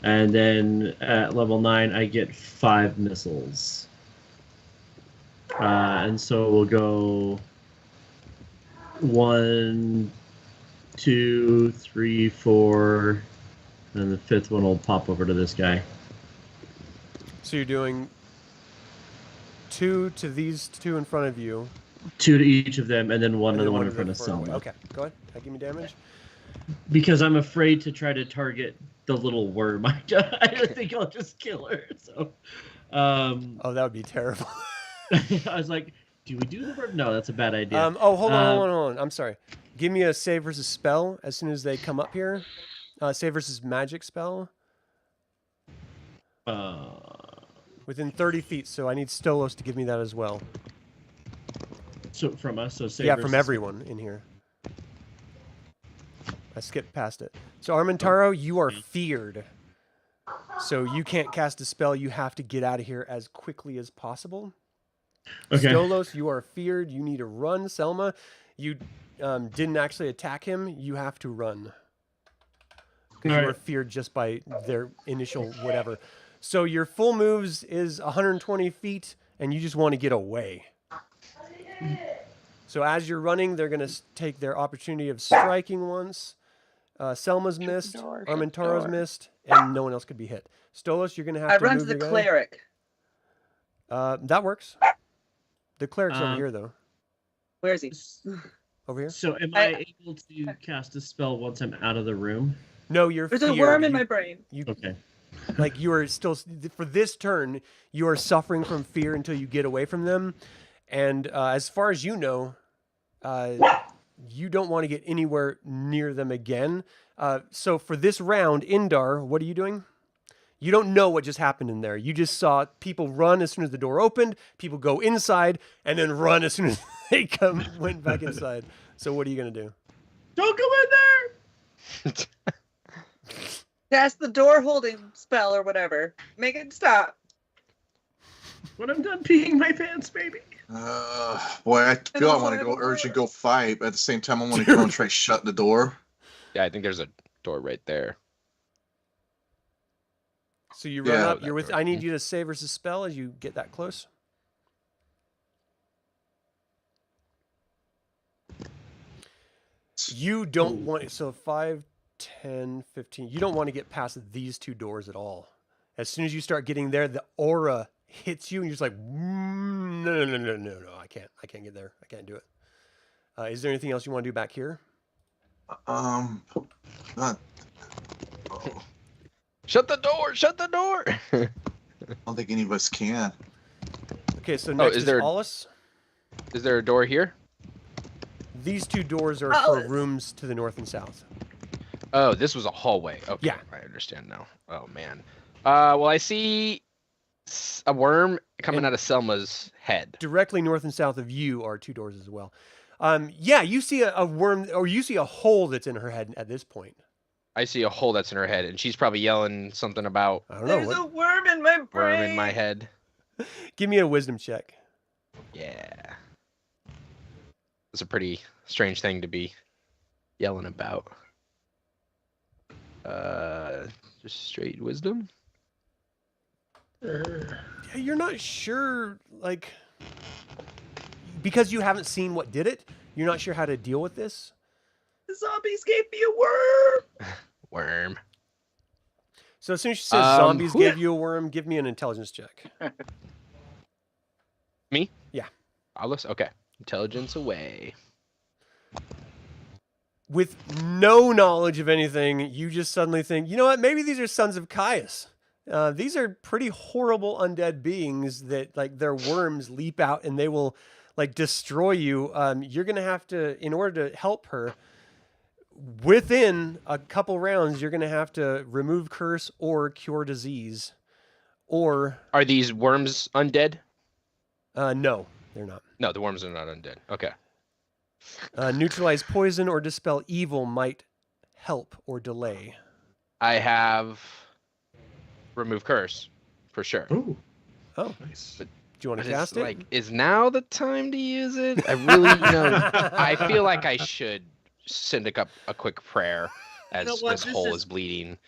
And then at level 9, I get 5 missiles. And so we'll go 1, 2, 3, 4, and the 5th one will pop over to this guy. So you're doing 2 to these 2 in front of you. 2 to each of them, and then one and other then one one in front of further away. Selma. Okay, go ahead. Give me damage. Because I'm afraid to try to target the little worm. I think I'll just kill her. So, Oh, that would be terrible. I was like, do we do the worm? No, that's a bad idea. Oh, hold on. I'm sorry. Give me a save versus spell as soon as they come up here. Save versus magic spell. Within 30 feet, so I need Stolos to give me that as well. So from us, so save Yeah, versus from everyone in here. I skipped past it. So Armantaro, you are feared. So you can't cast a spell. You have to get out of here as quickly as possible. Okay. Stolos, you are feared. You need to run. Selma, you didn't actually attack him. You have to run. Because you were feared just by their initial whatever. So your full moves is 120 feet, and you just want to get away. So as you're running, they're going to take their opportunity of striking once. Selma's missed, Armantaro's missed, and no one else could be hit. Stolos, you're going to have to run move to the your guy. cleric. That works. The cleric's over here, though. Where is he? Over here? So am I able to cast a spell once I'm out of the room? No, you're There's feared. a worm in my brain. Okay. Like you are still, for this turn, you are suffering from fear until you get away from them. And as far as you know, you don't want to get anywhere near them again. So for this round, Indar, what are you doing? You don't know what just happened in there. You just saw people run as soon as the door opened, people go inside, and then run as soon as they went back inside. So what are you going to do? Don't go in there! Cast the door holding spell or whatever. Make it stop. When I'm done peeing my pants, baby. Boy, I feel I want to go urge and go fight, but at the same time, I want to go and try shut the door. Yeah, I think there's a door right there. So you run up. You're with. I need you to save versus spell as you get that close. You don't want. So 5, 10, 15. You don't want to get past these two doors at all. As soon as you start getting there, the aura hits you, and you're just like, no. I can't get there. I can't do it. Is there anything else you want to do back here? Not. Shut the door! Shut the door! I don't think any of us can. Okay, so next is there Aulus. Is there a door here? These two doors are for rooms to the north and south. Oh, this was a hallway. Okay, yeah. I understand now. Oh man. Well, I see a worm coming out of Selma's head. Directly north and south of you are two doors as well. Yeah, you see a worm, or you see a hole that's in her head at this point. I see a hole that's in her head, and she's probably yelling something about. I don't know. There's a worm in my brain. Worm in my head. Give me a wisdom check. Yeah. It's a pretty strange thing to be yelling about. Just straight wisdom. Yeah, you're not sure, like, because you haven't seen what did it. You're not sure how to deal with this. The zombies gave me a worm. Worm. So as soon as she says zombies gave you a worm, give me an intelligence check. Me? Yeah. Aulus? Okay. Intelligence away. With no knowledge of anything, you just suddenly think, you know what? Maybe these are sons of Kyros. These are pretty horrible undead beings that, like, their worms leap out and they will, like, destroy you. You're going to have to, in order to help her, within a couple rounds, you're going to have to remove curse or cure disease. Or... Are these worms undead? No, they're not. No, the worms are not undead. Okay. Neutralize poison or dispel evil might help or delay. I have remove curse for sure. Ooh. Oh, nice. But do you want to But cast it's it? like, is now the time to use it? I really, I feel like I should send a quick prayer as this hole is bleeding.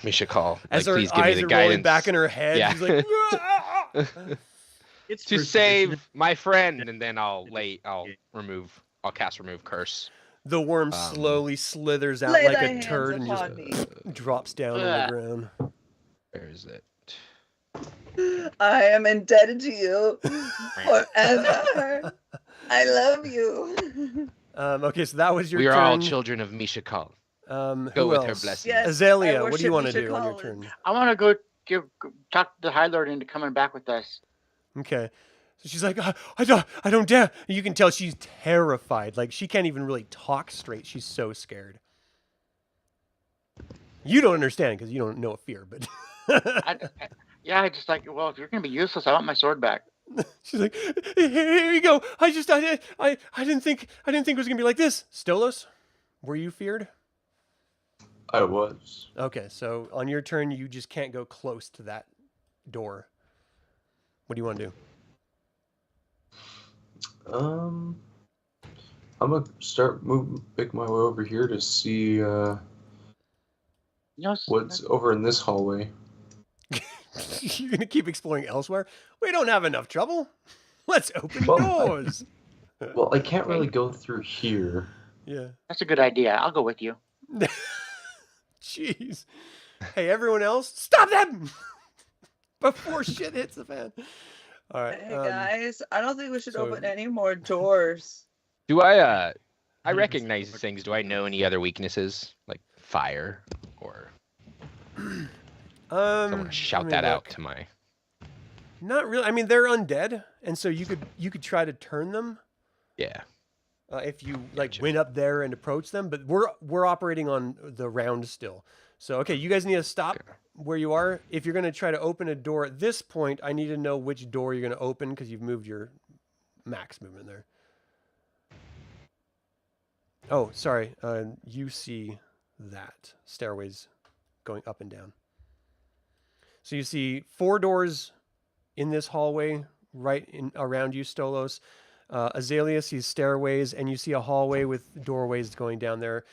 Misha call. As like, her please give me eyes the are guidance. rolling back in her head, Yeah. she's like, It's to first save edition. my friend, and then I'll cast remove curse. the worm slowly slithers out Lay like thy a hands turd and upon just drops down on the ground. Where is it? I am indebted to you forever. I love you. Okay, so that was your We turn. are all children of Misha Kal. Go Who with her else? blessings. Yes. Azalea, I what do you worship want to Mr. do on your Collins. turn? I want to go talk the High Lord into coming back with us. Okay. So she's like, I don't dare. You can tell she's terrified. Like, she can't even really talk straight. She's so scared. You don't understand because you don't know fear, but I just like, well, if you're gonna be useless, I want my sword back. she's like, here you go. I didn't think it was gonna be like this. Stolos, were you feared? I was. Okay, so on your turn, you just can't go close to that door. What do you want to do? I'm gonna make my way over here to see You know, what's over in this hallway. You're gonna keep exploring elsewhere? We don't have enough trouble. Let's open Well, doors. Well, I can't really go through here. Yeah. that's a good idea. I'll go with you. Jeez. Hey, everyone else, stop them before shit hits the fan. All right. Hey guys, I don't think we should so- open any more doors. Do I recognize things. Do I know any other weaknesses like fire or I want to shout let me that out look. to my Not really. I mean, they're undead, and so you could try to turn them yeah. if you like Gotcha. went up there and approached them. But we're operating on the round still. So okay, you guys need to stop where you are. If you're gonna try to open a door at this point, I need to know which door you're gonna open because you've moved your max movement there. Oh, sorry. You see that stairways going up and down. So you see 4 doors in this hallway right in around you, Stolos. Azalea sees stairways, and you see a hallway with doorways going down there.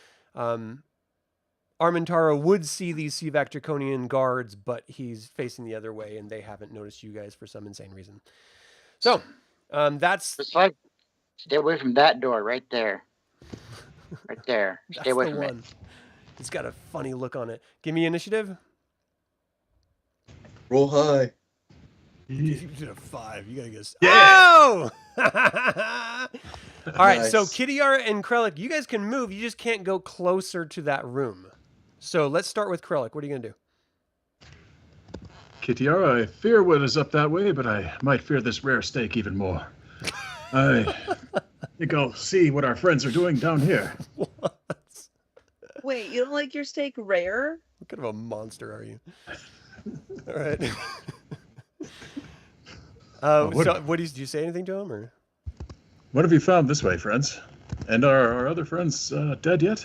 Armantaro would see these Seavac Draconian guards, but he's facing the other way, and they haven't noticed you guys for some insane reason. So, that's It's like, stay away from that door right there. Right there. Stay that's away the from one. It's got a funny look on it. Give me initiative. Roll high. You did a 5. You gotta guess. Yeah. Oh! All right, so Nice. Kitiara and Krellic, you guys can move. You just can't go closer to that room. So let's start with Krellic. What are you gonna do? Kitiara, I fear what is up that way, but I might fear this rare steak even more. I think I'll see what our friends are doing down here. What? Wait, you don't like your steak rare? What kind of a monster are you? All right. So, did you say anything to him, or? What have you found this way, friends? And are our other friends dead yet?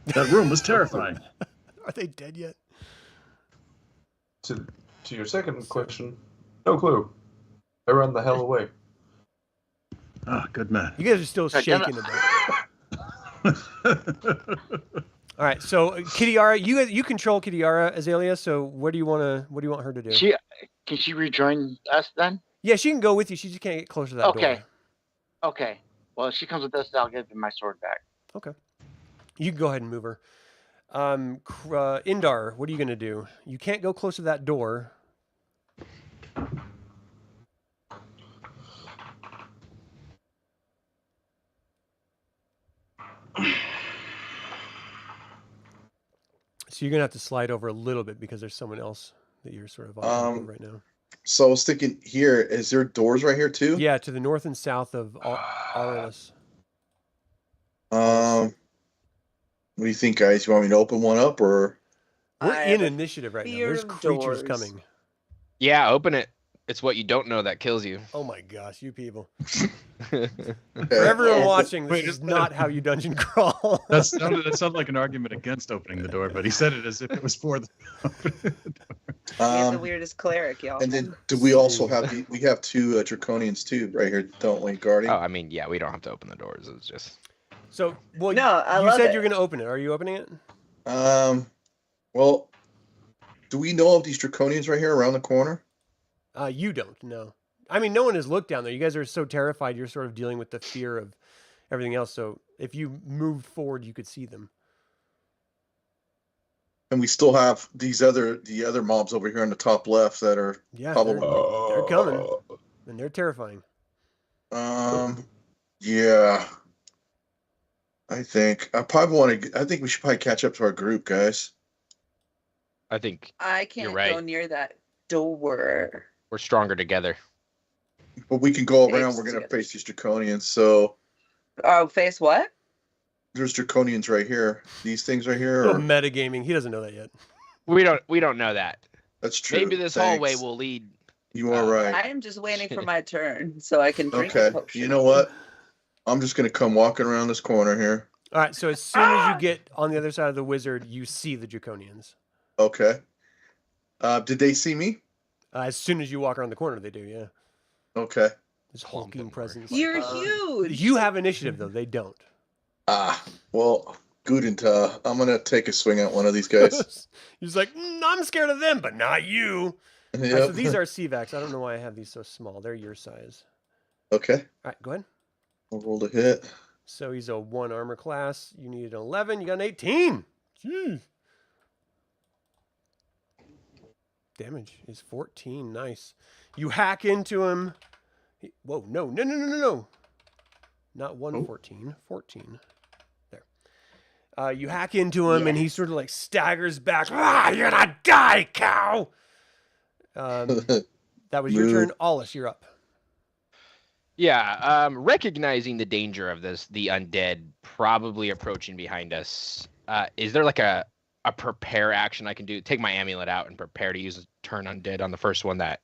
That room was terrifying. Are they dead yet? To your second question, no clue. I run the hell away. Ah, good man. You guys are still God damn it. shaking a bit. All right, so Kitiara, you control Kitiara, Azalea. So what do you want her to do? Can she rejoin us then? Yeah, she can go with you. She just can't get closer to that Okay. door. Okay. Well, if she comes with us, I'll give my sword back. Okay. You can go ahead and move her. Indar, what are you going to do? You can't go close to that door. So you're going to have to slide over a little bit because there's someone else that you're sort of on top of right now. So I was thinking here, is there doors right here too? Yeah, to the north and south of Aulus. What do you think, guys? You want me to open one up, or We're I in have a initiative right now. fear There's of creatures doors. coming. Yeah, open it. It's what you don't know that kills you. Oh my gosh, you people. Okay. For everyone Yes. watching, this Wait, is is not how you dungeon crawl. That sounded like an argument against opening the door, but he said it as if it was for the. He has the Um, weirdest cleric, y'all. and then do we also have we have 2 draconians too right here, don't we, guarding? Oh, I mean, yeah, we don't have to open the doors. It's just So, well, No, I you love said it. you're going to open it. Are you opening it? Well, do we know of these draconians right here around the corner? You don't, no. I mean, no one has looked down there. You guys are so terrified. You're sort of dealing with the fear of everything else. So if you moved forward, you could see them. And we still have the other mobs over here on the top left that are Yeah, probably. they're coming, and they're terrifying. Yeah. I think I probably want to. I think we should probably catch up to our group, guys. I think I can't right. go near that door. we're stronger together. But we can go Yeah, around. just We're gonna together. face these draconians. So Oh, face what? there's draconians right here. These things right here. Oh, Or, metagaming. He doesn't know that yet. We don't know that. that's true. Maybe this Thanks. hallway will lead. You are right. I am just waiting for my turn so I can drink Okay. a potion. You know what? I'm just gonna come walking around this corner here. All right, so as soon as you get on the other side of the wizard, you see the draconians. Okay. Did they see me? As soon as you walk around the corner, they do, yeah. Okay. This hulking presence. You're huge. You have initiative, though. They don't. Well, Gudenta, I'm gonna take a swing at one of these guys. He's like, I'm scared of them, but not you. All right, so these are CVAX. I don't know why I have these so small. They're your size. Okay. All right, go ahead. I'll roll to hit. So he's a 1 armor class. You need an 11. You got an 18. Jeez. Damage is 14. Nice. You hack into him. Whoa, no. Not 114. 14. There. You hack into him, and he sort of like staggers back. You're gonna die, cow! That was your turn. Aulus, you're up. Yeah, recognizing the danger of the undead probably approaching behind us, is there like a prepare action I can do? Take my amulet out and prepare to use a turn undead on the first one that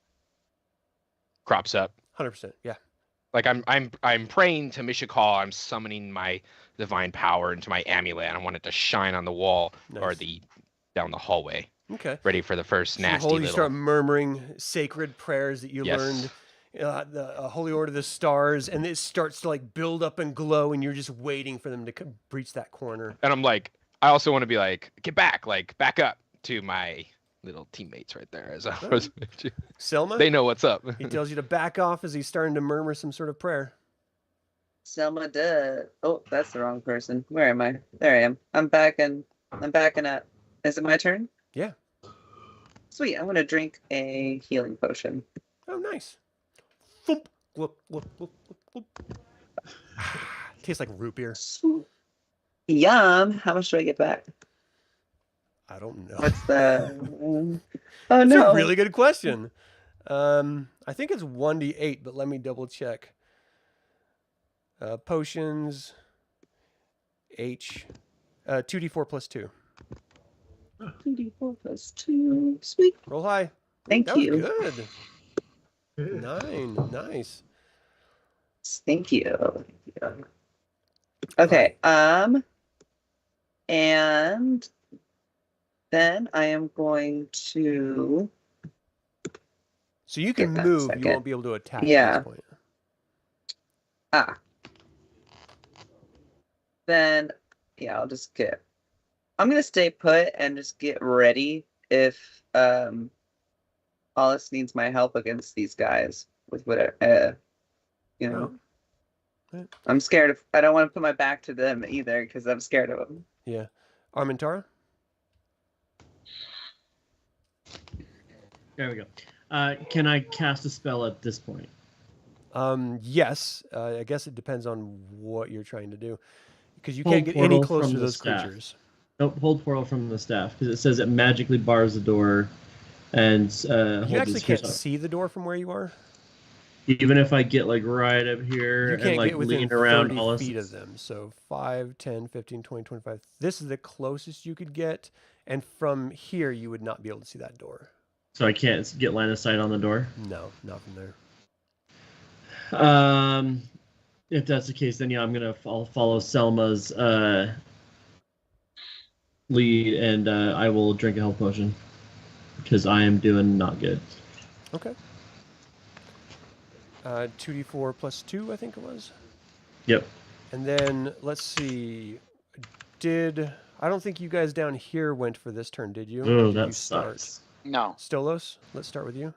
crops up. 100%, yeah. Like I'm praying to Mishakal, I'm summoning my divine power into my amulet, and I want it to shine on the wall or down the hallway. Okay. Ready for the first nasty You little... start murmuring sacred prayers that you learned. The Holy Order of the Stars, and it starts to like build up and glow, and you're just waiting for them to breach that corner. And I'm like, I also want to be like, get back, like back up to my little teammates right there. As I was, Selma, they know what's up. He tells you to back off as he's starting to murmur some sort of prayer. Selma does. Oh, that's the wrong person. Where am I? There I am. I'm backing up. Is it my turn? Yeah. Sweet. I'm gonna drink a healing potion. Oh, nice. Thump. Whoop, whoop, whoop, whoop, whoop. Tastes like root beer. Yum. How much do I get back? I don't know. What's the? Oh That's no! a really good question. I think it's 1d8, but let me double check. Potions. 2d4 plus 2. 2d4 plus 2. Sweet. Roll high. Thank that you. Was good. 9. Nice. Thank you. Okay. And then I am going to. So you can Give that a move. You second. won't be able to attack Yeah. at this point. Then, yeah, I'll just get. I'm gonna stay put and just get ready if Aulus needs my help against these guys with whatever. You know, Right. I'm scared of. I don't want to put my back to them either because I'm scared of them. Yeah. Armantaro? There we go. Can I cast a spell at this point? Yes. I guess it depends on what you're trying to do. Because you Hold can't get any portal closer from to the those staff. creatures. Nope, hold portal from the staff because it says it magically bars the door, and You actually can't see the door from where you are. Even if I get like right up here You and can't like get within lean around 30 all feet of them. So 5, 10, 15, 20, 25. This is the closest you could get. And from here, you would not be able to see that door. So I can't get line of sight on the door. No, not from there. If that's the case, then yeah, I'm gonna follow Selma's lead, and I will drink a health potion because I am doing not good. Okay. 2d4 plus 2, I think it was. Yep. And then let's see. I don't think you guys down here went for this turn, did you? Oh, Did that you start? sucks. No. Stolos, let's start with you.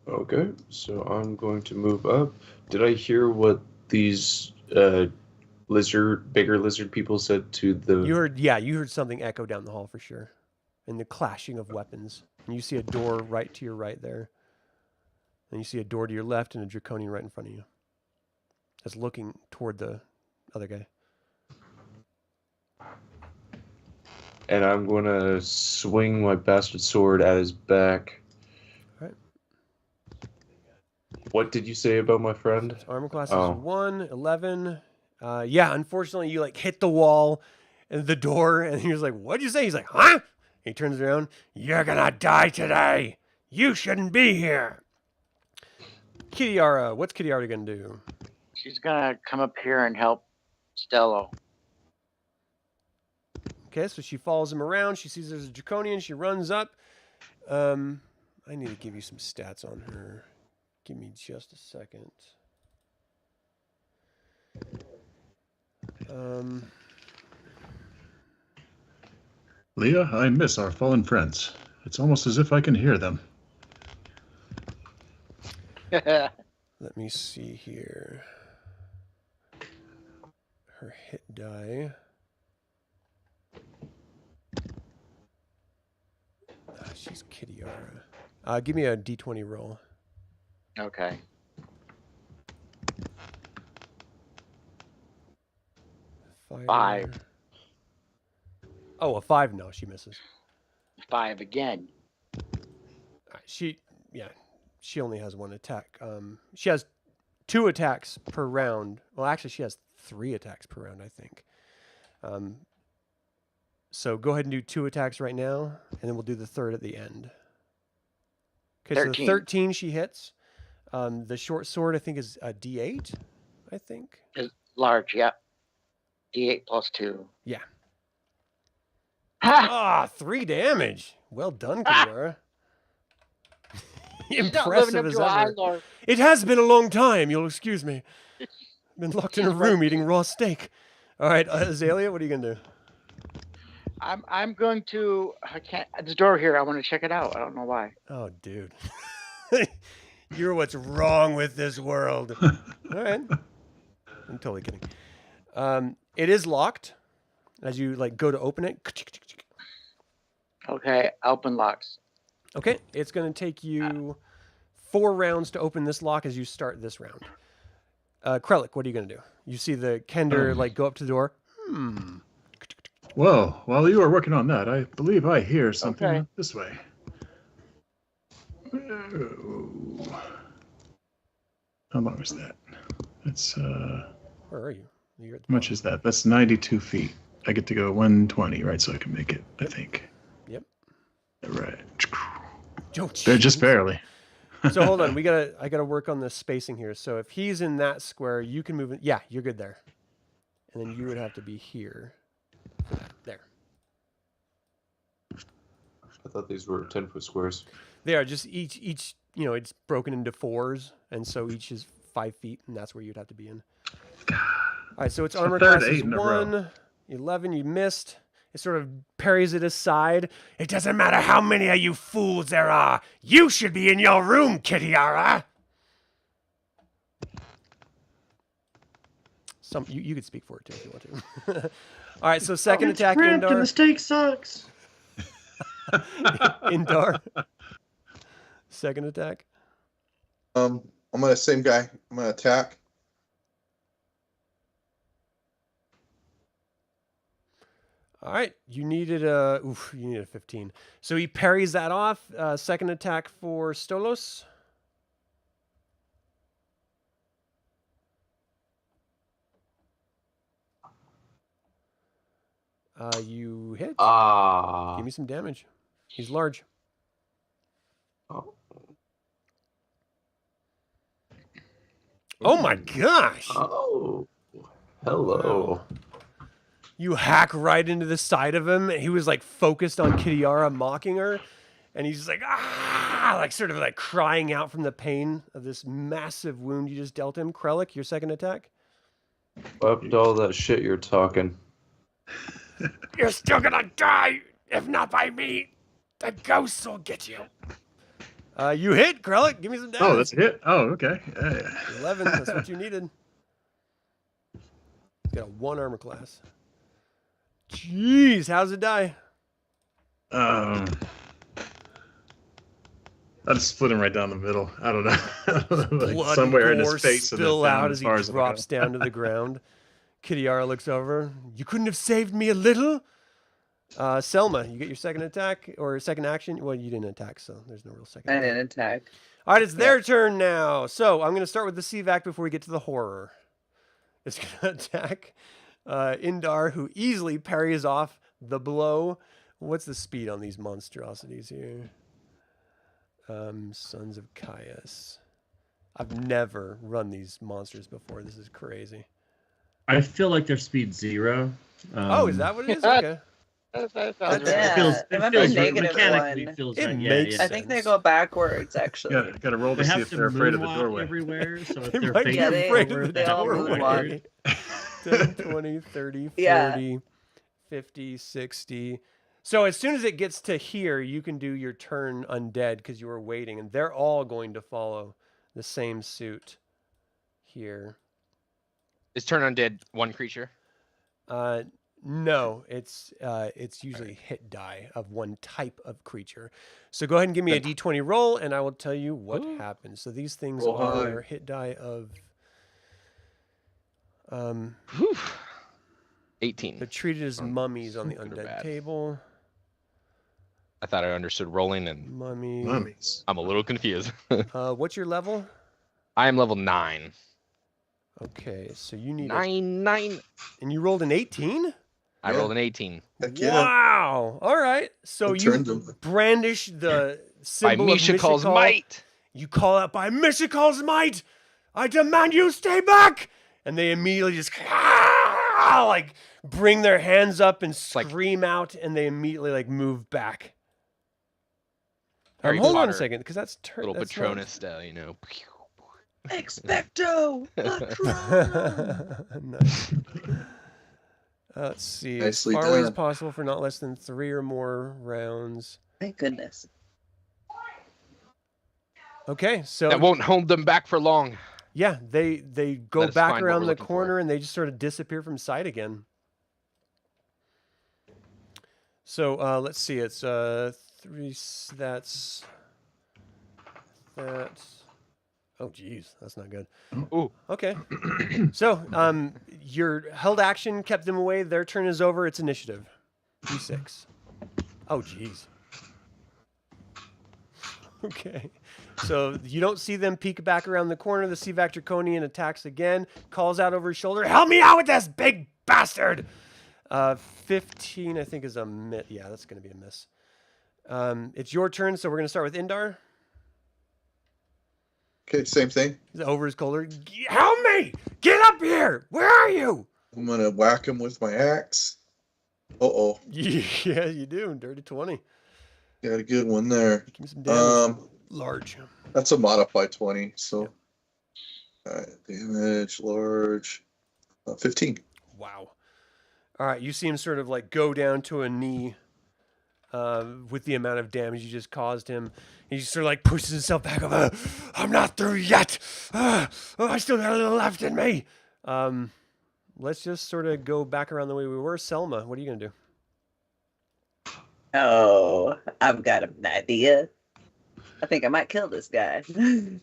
Okay, so I'm going to move up. Did I hear what these bigger lizard people said to the... You heard something echo down the hall for sure. And the clashing of weapons. And you see a door right to your right there. And you see a door to your left and a draconian right in front of you. That's looking toward the other guy. and I'm gonna swing my bastard sword at his back. All right. What did you say about my friend? His armor class Oh. is 1, 11. Yeah, unfortunately, you like hit the wall and the door, and he was like, "What'd you say?" He's like, "Huh?" He turns around. "You're gonna die today. You shouldn't be here." Kitiara, what's Kitiara gonna do? She's gonna come up here and help Stello. Okay, so she follows him around. She sees there's a draconian. She runs up. I need to give you some stats on her. Give me just a second. Leah, I miss our fallen friends. It's almost as if I can hear them. Let me see here. Her hit die. She's Kitiara. Give me a d20 roll. Okay. Five. Oh, a 5? No, she misses. 5 again. She only has 1 attack. She has 2 attacks per round. Well, actually, she has 3 attacks per round, I think. So go ahead and do 2 attacks right now, and then we'll do the 3rd at the end. Okay, 13. so 13 she hits. The short sword, I think, is a D8, I think. Is large, yeah. D8 plus 2. Yeah. Ha! 3 damage. Well done, Ah! Kitiara. She's not living Impressive up as to our ever. Lord. It has been a long time. You'll excuse me. I've been locked in a She's right. room eating raw steak. All right, Azalea, what are you gonna do? I'm going to. I can't. This door here. I want to check it out. I don't know why. Oh, dude. You're what's wrong with this world. All right. I'm totally kidding. It is locked. As you like go to open it. Okay, open locks. Okay, it's going to take you 4 rounds to open this lock as you start this round. Krellic, what are you going to do? You see the Kender like go up to the door. Well, while you are working on that, I believe I hear something Okay. this way. Oh. How long is that? It's Where are you? You're at the how much bottom. is that? That's 92 feet. I get to go 120, right? So I can make it, I think. Yep. Right. Oh, They're just jeez. barely. So hold on, I gotta work on the spacing here. So if he's in that square, you can move it. Yeah, you're good there. And then you would have to be here. For that. There. I thought these were 10-foot squares. They are just each it's broken into 4s, and so each is 5 feet, and that's where you'd have to be in. All right, so it's a armor third class is 8 in a row. 1, 11, you missed. It sort of parries it aside. It doesn't matter how many of you fools there are. You should be in your room, Kitiara. You could speak for it too if you want to. All right, so second It's attack, cramped and Indar. the steak sucks. Indar. Second attack. I'm gonna same guy. I'm gonna attack. All right, you needed a 15. So he parries that off. Second attack for Stolos. You hit. Give me some damage. He's large. Oh. Oh my gosh! Oh, hello. You hack right into the side of him. He was like focused on Kitiara, mocking her, and he's just like like sort of like crying out from the pain of this massive wound you just dealt him. Krellic, your second attack. Up to all that shit you're talking. You're still gonna die, if not by me. The ghosts will get you. You hit, Krellic. Give me some damage. Oh, that's a hit. Oh, okay. Yeah. 11. That's what you needed. He's got a 1 armor class. Jeez, how's it die? I just split him right down the middle. I don't know. Like Blood somewhere and in gore his face and spill then out down as he far as I drops go. down to the ground. Kitiara looks over. You couldn't have saved me a little? Selma, you get your second attack or second action. Well, you didn't attack, so there's no real second. I attack. didn't attack. All right, it's their turn now. So I'm going to start with the CVAC before we get to the horror. It's going to attack Indar, who easily parries off the blow. What's the speed on these monstrosities here? Sons of Kyros. I've never run these monsters before. This is crazy. I feel like their speed 0. Oh, is that what it is? Okay. That That sounds Yeah. right. feels, I it remember feels negative mechanically one. feels It right. makes Yeah, I think they sense. go backwards, actually. Got to roll to They see have if to they're afraid of the moonwalk doorway. everywhere, so if They they're might be facing Yeah, they- afraid forward, of the they all doorway. moonwalk. 10, 20, 30, 40, Yeah. 50, 60. So as soon as it gets to here, you can do your turn undead because you were waiting, and they're all going to follow the same suit here. Is turn undead one creature? No, it's usually hit die of one type of creature. So go ahead and give me a d20 roll, and I will tell you what happens. So these things Roll high. are hit die of 18. they're treated as mummies on the Good or undead bad? table. I thought I understood rolling, and Mummy. Mummies. I'm a little confused. What's your level? I am level 9. Okay, so you need 9. and you rolled an 18? I Yeah. rolled an 18. Heck yeah. Wow. All right. So It you turned them. brandish the By symbol Misha of calls Mishakal. might. You call out by Mishakal's might. I demand you stay back. And they immediately just like bring their hands up and like- scream out, and they immediately like move back. Harry Hold on a Potter, second, because that's Little that's not- Patronus style, you know. Expecto Patronum. Nice. Let's see. Nicely as far away as done. possible for not less than 3 or more rounds. Thank goodness. Okay, so That won't hold them back for long. yeah, they go Let us back find what around we're the looking for. corner and they just sort of disappear from sight again. So let's see. It's 3. That's. Oh, geez, that's not good. Ooh. Okay. So your held action kept them away. Their turn is over. It's initiative. D6. Oh, geez. Okay. So you don't see them peek back around the corner. The Seavac Draconian attacks again, calls out over his shoulder, "Help me out with this big bastard!" 15, I think, is a miss. Yeah, that's going to be a miss. It's your turn, so we're going to start with Indar. Okay, same thing. He's over his shoulder. "Help me! Get up here! Where are you?" I'm gonna whack him with my axe. Uh-oh. Yeah, you do. Dirty 20. Got a good one there. Give me some damage. Um, Large. that's a modified 20, so damage large. 15. Wow. All right, you see him sort of like go down to a knee with the amount of damage you just caused him. He just sort of like pushes himself back over. "I'm not through yet. I still got a little left in me." Let's just sort of go back around the way we were. Selma, what are you going to do? Oh, I've got an idea. I think I might kill this guy. I'm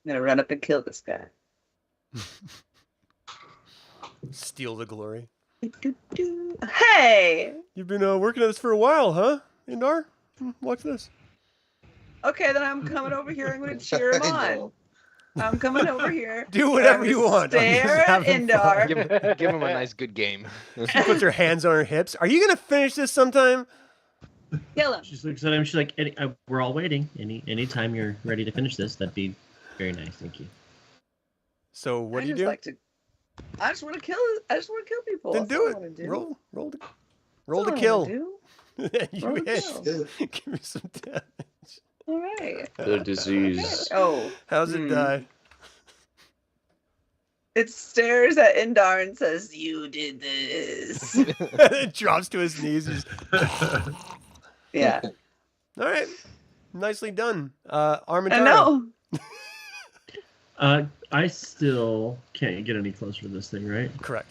gonna run up and kill this guy. Steal the glory. Hey! You've been working at this for a while, huh, Indar? Watch this. Okay, then I'm coming over here. I'm gonna cheer him I on. know. I'm coming over here. Do whatever I'm you gonna want. I'm just Stare at having fun. Indar. Give him a nice good game. She puts her hands on her hips. Are you going to finish this sometime? Kill him. She looks at him. She's like, "We're all waiting. Anytime you're ready to finish this, that'd be very nice. Thank you." So what I do you just do? like to. I just want to kill. I just want to kill people. Then That's do all I it. wanna do. Roll That's to all I kill. wanna do. You Roll to hit. kill. Give me some damage. All right. The disease. Oh, How's it die? it stares at Indar and says, "You did this." It drops to his knees. And just... Yeah. All right. Nicely done. I Armantaro. know. I still can't get any closer to this thing, right? Correct.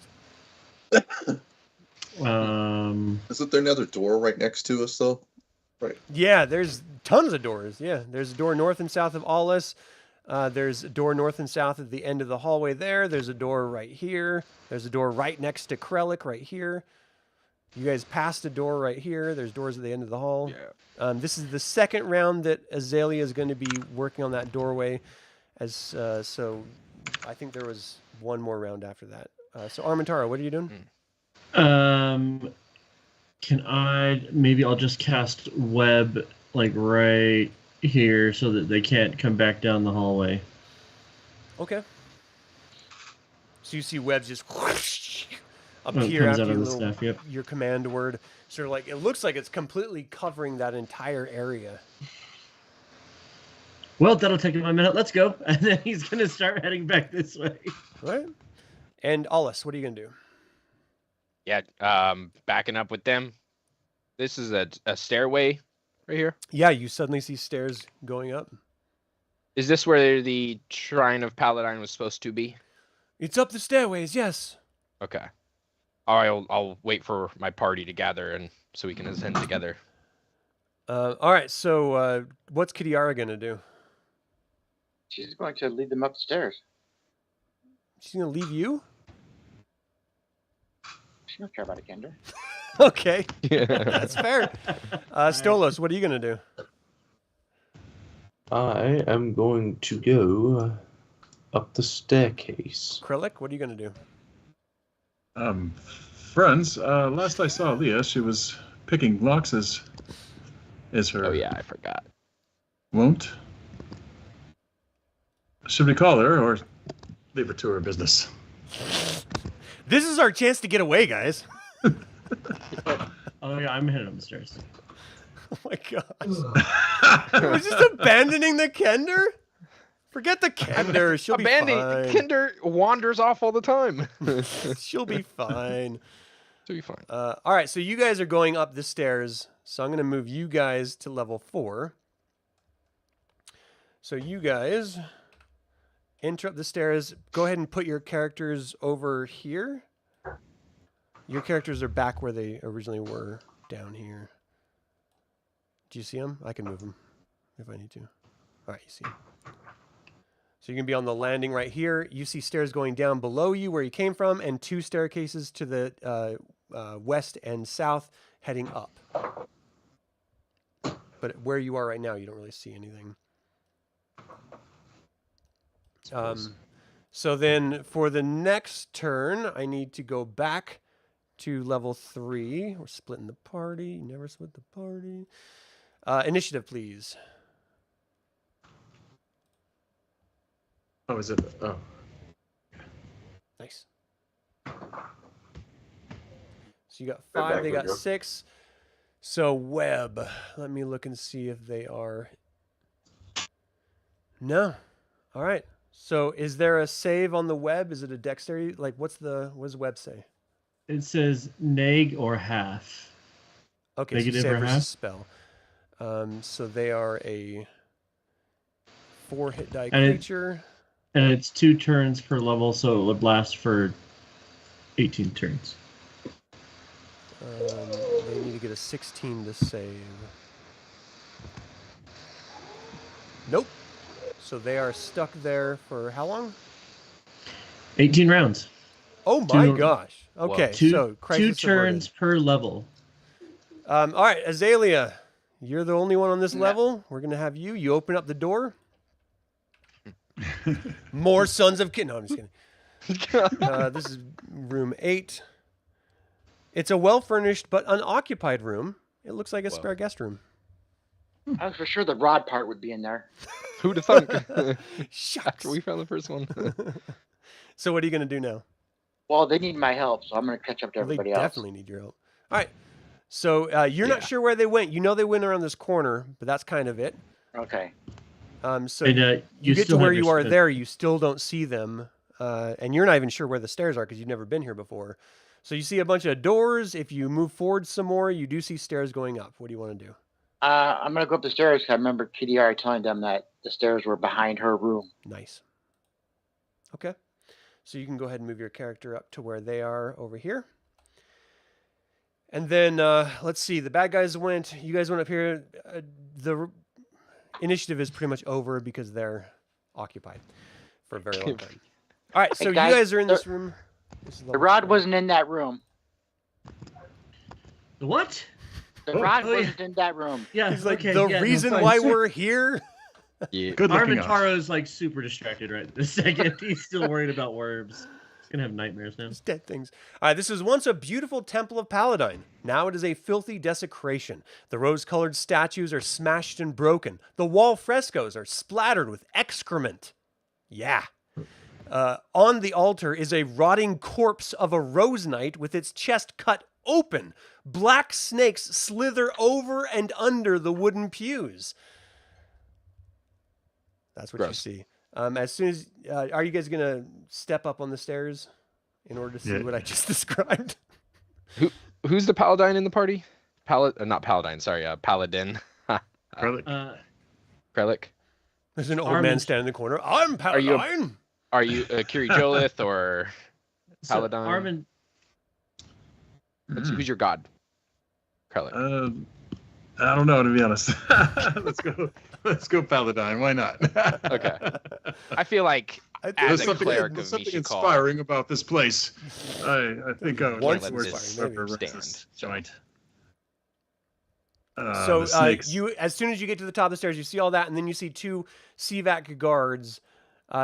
Isn't there another door right next to us, though? Yeah, there's tons of doors. Yeah, there's a door north and south of Aulus. There's a door north and south at the end of the hallway there. There's a door right here. There's a door right next to Krellic right here. You guys passed a door right here. There's doors at the end of the hall. Yeah. This is the second round that Azalea is going to be working on that doorway. So I think there was one more round after that. So Armantaro, what are you doing? Can I maybe I'll just cast web like right here so that they can't come back down the hallway. Okay. So you see webs just Oh, it appear comes after out of your, the staff, yep. your command word. Sort of like it looks like it's completely covering that entire area. Well, that'll take him a minute. Let's go. And then he's gonna start heading back this way. All right. And Aulus, what are you gonna do? Yeah, backing up with them. This is a stairway right here. Yeah, you suddenly see stairs going up. Is this where the Shrine of Paladin was supposed to be? It's up the stairways, yes. Okay. I'll wait for my party to gather and so we can ascend together. All right, so what's Kitiara gonna do? She's going to lead them upstairs. She's gonna leave you? She don't care about a Kinder. Okay, that's fair. Stolos, what are you gonna do? I am going to go up the staircase. Krellic, what are you gonna do? Friends, last I saw Leah, she was picking locks as her Oh yeah, I forgot. wont. Should we call her or leave her to her business? This is our chance to get away, guys. Oh yeah, I'm heading up the stairs. Oh my gosh. We're just abandoning the Kender? Forget the Kender. She'll be fine. Kinder wanders off all the time. She'll be fine. She'll be fine. All right, so you guys are going up the stairs. So I'm going to move you guys to level 4. So you guys enter up the stairs. Go ahead and put your characters over here. Your characters are back where they originally were, down here. Do you see them? I can move them if I need to. All right, you see them. So you can be on the landing right here. You see stairs going down below you where you came from, and 2 staircases to the west and south heading up. But where you are right now, you don't really see anything. So then for the next turn, I need to go back to level 3. We're splitting the party. You never split the party. Initiative, please. Oh, is it? Oh. Nice. So you got 5, they got 6. So web, let me look and see if they are. No. All right. So is there a save on the web? Is it a dexterity? Like what does web say? It says neg or half. Okay, Negative so save or versus half? spell. So they are a 4 hit die And creature. And it's 2 turns per level, so it would last for 18 turns. They need to get a 16 to save. Nope. So they are stuck there for how long? 18 rounds. Oh my Two- gosh. Okay, Two, so two crisis turns per level. averted. All right, Azalea, you're the only one on this level. We're gonna have you. You open up the door. More sons of No, I'm just kidding. This is room 8. It's a well-furnished but unoccupied room. It looks like a spare guest room. I was for sure the rod part would be in there. Who'd have thunk? Shucks. After we found the first one. So what are you going to do now? Well, they need my help, so I'm going to catch up to Well, they everybody else. definitely need your help. All right. So you're not sure where they went. You know they went around this corner, but that's kind of it. Okay. So And, you get to still where have you your are spin. there, you still don't see them. And you're not even sure where the stairs are because you've never been here before. So you see a bunch of doors. If you move forward some more, you do see stairs going up. What do you want to do? I'm going to go up the stairs 'cause I remember Kitiara telling them that the stairs were behind her room. Nice. Okay. So you can go ahead and move your character up to where they are over here. And then, let's see. The bad guys went. You guys went up here. The initiative is pretty much over because they're occupied for a very long time. All right. So Hey, you guys, guys are in this room. This is The level rod 4. wasn't in that room. What? The rod Oh, yeah. wasn't in that room. Yeah. He's like, okay, the yeah, no, reason fine. why we're here? Yeah. Good looking. Armantaro's like super distracted right this second. He's still worried about worms. He's gonna have nightmares now. Just dead things. All right, this was once a beautiful temple of Paladin. Now it is a filthy desecration. The rose-colored statues are smashed and broken. The wall frescoes are splattered with excrement. Yeah. On the altar is a rotting corpse of a rose knight with its chest cut open. Black snakes slither over and under the wooden pews. That's what Gross. you see. As soon as, are you guys gonna step up on the stairs in order to see Yeah. what I just described? Who's the paladin in the party? Not paladin. Sorry, paladin. Krellic. Krellic. There's an old Armin. man standing in the corner. I'm Paladin. Are you Kiri Jolith or Paladin? Armin, Who's your god? Krellic. I don't know, to be honest. Let's go Paladin. Why not? Okay. I feel like I think as There's a something, cleric there's of something Mishikal, inspiring about this place. I think I would Once like to work inspiring, whoever maybe. runs this joint. So the snakes. you, as soon as you get to the top of the stairs, you see all that, and then you see two CVAC guards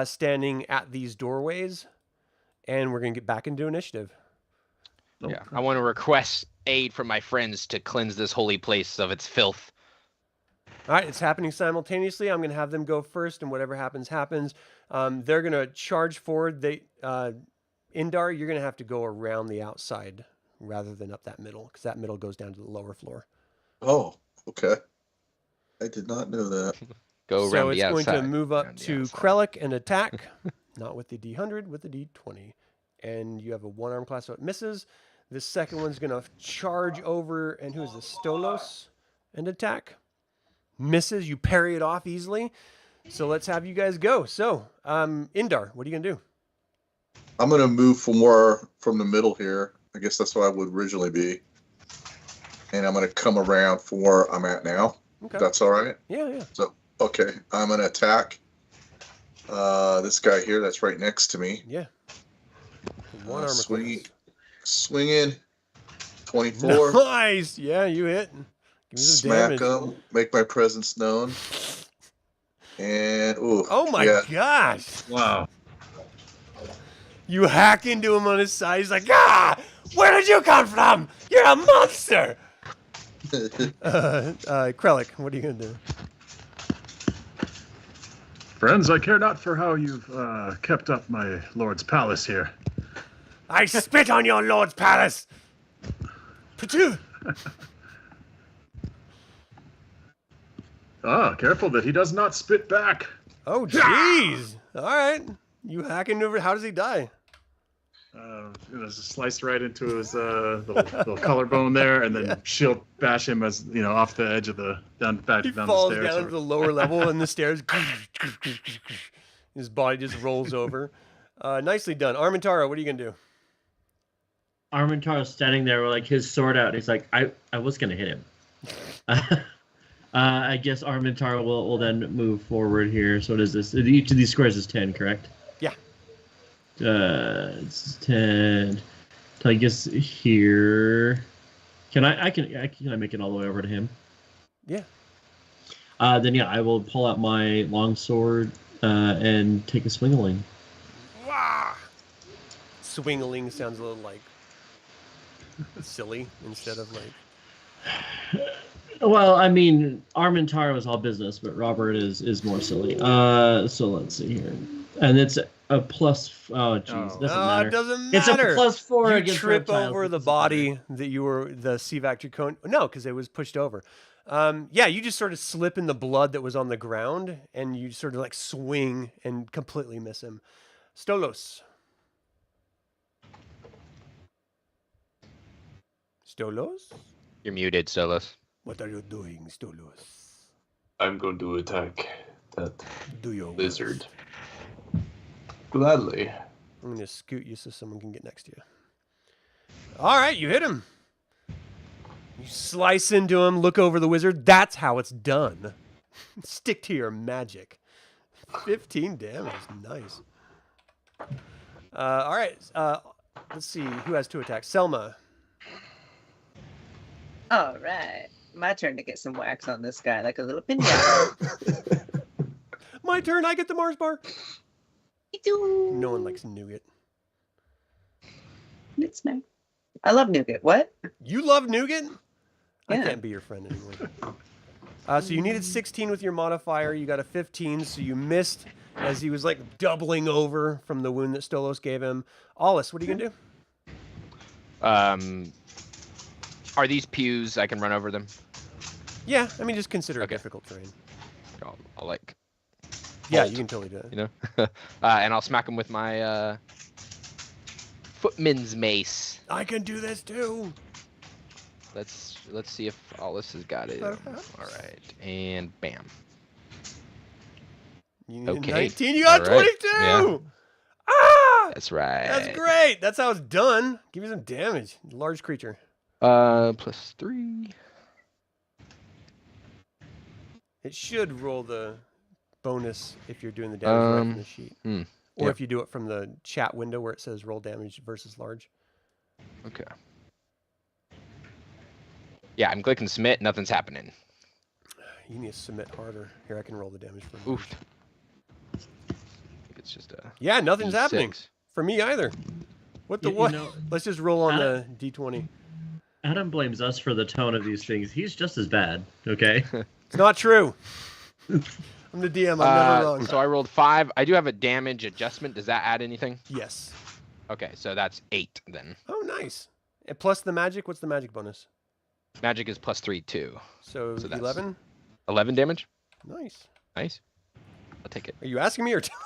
standing at these doorways, and we're gonna get back into initiative. yeah, I want to request aid from my friends to cleanse this holy place of its filth. All right, it's happening simultaneously. I'm gonna have them go first, and whatever happens, happens. They're gonna charge forward. Indar, you're gonna have to go around the outside rather than up that middle, because that middle goes down to the lower floor. Oh, okay. I did not know that. Go So around it's the going outside. to move up around the to outside. Krellic and attack, not with the D100, with the D20. And you have a one-arm class, so it misses. The second one's going to charge over, and who is this? Stolos, and attack. Misses. You parry it off easily. So let's have you guys go. So, Indar, what are you going to do? I'm going to move from the middle here. I guess that's where I would originally be. And I'm going to come around from where I'm at now. Okay. That's all right. Yeah. So, okay, I'm going to attack this guy here that's right next to me. Yeah. One armor swing, class. swing in. 24. Nice. Yeah, you hit. Give me some Smack damage. him. Make my presence known. And, ooh. Oh my yeah. gosh. Wow. You hack into him on his side. He's like, ah, where did you come from? You're a monster. Krellic, what are you going to do? Friends, I care not for how you've kept up my lord's palace here. I spit on your lord's palace. Pachoo. Careful that he does not spit back. Oh, jeez. All right. You hack into him. How does he die? Sliced right into his little collarbone there, and then shield bash him as off the edge of the down He the falls stairs. down to the lower level and the stairs. His body just rolls over. Nicely done. Armantaro, what are you going to do? Armantaro's standing there with like his sword out. He's like, I was gonna hit him. I guess Armantaro will then move forward here. So what is this? Each of these squares is 10, correct? Yeah. It's 10. So I guess here. Can I make it all the way over to him? Yeah. Then I will pull out my long sword and take a swingaling. Wah! Swingaling sounds a little like silly instead of like. Well, I mean, Armantaro is all business, but Robert is more silly. So let's see here, and it's a plus. Oh, jeez, doesn't matter. It doesn't It's a matter. +4 You against trip reptiles. over It the doesn't body matter. that you were the CVAC Dracon. No, because it was pushed over. Yeah, you just sort of slip in the blood that was on the ground, and you sort of like swing and completely miss him. Stolos. Stolos? You're muted, Stolos. What are you doing, Stolos? I'm going to attack that Do your worst. lizard. Gladly. I'm going to scoot you so someone can get next to you. All right, you hit him. You slice into him, look over the wizard. That's how it's done. Stick to your magic. 15 damage. Nice. All right. Let's see. Who has 2 attacks? Selma. All right. My turn to get some wax on this guy, like a little pinata. My turn. I get the Mars bar. No No one likes nougat. It's nice. I love nougat. What? You love nougat? I Yeah. can't be your friend anymore. So you needed 16 with your modifier. You got a 15, so you missed as he was like doubling over from the wound that Stolos gave him. Aulus, what are you gonna do? Are these pews? I can run over them. Yeah, I mean, just consider it Okay. difficult terrain. I'll like, Yeah, Bolt, you can totally do it. you know, and I'll smack them with my footman's mace. I can do this too. Let's see if Aulus has got it. All right, and bam. You need Okay. 19. You got All right. 22. Yeah. Ah, That's right. that's great. That's how it's done. Give me some damage. Large creature. +3. It should roll the bonus if you're doing the damage right from the sheet. Or Yep. if you do it from the chat window where it says roll damage versus large. Okay. Yeah, I'm clicking submit. Nothing's happening. You need to submit harder. Here, I can roll the damage for you. Oof. I think it's just a. Yeah, nothing's D6. happening. For me either. What the You what? know, Let's just roll on Adam- the D20. Adam blames us for the tone of these things. He's just as bad, okay? It's not true. I'm the DM. I'm never wrong. So I rolled 5. I do have a damage adjustment. Does that add anything? Yes. Okay, so that's 8 then. Oh, nice. And plus the magic. What's the magic bonus? Magic is +3 too. So, So that's- 11? 11 damage. Nice. Nice. I'll take it. Are you asking me or telling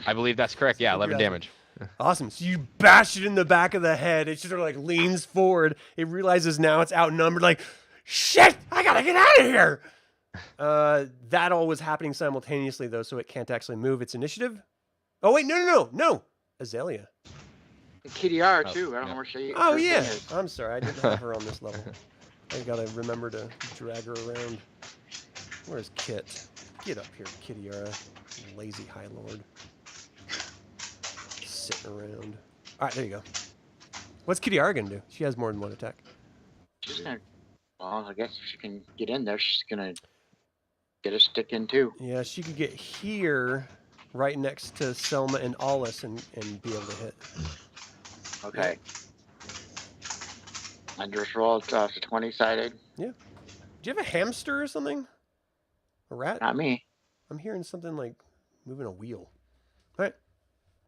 I believe that's correct. Yeah, 11 You're damage. Awesome. So you bash it in the back of the head. It just sort of like leans forward. It realizes now it's outnumbered. Like, shit, I gotta get out of here. That all was happening simultaneously though, so it can't actually move its initiative. Oh wait, no. Azalea. Kitiara Oh, too. I don't yeah. know where she. Oh her thing yeah. is. I'm sorry, I didn't have her on this level. I gotta remember to drag her around. Where's Kit? Get up here, Kitiara. Lazy High Lord. Sitting around. All right, there you go. What's Kitiara gonna do? She has more than one attack. She's gonna. Well, I guess if she can get in there, she's gonna get a stick in too. Yeah, she could get here, right next to Selma and Aulus, and be able to hit. Okay. I just rolled the 20-sided. Do you have a hamster or something? A rat? Not me. I'm hearing something like moving a wheel. All right,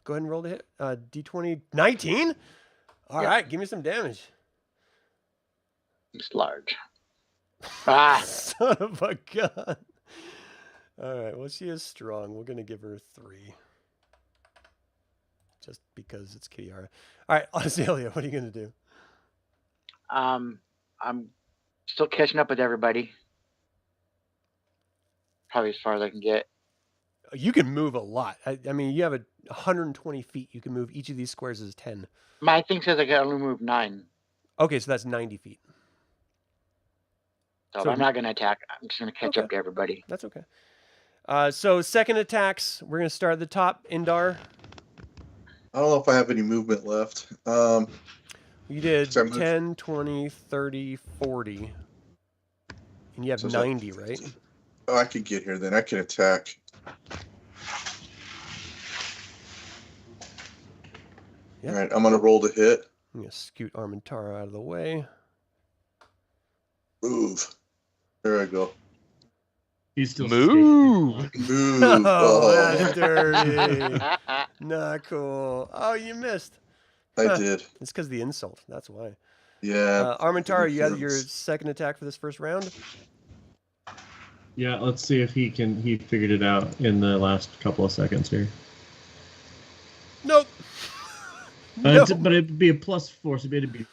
go ahead and roll to hit. D20, 19. All Yeah. right, give me some damage. It's large. Ah! Son of a gun. All right, well, she is strong. We're going to give her 3. Just because it's Kitiara. All right, Azalea, what are you going to do? I'm still catching up with everybody. Probably as far as I can get. You can move a lot. I mean, you have 120 feet. You can move each of these squares as 10. My thing says I can only move 9. Okay, so that's 90 feet. So I'm not going to attack. I'm just going to catch up to everybody. That's okay. So second attacks, we're going to start at the top. Indar, I don't know if I have any movement left. you did So I moved- 10, 20, 30, 40. And you have So is that- 90, right? Oh, I could get here then. I can attack. Yeah. All right, I'm gonna roll to hit. I'm going to scoot Armantaro out of the way. Move. There I go. He's still Move. Move. Oh, that's Oh, dirty. Not cool. Oh, you missed. I did. It's because of the insult. That's why. Yeah. Armantaro, you have your interference. second attack for this first round. Yeah, let's see if he figured it out in the last couple of seconds here. Nope. But Nope. but it'd be a +4, so it'd be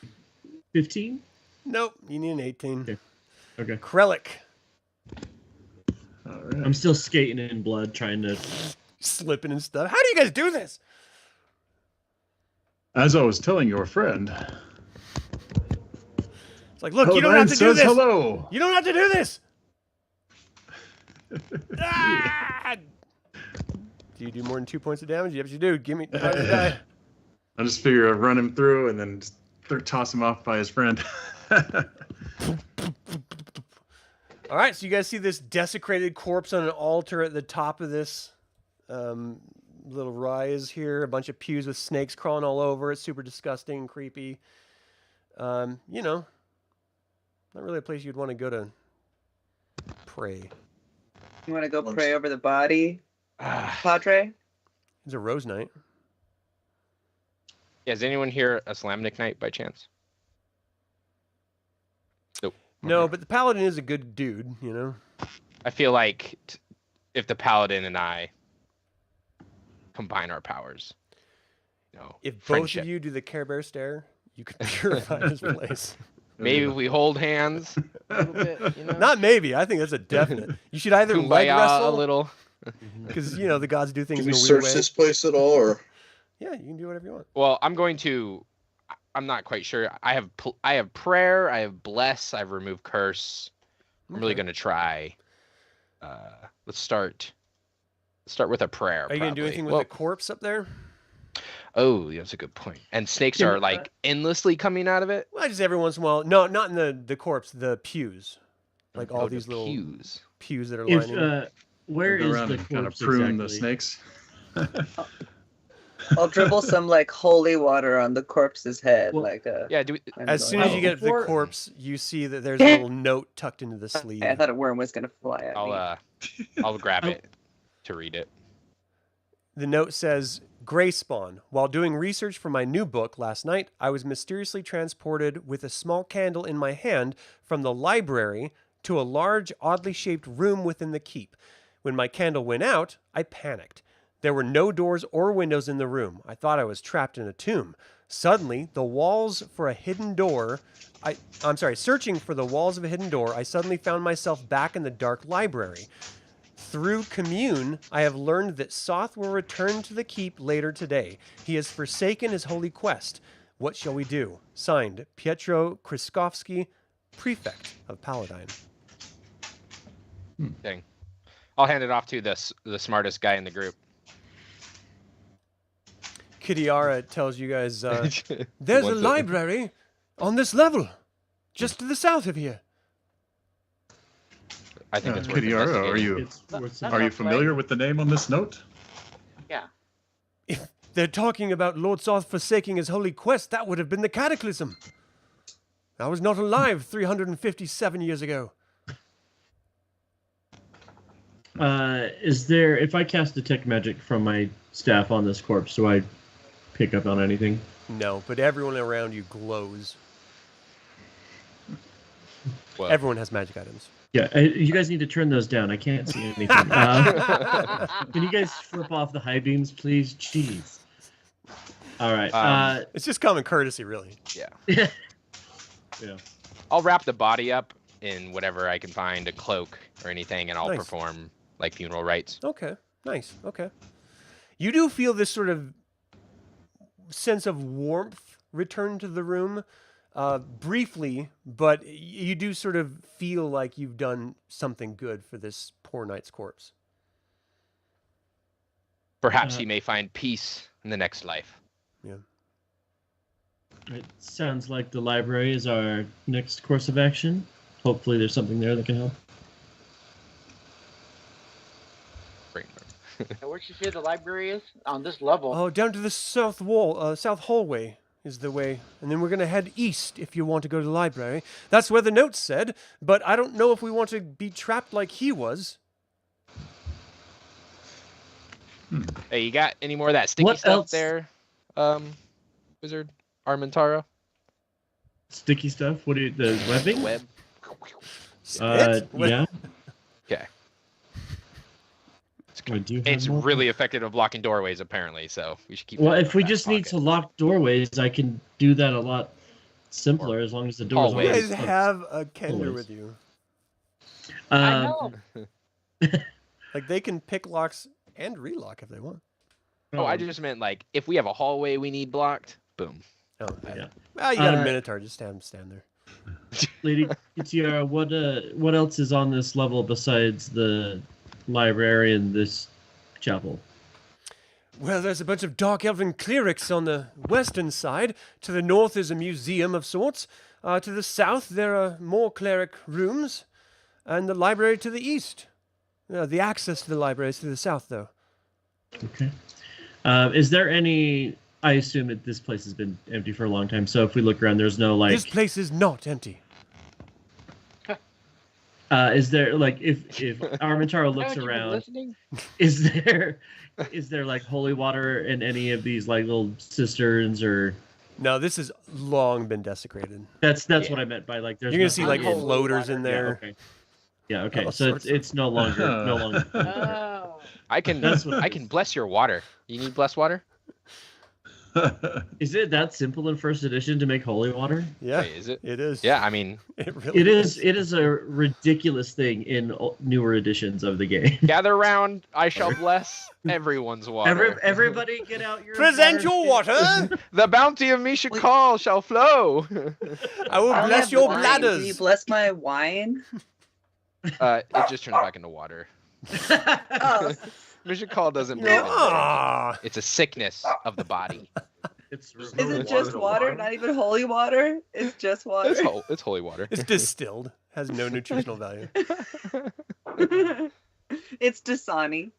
15? Nope. You need an 18. Okay. Okay. Krellic. All right. I'm still skating in blood, trying to. Slipping and stuff. How do you guys do this? As I was telling your friend, It's like, look, you don't have to do says this. hello. You don't have to do this. Ah! Do you do more than 2 points of damage? Yes, you do. Give me how'd you die? I just figure I'd run him through and then just toss him off by his friend. All right, so you guys see this desecrated corpse on an altar at the top of this little rise here. A bunch of pews with snakes crawling all over. It's super disgusting and creepy. You know, not really a place you'd want to go to pray. You want to go pray over the body, Padre? It's a rose night. Yeah, is anyone here a Slamnik Knight by chance? Nope. No, but the Paladin is a good dude, you know? I feel like if the Paladin and I combine our powers, you know, If both friendship. of you do the Care Bear stare, you could purify this place. Maybe we hold hands a little bit, you know? Not maybe. I think that's a definite. You should either leg Kumbaya wrestle, a little. because you know the gods do things Can in we a weird search way. this place at all, or Yeah, you can do whatever you want. Well, I'm not quite sure. I have prayer, I have bless, I've removed curse. I'm really Okay. gonna try. Let's start with a prayer. Are you gonna do probably. anything with Well, the corpse up there? Oh, that's a good point. And snakes Yeah, are like endlessly coming out of it. Well, just every once in a while. No, not in the corpse. The pews, like all Oh, the these little pews. pews that are If lining. where Go is around the and kind of corpse prune the exactly? snakes. I'll dribble some like holy water on the corpse's head, Well, like a. Yeah, do we, As soon as you get to the before- corpse, you see that there's a little note tucked into the sleeve. I thought a worm was gonna fly at me. I'll grab Oh. it to read it. The note says, Grey Spawn. While doing research for my new book last night, I was mysteriously transported with a small candle in my hand from the library to a large, oddly shaped room within the keep. When my candle went out, I panicked. There were no doors or windows in the room. I thought I was trapped in a tomb. Suddenly, the walls for a hidden door... searching for the walls of a hidden door, I suddenly found myself back in the dark library. Through commune, I have learned that Soth will return to the keep later today. He has forsaken his holy quest. What shall we do? Signed, Pietro Kryskovsky, Prefect of Paladin. Dang. I'll hand it off to the smartest guy in the group. Kitiara tells you guys, there's a What's it? library on this level, just to the south of here. I think it's worth Kitiara, investigating. are you familiar with the name on this note? Yeah. If they're talking about Lord Soth forsaking his holy quest, that would have been the cataclysm. I was not alive 357 years ago. Is there, if I cast detect magic from my staff on this corpse, do I pick up on anything? No, but everyone around you glows. Well, Everyone has magic items. Yeah, you guys need to turn those down. I can't see anything. Can you guys flip off the high beams, please? Jeez. All right. It's just common courtesy, really. yeah. Yeah. I'll wrap the body up in whatever I can find, a cloak or anything, and I'll Nice. perform like funeral rites. Okay, nice. Okay. You do feel this sort of sense of warmth return to the room briefly, but you do sort of feel like you've done something good for this poor knight's corpse. Perhaps he may find peace in the next life. Yeah. It sounds like the library is our next course of action. Hopefully there's something there that can help. Great. Where should you say the library is? On this level. Oh, down to the south wall, south hallway is the way. And then we're going to head east if you want to go to the library. That's where the note said, but I don't know if we want to be trapped like he was. Hey, you got any more of that sticky What stuff else? there, Wizard Armantaro? Sticky stuff? What do you, the webbing? Web. Spit? Yeah. Okay. I do have It's more. really effective at blocking doorways, apparently. So we should keep. Well, that in if we our just back need to pocket. lock doorways, I can do that a lot simpler as long as the doors You Always. guys have a kender Always. with you. I know. Like, they can pick locks and relock if they want. Oh, I just meant like if we have a hallway we need blocked. Boom. Oh, Yeah. Well, you got a Uh, Minotaur. Just have him stand there. Lady Kitiara, what else is on this level besides the library and this chapel? Well, there's a bunch of dark elven clerics on the western side. To the north is a museum of sorts. To the south, there are more cleric rooms. and the library to the east. The access to the library is to the south, though. Okay. Is there any? I assume that this place has been empty for a long time. So if we look around, there's no like. This place is not empty. Is there like if Armantaro looks Haven't you been around, listening? is there like holy water in any of these like little cisterns or? No, this has long been desecrated. That's what I meant by like. There's You're gonna see like nothing in- floaters in Yeah, there. okay. Yeah. Okay. All So sorts it's no longer no longer. Oh. I can That's what it I is. can bless your water. You need blessed water? Is it that simple in first edition to make holy water? Yeah, Wait, is it? it is. Yeah, I mean, It really It is. It is a ridiculous thing in newer editions of the game. gather round, I shall bless everyone's water. Everybody, get out your Present your water. The bounty of Mishakal shall flow. I will I don't bless have your wine. bladders. Do you bless my wine? It just turns back into water. Oh, Mishakal doesn't believe in it. Ah, It's a sickness of the body. It's is it just water? Not even holy water? It's just water. It's holy water. it's distilled. Has no nutritional value. It's Dasani.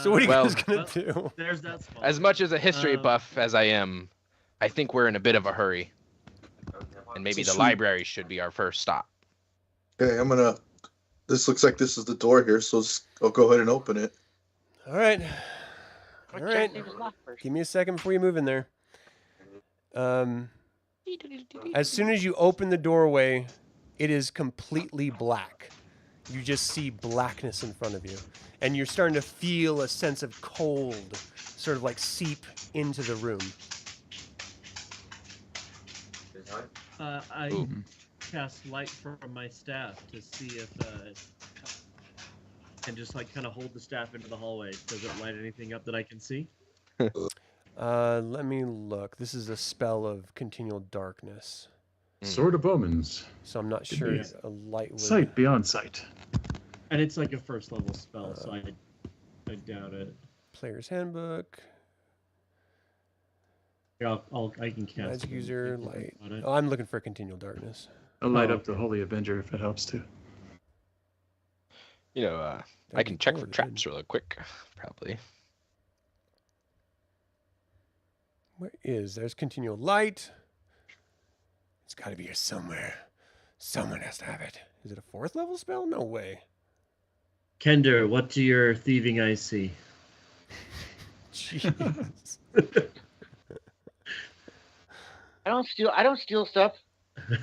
So what are you Well, guys gonna do? There's that spot. As much as a history buff as I am, I think we're in a bit of a hurry. And maybe the library should be our first stop. Okay, I'm gonna. This looks like this is the door here, so I'll go ahead and open it. All right. All What right. Jack was locked first? Give me a second before you move in there. As soon as you open the doorway, it is completely black. You just see blackness in front of you. And you're starting to feel a sense of cold sort of like seep into the room. I Ooh. cast light from my staff to see if and just like kind of hold the staff into the hallway. Does it light anything up that I can see? Let me look. This is a spell of continual darkness. Sword of Omens. So I'm not Could sure be a light would... Sight beyond sight. And it's like a first level spell, so I doubt it. Player's Handbook. Yeah, I can cast Magic it. user, Think light. about it. Oh, I'm looking for continual darkness. I'll light Oh, up the Holy Avenger if it helps too. You know, I That'd can be check cool for if it traps did. really quick, probably. Where is? There's continual light. It's got to be here somewhere. Someone has to have it. Is it a 4th level spell? No way. Kender, what do your thieving eyes see? Jeez. I don't steal stuff.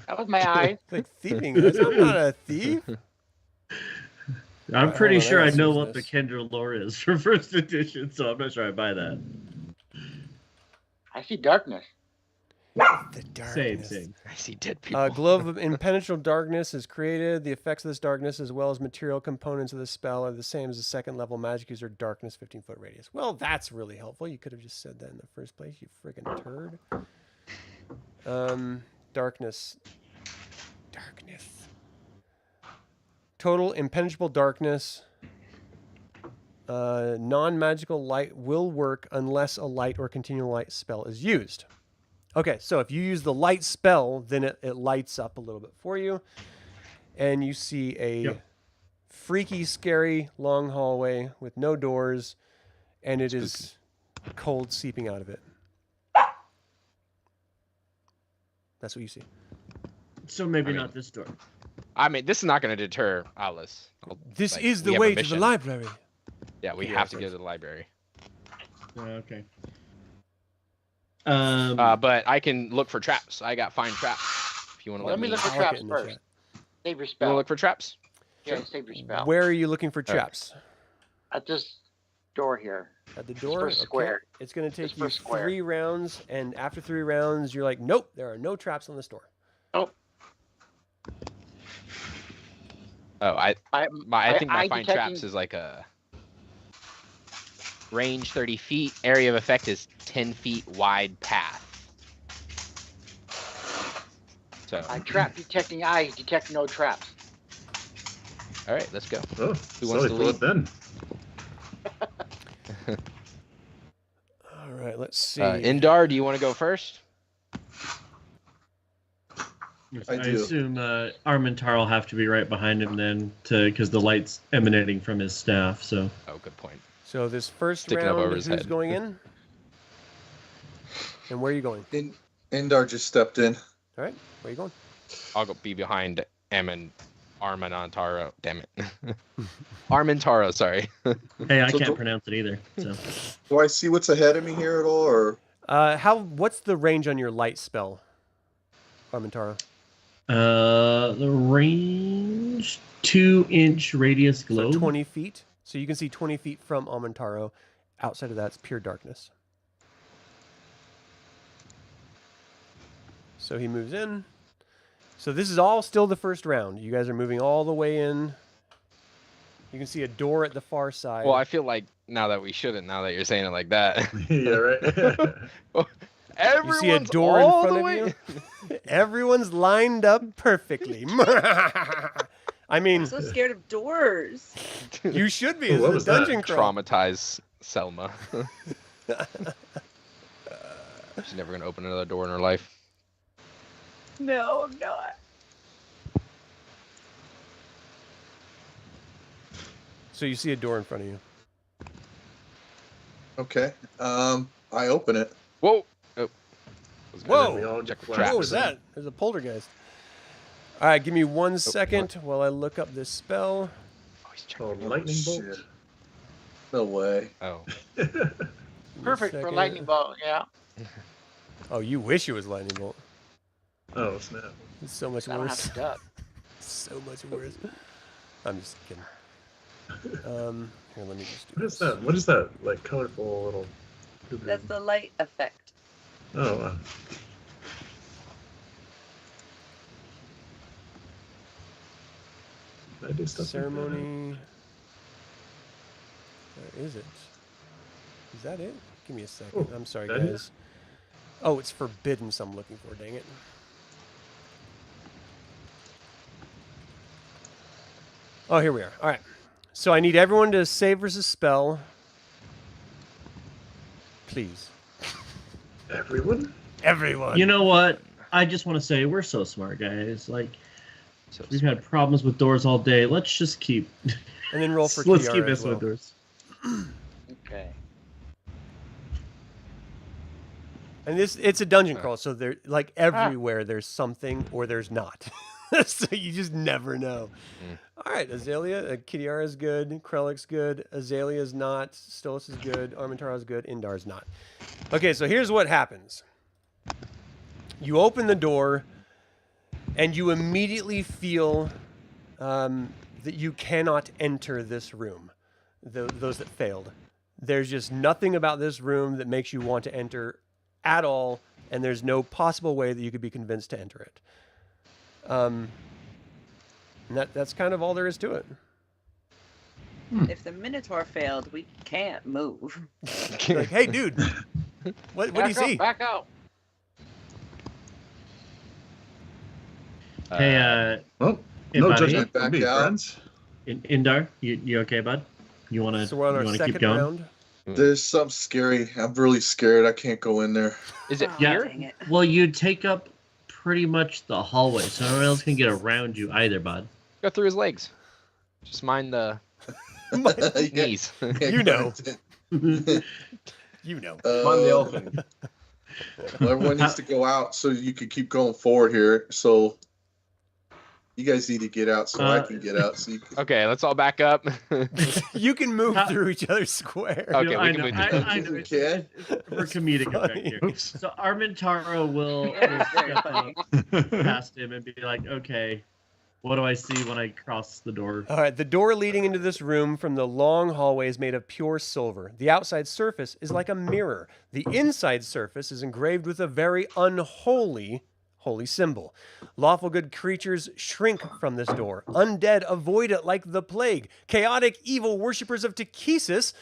That was my eyes. Like thieving us. I'm not a thief. I'm Hold pretty on, sure I let's know use what the this. Kender lore is for first edition, so I'm not sure I buy that. I see darkness. The Same, darkness. same. I see dead people. Globe of impenetrable darkness is created. The effects of this darkness, as well as material components of the spell, are the same as the 2nd level magic user darkness 15-foot radius. Well, that's really helpful. You could have just said that in the first place, you friggin' turd. Darkness. Total impenetrable darkness. Non-magical light will work unless a light or continual light spell is used. Okay, so if you use the light spell, then it lights up a little bit for you. And you see a freaky, scary, long hallway with no doors. And it is cold seeping out of it. That's what you see. So maybe I mean- not this door. I mean, this is not going to deter Aulus. This Like, is we the have a way to the mission. library. Yeah, we Yeah, have to sorry. go to the library. Okay. But I can look for traps. I got fine traps. If you want to Let let me me. look for I'll look traps it in the first. chat. Save your You want to spell. look for traps? Yeah, save your spell. Where are you looking for Okay. traps? At this door here. At the This door? first square. It's going to take This you first square. 3 rounds, and after 3 rounds, you're like, nope, there are no traps on this door. Oh, I think my I fine detecting- traps is like a range 30 feet. Area of effect is 10 feet wide path. So, I trap detecting eyes, detect no traps. all right, let's go. Oh, Who wants to pull it then? All right, let's see. Indar, do you want to go first? I do. assume Armantaro will have to be right behind him then, because the light's emanating from his staff. So. Oh, good point. So this first Sticking up round, over who's his head. going in? And where are you going? Indar just stepped in. All right, where are you going? I'll go be behind Armantaro. Damn it. Armantaro, sorry. Hey, I So can't do- pronounce it either. So. Do I see what's ahead of me here at all, or What's the range on your light spell, Armantaro? The range 2-inch radius globe. So 20 feet. So you can see 20 feet from Armantaro. Outside of that, it's pure darkness. So he moves in. So this is all still the first round. You guys are moving all the way in. You can see a door at the far side. Well, I feel like now that we shouldn't, now that you're saying it like that. Yeah, right. You see a Everyone's door in all front the of way. you. Everyone's lined up perfectly. I mean, I'm so scared of doors. you should be Ooh, as what a was that? dungeon crawl. Traumatize Selma. She's never gonna open another door in her life. No, I'm not. So you see a door in front of you. okay? I open it. Whoa! Oh. Was gonna Whoa! We all check get for flashed. traps. What was that? There's a poltergeist. All right, give me 1 second while I look up this spell. Oh, he's checking. Called lightning bolt. Shit. No way. Oh. Give me a Perfect for second. lightning bolt. Yeah. Oh, you wish it was lightning bolt. Oh snap! It's so much I don't have worse. to duck. So much worse. I'm just kidding. Here, let me just do What is this. that? What is that? Like colorful little. That's the light effect. Oh. Wow. Did I do stuff like that? Ceremony. Where is it? Is that it? Give me a second. Oh, I'm sorry, that it? guys. Oh, it's forbidden. So I'm looking for. Dang it. Oh, here we are. All right. So I need everyone to save versus spell. Please. Everyone? Everyone. You know what? I just want to say we're so smart, guys. Like So we've had problems with doors all day. Let's just keep. And then roll for Let's Kitiara keep as messing well. with doors. Okay. And it's a dungeon crawl, so there like everywhere there's something or there's not. So you just never know. All right, Azalea, Kitiara's good, Krellic's good, Azalea's not, Stolos is good, Armantaro's good, Indar's not. Okay, so here's what happens. You open the door, and you immediately feel that you cannot enter this room. Those that failed. There's just nothing about this room that makes you want to enter at all, and there's no possible way that you could be convinced to enter it. And that's kind of all there is to it. If the Minotaur failed, we can't move. Like, hey, dude, what do you see? Back out. Hey, Well, Hey, no buddy. judgment from me, Back out. friends. Indar, you okay, bud? You wanna So we're on our keep second going? round. There's something scary. I'm really scared. I can't go in there. Is it Oh, Yeah. here? dang it. Well, you take up pretty much the hallway, so no one else can get around you either, bud. Go through his legs. Just mind the Yeah, knees. yeah, You know. granted. You know. Mind the elephant. Well, everyone needs to go out so you can keep going forward here. So you guys need to get out so I can get out. So you can... Okay, let's all back up. You can move through each other's square. Okay, You know, we I can know, move I, through. I know. We It's, can? it's for comedic effect Funny. here. Oops. So Armantaro will It's very step funny. up past him and be like, "Okay, what do I see when I cross the door?" All right, the door leading into this room from the long hallway is made of pure silver. The outside surface is like a mirror. The inside surface is engraved with a very unholy holy symbol. Lawful good creatures shrink from this door. Undead avoid it like the plague. Chaotic evil worshippers of Tikhisis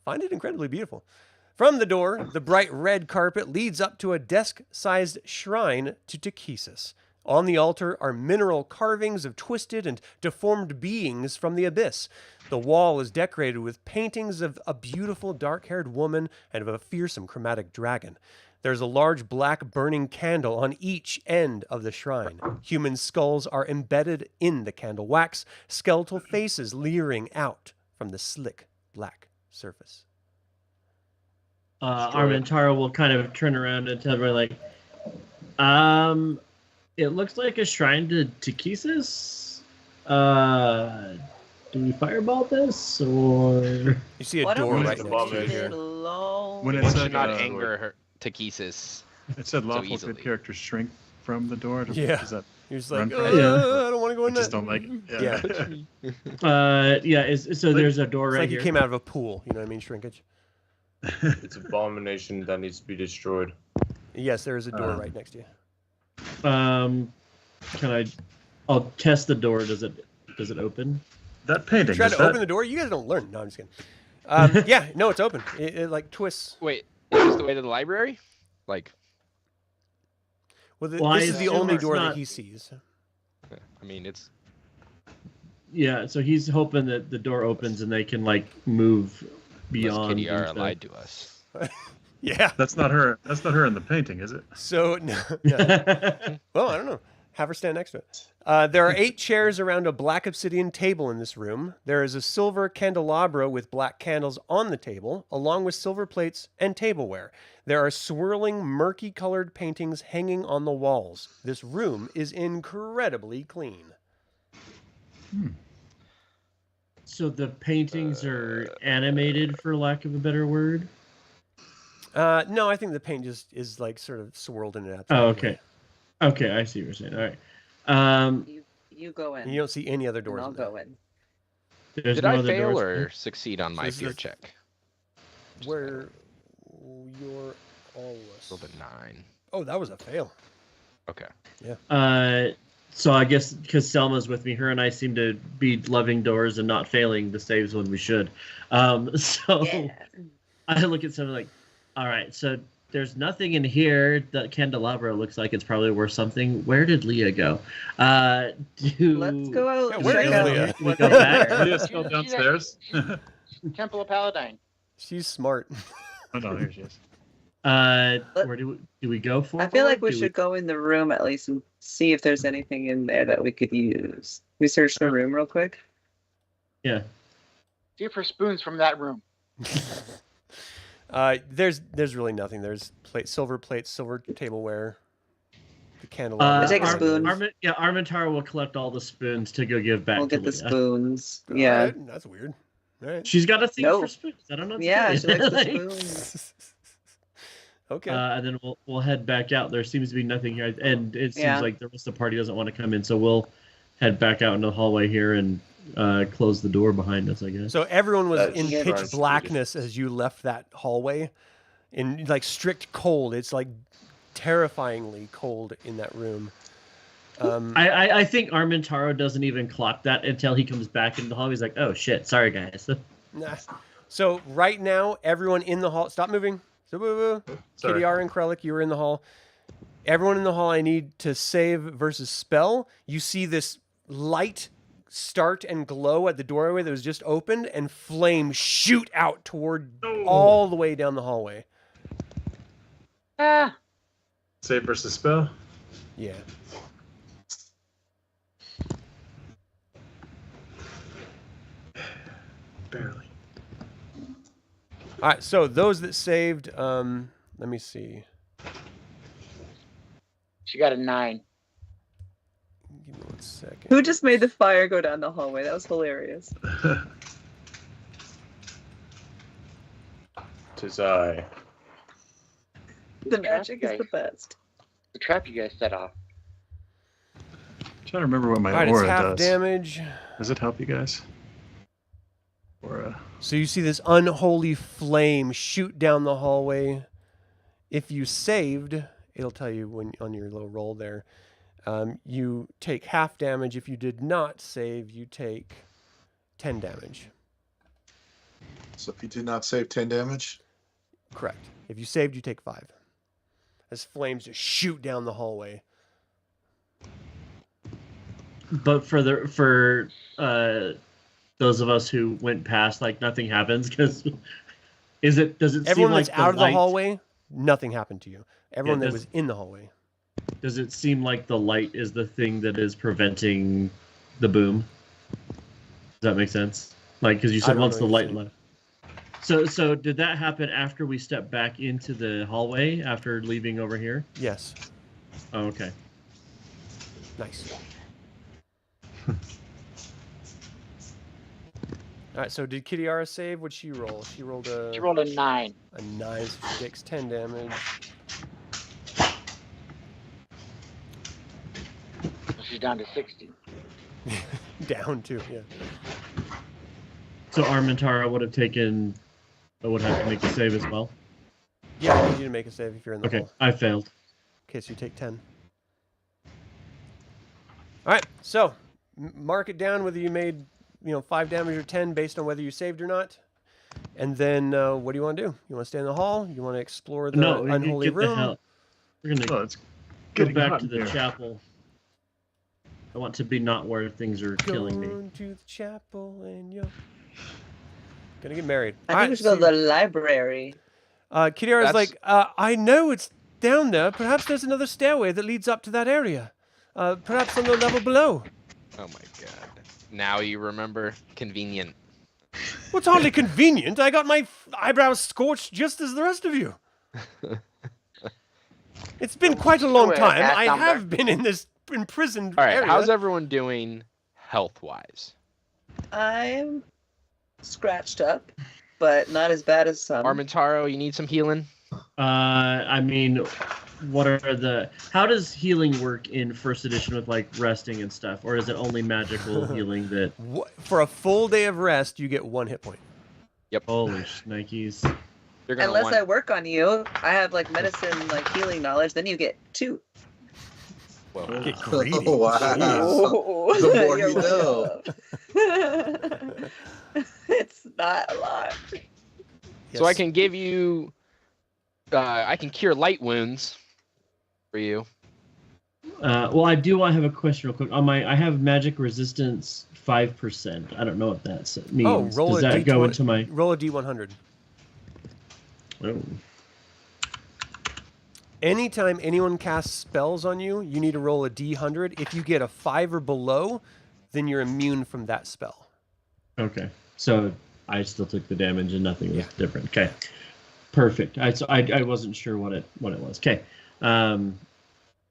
find it incredibly beautiful. From the door, the bright red carpet leads up to a desk-sized shrine to Tikhisis. On the altar are mineral carvings of twisted and deformed beings from the abyss. The wall is decorated with paintings of a beautiful dark-haired woman and of a fearsome chromatic dragon. There's a large black burning candle on each end of the shrine. Human skulls are embedded in the candle wax, skeletal faces leering out from the slick black surface. Armantaro will kind of turn around and tell everyone, like, it looks like a shrine to Kiesis. Do we fireball this, or... You see a Why door don't we right just next to you leave it here. alone? When it One said, should not uh, anger her to Kiesis. It said lawful easily. good characters shrink from the door. Yeah. Does that You're just run like, from it? Yeah. I don't want to go I in just that. don't like it? yeah. So there's a door It's right like here. you came out of a pool. You know what I mean? Shrinkage. It's abomination that needs to be destroyed. Yes, there is a door right next to you. I'll test the door. Does it open? That painting. Try is to that, open the door. You guys don't learn. No, I'm just kidding. Yeah, no, it's open. It like twists. Wait, is this the way to the library? Like, Well, Well, I this is the assume only it's door that not- he sees. I mean, it's Yeah. So he's hoping that the door opens and they can like move unless beyond. Kitiara into- lied to us. Yeah. That's not her. That's not her in the painting, is it? So, no. Well, I don't know. Have her stand next to it. There are 8 chairs around a black obsidian table in this room. There is a silver candelabra with black candles on the table, along with silver plates and tableware. There are swirling, murky-colored paintings hanging on the walls. This room is incredibly clean. So the paintings are animated, for lack of a better word. No, I think the paint just is like sort of swirled in it. Oh, okay. Okay, I see what you're saying. All right. You go in. You don't see any other and doors. I'll in there. go in. There's Did no I other fail doors or there? succeed on my This is fear the- check? Where your Aulus. Rolled a 9. Oh, that was a fail. Okay. So I guess because Selma's with me, her and I seem to be loving doors and not failing the saves when we should. So Yeah. I look at something like, all right, so there's nothing in here. The candelabra looks like it's probably worth something. Where did Leah go? Let's go out. Yeah, and where check is out Leah? We go back. Leah's still downstairs. Temple of Paladin. She's smart. Oh no, here she is. Where do we go for? I feel like we should go in the room at least and see if there's anything in there that we could use. We search the room real quick. Yeah. See for spoons from that room. There's really nothing. There's silver plates, silver tableware, the candelabra. take a spoon. Armantaro will collect all the spoons to go give back We'll to get the Leah. spoons. All Yeah. right, that's weird. All right. She's got a thing No. for spoons. I don't know. what to Yeah, tell she you. likes the Like, spoons. Okay. and then we'll head back out. There seems to be nothing here, and it seems Yeah. like the rest of the party doesn't want to come in, so we'll head back out into the hallway here and close the door behind us, I guess. So everyone was That's in right. pitch blackness as you left that hallway, in like strict cold. It's like terrifyingly cold in that room. I think Armantaro doesn't even clock that until he comes back into the hall. He's like, "Oh shit, sorry guys." Nah. So right now, everyone in the hall, stop moving. So Sorry. Kitiara and Krellic, you were in the hall. Everyone in the hall, I need to save versus spell. You see this light start and glow at the doorway that was just opened, and flames shoot out toward all the way down the hallway. Ah, Save versus spell. Yeah. Barely. All right. So those that saved, let me see. she got a 9. Give me 1 second. Who just made the fire go down the hallway? That was hilarious. Tis I. The magic is the best. The trap you guys set off. Trying to remember what my All right, it's aura half does. damage. Does it help you guys? Or So you see this unholy flame shoot down the hallway. If you saved, it'll tell you when on your little roll there. You take half damage. If you did not save, you take 10 damage. So if you did not save 10 damage, Correct. If you saved, you take 5. As flames just shoot down the hallway. But for those of us who went past, like nothing happens because does it Everyone seem that's like out of the light, hallway, nothing happened to you. Everyone that does- was in the hallway. Does it seem like the light is the thing that is preventing the boom? Does that make sense? Like, because you I said don't once know the what you're light left. So did that happen after we stepped back into the hallway after leaving over here? Yes. Oh, okay. Nice. All right, so did Kitiara save? What'd she roll? She rolled She rolled a 9. a 9, so she takes 10 damage. So she's down to 60. Down too, yeah. So Armantaro would have to make a save as well. Yeah, I need you to make a save if you're in the Okay, hole. I failed. Okay, so you take 10. All right, so mark it down whether you made 5 damage or 10 based on whether you saved or not. And then what do you want to do? You want to stay in the hall? You want to explore the No, unholy get room? the hell. We're gonna Well, it's go getting back hot to in the here. chapel. I want to be not where things are killing me. Going to the chapel and you're gonna get married. I All think right, we should go to so the library. Kitiara's That's- like, I know it's down there. Perhaps there's another stairway that leads up to that area. Perhaps on the level below. Oh my god. Now you remember. Convenient. Well, it's hardly convenient. I got my eyebrows scorched just as the rest of you. It's been quite a long Wait, time. pass I down have been in this imprisoned All right, area. how's everyone doing health-wise? I'm scratched up, but not as bad as some. Armantaro, you need some healing? I mean, how does healing work in first edition with like resting and stuff, or is it only magical healing that? For a full day of rest, you get 1 hit point. Yep. Holy shnikes! You're gonna Unless want... I work on you, I have like medicine, like healing knowledge. Then you get 2. Whoa. Get greedy. Oh, wow. Jeez. The more You're you know. welcome. It's not a lot. So I Yes. can give you... I can cure light wounds for you. Well, I do want to have a question real quick. I have magic resistance 5%. I don't know what that means. Oh, roll Does a that go D20 into my? Roll a D100. Oh. Anytime anyone casts spells on you, you need to roll a D100. If you get a 5 or below, then you're immune from that spell. Okay, so I still took the damage and nothing was Yeah. different. Okay, perfect. I wasn't sure what it was. Okay,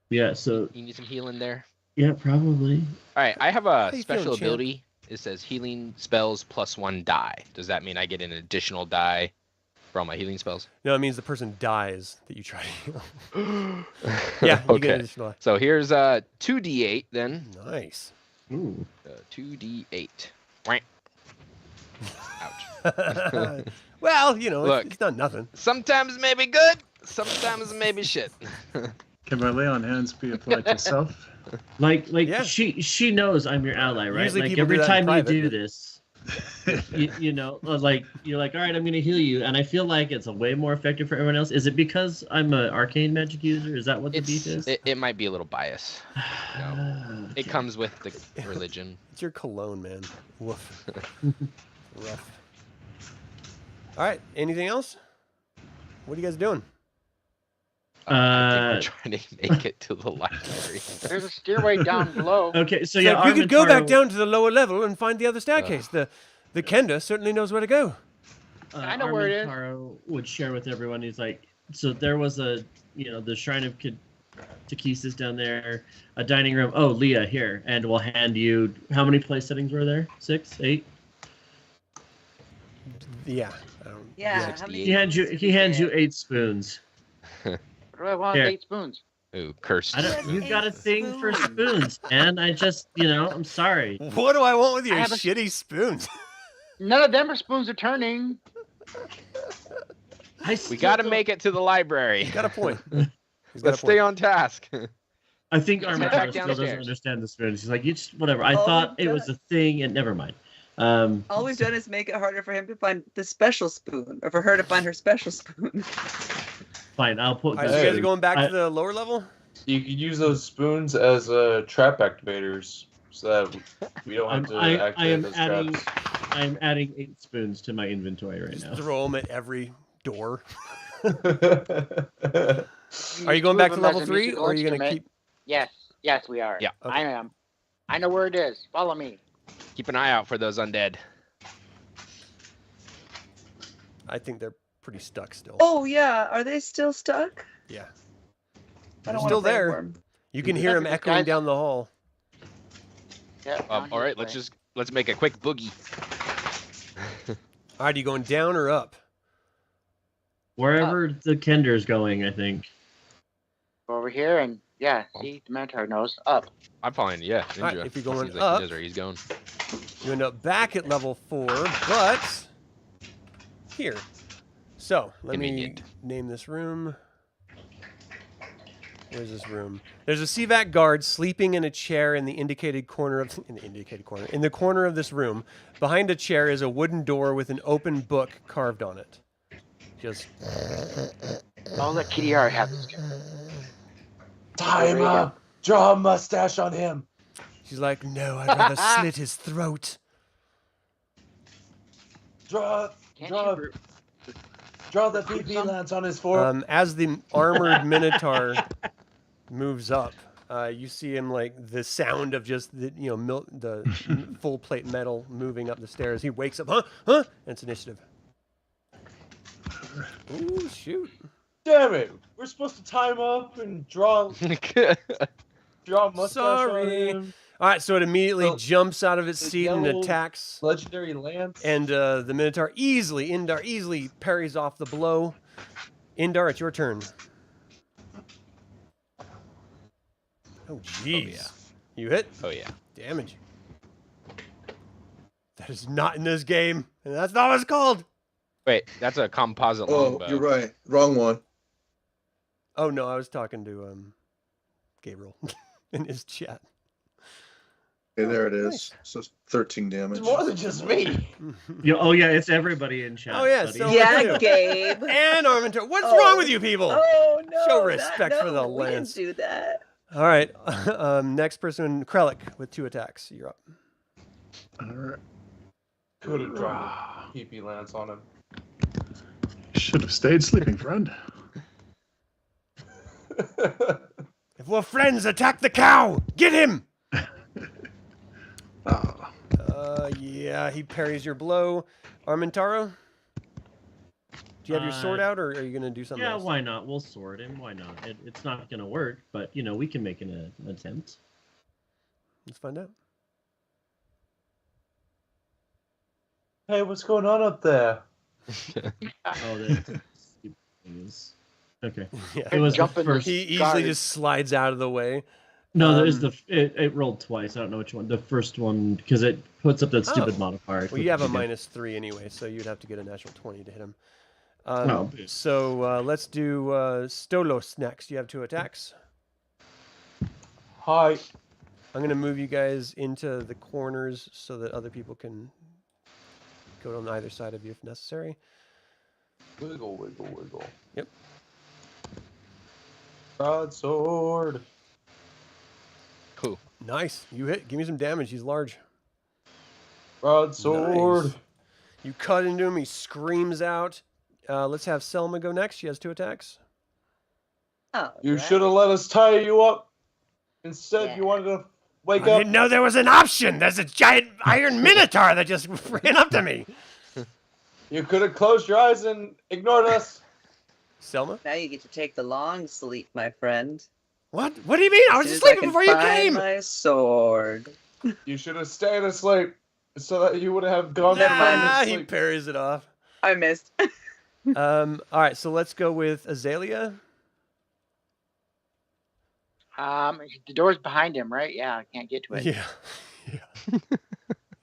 yeah. So You need some healing there. yeah, probably. All right, I have How a you special feeling, champ? ability. It says healing spells plus 1 die. Does that mean I get an additional die for all my healing spells? No, it means the person dies that you try to heal. Yeah, you get an Okay. additional. So here's 2d8 then. Nice. Ooh. 2d8. Whack. Ouch. Well, Look. it's not nothing. Sometimes maybe good, sometimes maybe shit. Can my lay on hands be applied to self? Like Yeah. she knows I'm your ally, right? Usually like people every do that in time you private, do but- this, like you're like, all right, I'm gonna heal you, and I feel like it's a way more effective for everyone else. Is it because I'm an arcane magic user? Is that what the beef is? It might be a little bias. It comes with the religion. It's your cologne, man. Woof. Rough. All right. Anything else? What are you guys doing? I think we're trying to make it to the library. There's a stairway down below. Okay, so So yeah, you could go back Armantaro- down to the lower level and find the other staircase. The Kenda certainly knows where to go. I know where it is. Armantaro would share with everyone. He's like, so there was the shrine of Takesis down there, a dining room. Oh, Leah, here, and we'll hand you. How many place settings were there? 6, 8. Yeah. I don't, Yeah. How many He hands you 8 spoons. What do I want Here. with 8 spoons? Ooh, cursed. I don't. Just You've got a 8 thing for spoons. spoons, and I just, I'm sorry. What do I want with your have a- shitty spoons? None of them are spoons are turning. We got to make it to the library. Got a point. He's got Let's a point. stay on task. I think Let's head Armantaro back still doesn't downstairs. understand the spoons. He's like, you just whatever. I Oh, thought it God. was a thing, and never mind. All we've done is make it harder for him to find the special spoon, or for her to find her special spoon. Fine, I'll put. All right, so you guys are Hey, going back I- to the lower level? You could use those spoons as trap activators. so that we don't have to I activate am those adding. traps. I'm adding 8 spoons to my inventory right Just now. throw them at every door. We Are you use going two back of to them as level a 3, musical or are you going to instrument. keep... Yes, we are. Yeah. Okay. I am. I know where it is. Follow me. Keep an eye out for those undead. I think they're pretty stuck still. Oh yeah, are they still stuck? Yeah. I They're don't still want to there. there. You can Yeah, hear them because echoing guys- down the hall. Yeah. down All here right, this way. let's make a quick boogie. All right, are you going down or up? Wherever the Kender's going, I think. Go over here and yeah. See, the Minotaur knows up. I'm following. Yeah, All right, Ninja. if you're He going seems like up- he knows where he's going. You end up back at level 4, but here. So let me Convenient. name this room. Where's this room? There's a CVAC guard sleeping in a chair in the indicated corner of in the corner of this room. Behind a chair is a wooden door with an open book carved on it. Just I'll let Kitiara have this. Tie him up. Draw a mustache on him. she's like, no, I'd rather slit his throat. Draw Can't Draw- you? draw the PP lance on his forehead. As the armored Minotaur moves up, you see him like the sound of just the the full plate metal moving up the stairs. He wakes up, huh? And it's initiative. Ooh, shoot! Damn it! We're supposed to tie him up and draw a mustache Sorry. on him. All right, so it immediately So, jumps out of its the seat and yellow- attacks. Legendary lance. And the Minotaur Indar easily parries off the blow. Indar, it's your turn. Oh, jeez. yeah. You hit? Oh yeah. Damage. That is not in this game. And that's not what it's called. Wait, that's a composite Oh, longbow. you're right. Wrong one. Oh, no, I was talking to Gabriel in his chat. Okay, there it Nice. is. So 13 damage. It's more than just me. Oh yeah, it's everybody in chat. Oh, yeah, buddy. so- Yeah, too. Gabe. And Armantaro. What's Oh. wrong with you people? Oh no! Show not- respect for the no, we lance. didn't do that. All right. Next person, Krellic, with 2 attacks. You're up. Alright. Could have drawn the PP lance on him. Should have stayed sleeping, friend. If we're friends, attack the cow! Get him! Oh. Yeah, he parries your blow. Armantaro? Do you have your sword out, or are you going to do something Yeah, else? why not? We'll sword him. Why not? It's not gonna work, but we can make an attempt. Let's find out. Hey, what's going on up there? Oh, that's okay. Yeah. It was the Jumping first. He easily guard. just slides out of the way. No, there's Um, it rolled twice. I don't know which one. The first one, because it puts up that stupid Oh. modifier. Well, you have a -3 anyway, so you'd have to get a natural 20 to hit him. Oh. So let's do Stolos next. You have 2 attacks. Hi. I'm going to move you guys into the corners so that other people can go on either side of you if necessary. Wiggle, wiggle, wiggle. Yep. Broadsword. Cool. Nice. You hit. Give me some damage. He's large. Broadsword. Nice. You cut into him. He screams out. Let's have Selma go next. She has 2 attacks. Oh, You should have let us tie you up. Instead, you wanted to wake I up. didn't know there was an option. There's a giant iron minotaur that just ran up to me. You could have closed your eyes and ignored us. Selma? Now you get to take the long sleep, my friend. What? What do you mean? I was As just soon as sleeping can before you find came. My sword. You should have stayed asleep so that you would have gone to Nah, he sleep. parries it off. I missed. All right, so let's go with Azalea. The door's behind him, right? Yeah, I can't get to it.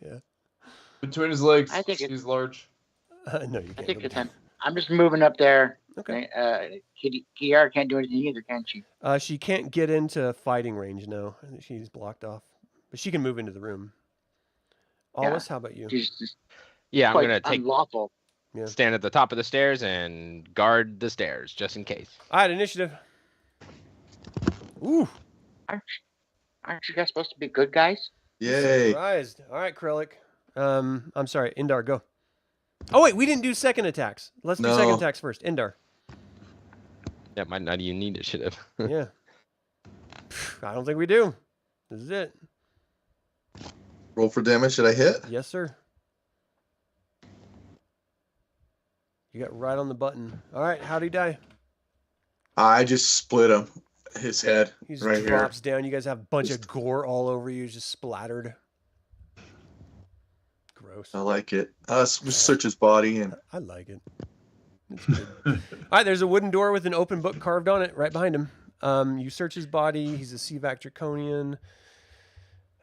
Yeah. Between his legs, I think he's large. No, you I can't. think go it's down. him. I'm just moving up there. Okay. Kitiara can't do anything either, can she? She can't get into fighting range, no. She's blocked off. But she can move into the room. Yeah. Aulus, how about you? She's just Yeah, I'm quite gonna take unlawful. stand at the top of the stairs and guard the stairs just in case. All right, initiative. Ooh. Aren't you guys supposed to be good guys? Yay. Surprised. All right, Krellic. I'm sorry, Indar, go. Oh wait, we didn't do second attacks. Let's do second No. attacks first. Indar. That might not even need it. Should have. Yeah. I don't think we do. This is it. Roll for damage. Did I hit? Yes, sir. You got right on the button. All right, how'd he die? I just split him. His head. He just right here. drops down. You guys have a bunch of gore all over you, just splattered. Gross. I like it. Search his body and I like it. It's good. All right, there's a wooden door with an open book carved on it right behind him. You search his body. He's a CVAC Draconian.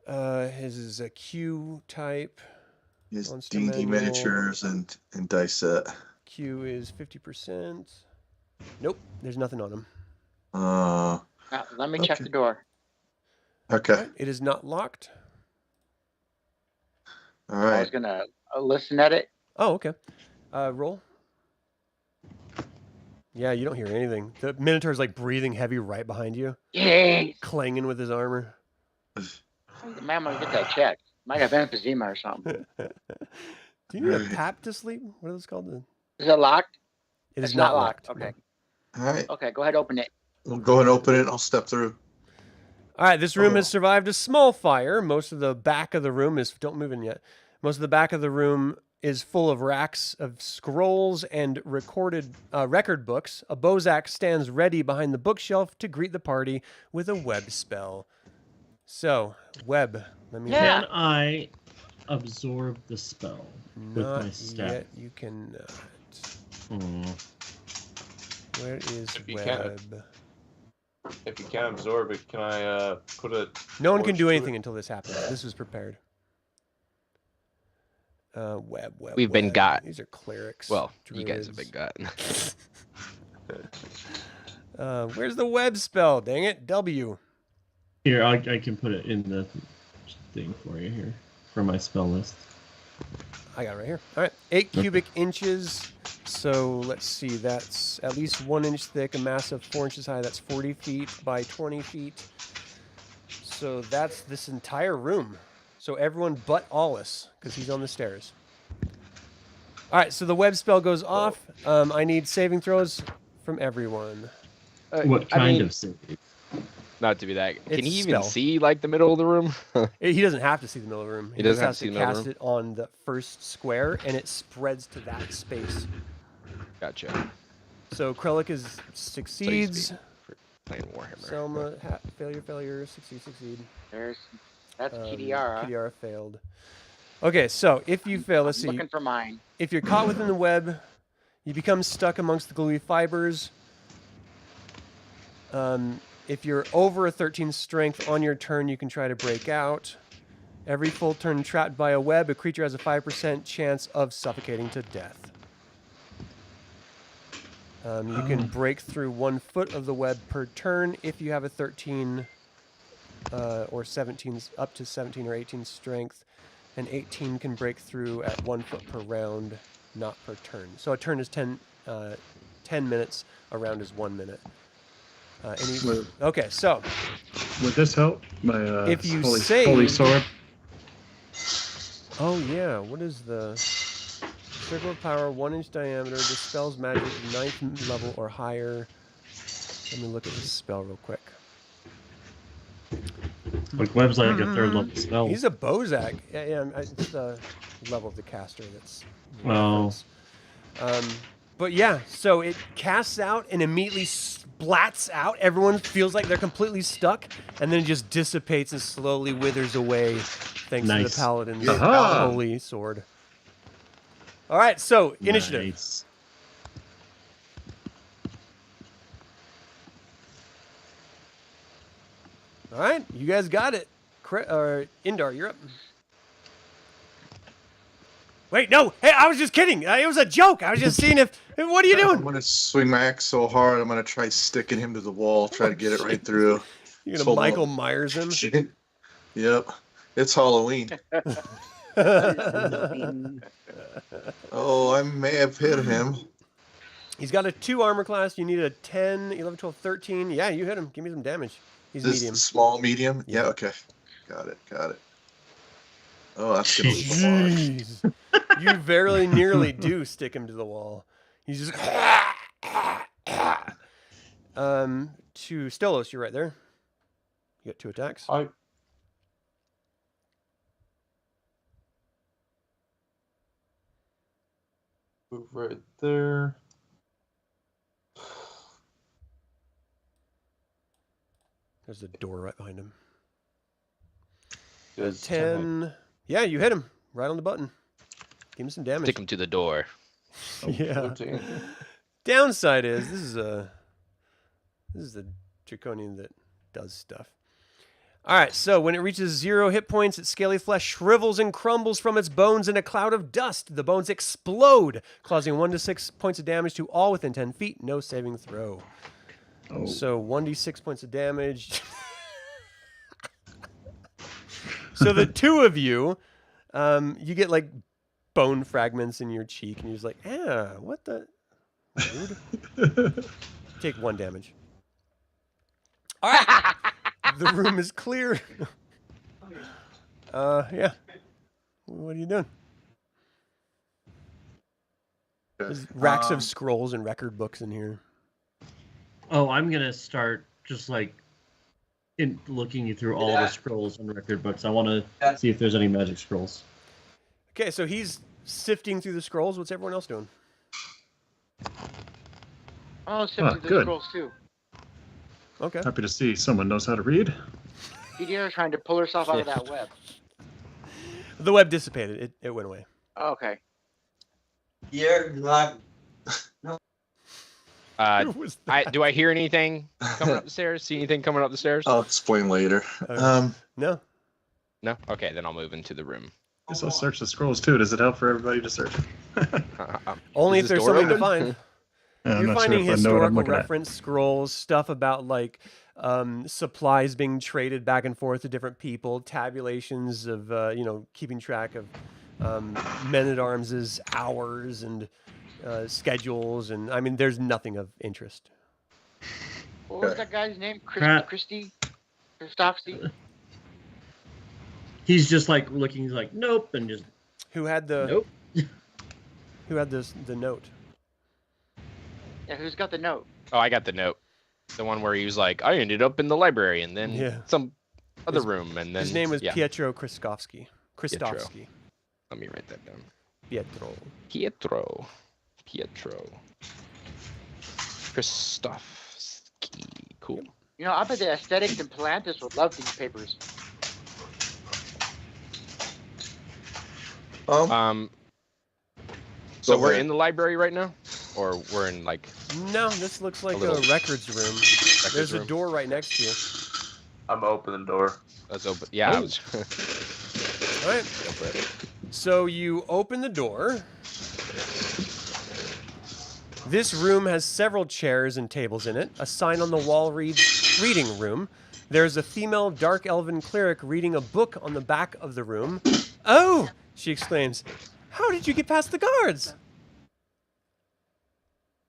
His is a Q type. his Monster D&D manual. miniatures and dice set. Q is 50%. Nope, there's nothing on him. Let me check Okay. the door. Okay. It is not locked. All I was right. gonna listen at it. Oh, okay. Roll. Yeah, you don't hear anything. The Minotaur's like breathing heavy right behind you, Yay! clanging with his armor. Man, I'm gonna get that checked. Might have emphysema or something. Do you need a Right. pap to sleep? What are those called? Is it locked? It is It's not not locked. locked. Okay. All right. Okay, go ahead, open it. We'll go ahead and open it. I'll step through. All right, this room has survived a small fire. Most of the back of the room is don't move in yet. Most of the back of the room is full of racks of scrolls and record books. A Bozak stands ready behind the bookshelf to greet the party with a web spell. So, web. Let me Yeah. Can I absorb the spell with my Not staff? yet. You cannot. Hmm. Where is If you can't- web? If you can't absorb it, can I put a... No one can torch do to it? anything until this happens. This was prepared. Web. We've been got. These are clerics. Well, you guys have druids. been got. Where's the web spell? Dang it. W. Here, I can put it in the thing for you here, for my spell list. I got it right here. All right. 8 cubic inches. So let's see. That's at least 1 inch thick, a mass of 4 inches high. That's 40 feet by 20 feet. So that's this entire room. So everyone but Aulus, because he's on the stairs. All right. So the web spell goes off. I need saving throws from everyone. What I kind mean, of save? Not to be that. Can It's he even spell. see like the middle of the room? He doesn't have to see the middle of the room. He just doesn't have has to see the middle of cast the it on the first square, and it spreads to that space. Gotcha. So Krellic succeeds. For playing Warhammer. Selma, failure, succeed. That's Kitiara. Kitiara failed. Okay, so if you fail, let's see. Looking for mine. If you're caught within the web, you become stuck amongst the gluey fibers. If you're over a 13 strength on your turn, you can try to break out. Every full turn trapped by a web, a creature has a 5% chance of suffocating to death. You can break through 1 foot of the web per turn if you have a 13 or 17, up to 17 or 18 strength. And 18 can break through at 1 foot per round, not per turn. So a turn is 10 minutes, a round is 1 minute. Okay, so Would this help? My If you holy, save- holy sword. oh yeah, what is the circle of power, 1 inch diameter, dispels magic 9th level or higher. Let me look at this spell real quick. Like web's like a third level spell. He's a Bozak. Yeah, it's the level of the caster that's. the Oh. reference. But yeah, so it casts out and immediately splats out. Everyone feels like they're completely stuck, and then it just dissipates and slowly withers away, thanks to Nice. the paladin's Aha! holy sword. All right, so initiative. Nice. All right, you guys got it. Indar, you're up. Wait, no. Hey, I was just kidding. It was a joke. I was just seeing if. What are you I'm doing? gonna swing my axe so hard. I'm gonna try sticking him to the wall. Try to get it right through. You're gonna Hold on. Michael Myers him. Yep. It's Halloween. Oh, I may have hit him. He's got a 2 armor class. You need a 10, 11, 12, 13. Yeah, you hit him. Give me some damage. He's This medium. small, medium. Yeah. Yeah. Okay. Got it. Oh, that's gonna leave a mark. Jeez. You very nearly do stick him to the wall. He's just to Stolos, you're right there. You got 2 attacks. I move right there. There's a door right behind him. Does 10. Yeah, you hit him right on the button. Give him some damage. Stick him to the door. Yeah. 13. Downside is this is a draconian that does stuff. All right, so when it reaches 0 hit points, its scaly flesh shrivels and crumbles from its bones in a cloud of dust. The bones explode, causing 1 to 6 points of damage to all within 10 feet. No saving throw. Oh. So 1d6 points of damage. So the 2 of you, you get like bone fragments in your cheek, and you're just like, what the? Rude. Take 1 damage. All right. The room is clear. Yeah. What are you doing? There's racks of scrolls and record books in here. Oh, I'm gonna start just like looking through all the scrolls and record books. I want to see if there's any magic scrolls. Okay, so he's sifting through the scrolls. What's everyone else doing? Oh, sifting through the good. scrolls too. Okay. Happy to see someone knows how to read. Kitiara trying to pull herself out of that web. The web dissipated. It went away. Oh, okay. You're not. Who was that? Do I hear anything coming up the stairs? See anything coming up the stairs? I'll explain later. No. No? Okay, then I'll move into the room. Guess I'll search the scrolls too. Does it help for everybody to search? Only Is if this there's door something to open? find. I'm You're not finding sure if I know what I'm historical looking at. reference scrolls, stuff about like supplies being traded back and forth to different people, tabulations of keeping track of men at arms' hours and schedules, and I mean, there's nothing of interest. What was that guy's name? Crap. Christophe? He's just like looking. He's like, nope, and just Who had the nope. Who had the note? Yeah, who's got the note? Oh, I got the note. The one where he was like, I ended up in the library and then Yeah. some other His- room. And then His name was yeah. Pietro Kristofsky. Kristofsky. Let me write that down. Pietro. Pietro. Kristofsky. Cool. You know, I bet the aesthetics and Palanthus would love these papers. So Go we're ahead. in the library right now? Or we're in like No, this looks like a little records room. There's a room? door right next to you. I'm opening the door. Let's open. Yeah. I Oh. was- All right. So you open the door. This room has several chairs and tables in it. A sign on the wall reads reading room. There's a female dark elven cleric reading a book on the back of the room. Oh, she exclaims. How did you get past the guards?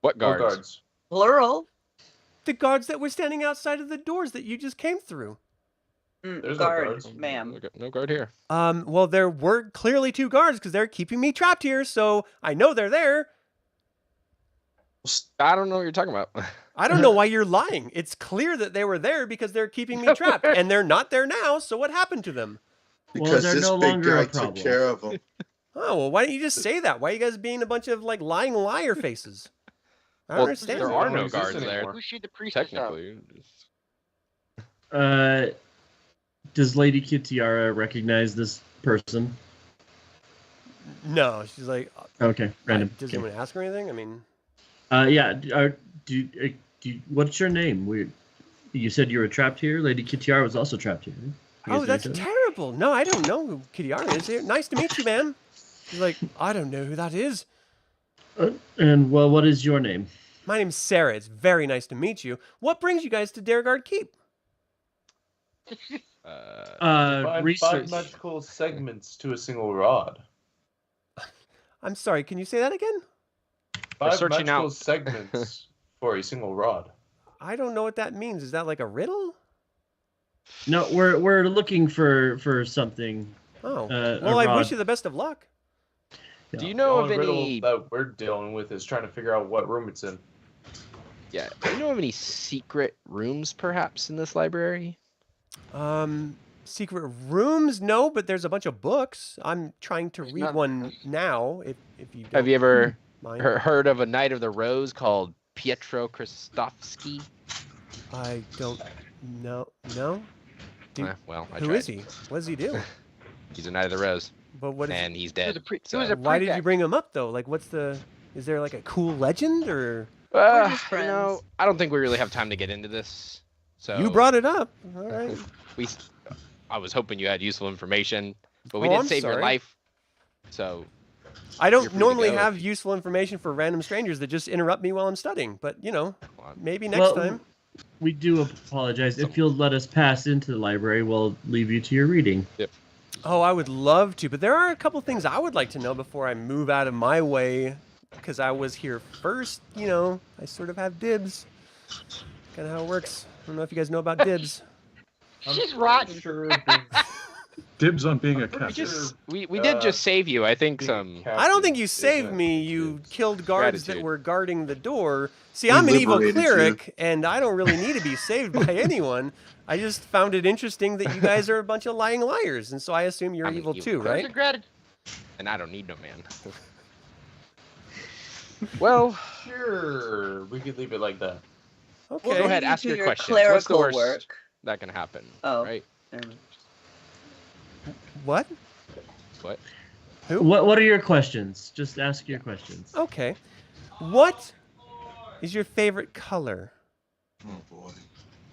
What No guards? guards. Plural. The guards that were standing outside of the doors that you just came through. There's no Guard, guards. ma'am. No guard here. Well, there were clearly 2 guards because they're keeping me trapped here, so I know they're there. I don't know what you're talking about. I don't know why you're lying. It's clear that they were there because they're keeping me trapped, and they're not there now, so what happened to them? Well, Because they're this no big longer guy a took problem. care of them. Oh, well, why don't you just say that? Why are you guys being a bunch of, like, lying liar faces? I don't Well, understand. there They are don't no exist guards there. anymore. Who should the priestess of? Technically. Does Lady Kitiara recognize this person? No, she's like, Okay, random. does Okay. anyone ask her anything? I mean, Yeah. What's your name? You said you were trapped here. Lady Kitiara was also trapped here. You guys oh, know that's each other? terrible. No, I don't know who Kitiara is. Nice to meet you, man. She's like, I don't know who that is. And well, what is your name? My name's Sarah. It's very nice to meet you. What brings you guys to Dargaard Keep? Find Research. 5 magical segments to a single rod. I'm sorry, can you say that again? 5 searching magical out- segments for a single rod. I don't know what that means. Is that like a riddle? No, we're looking for something. Oh, a well, I wish rod. you the best of luck. Do you The know of only riddle any? that we're dealing with is trying to figure out what room it's in. Yeah. Do you know of any secret rooms, perhaps, in this library? Secret rooms? No, but there's a bunch of books. I'm trying to There's read not- one now. If you don't Have you ever mind. heard of a Knight of the Rose called Pietro Kristofsky? I don't know. No. Do- Well, I Who tried. is he? What does he do? He's a Knight of the Rose, But what is? and he's He was dead. a pre- he so- was a Why did you prefect. bring him up though? Like, what's the? Is there like a cool legend or? We're just You know, friends. I don't think we really have time to get into this. So You brought it up. All right. we. I was hoping you had useful information, but we Oh, did I'm save your sorry. life. So I You're don't free to normally go. have useful information for random strangers that just interrupt me while I'm studying. But you know, come on. maybe next Well, time. We do apologize. If you'll let us pass into the library, we'll leave you to your reading. Oh, I would love to, but there are a couple things I would like to know before I move out of my way, because I was here first. You know, I sort of have dibs. Kind of how it works. I don't know if you guys know about dibs. She's rotten. Sure. Dibs on being a pretty cat. sure- We did just save you. I think being some. I don't think you captain saved isn't me. You dibs. killed guards that Gratitude. were guarding the door. See, We I'm an evil liberated you. cleric, and I don't really need to be saved by anyone. I just found it interesting that you guys are a bunch of lying liars, and so I assume you're I'm an evil evil too, cleric. There's right? a gratitude. And I don't need no man. Well, Sure, we could leave it like that. Okay. go ahead. You Ask do your question. clerical What's the worst work. that can happen? Oh. Right? Never mind. What? What? Who? What are your questions? Just ask your questions. Okay. What is your favorite color? Oh boy.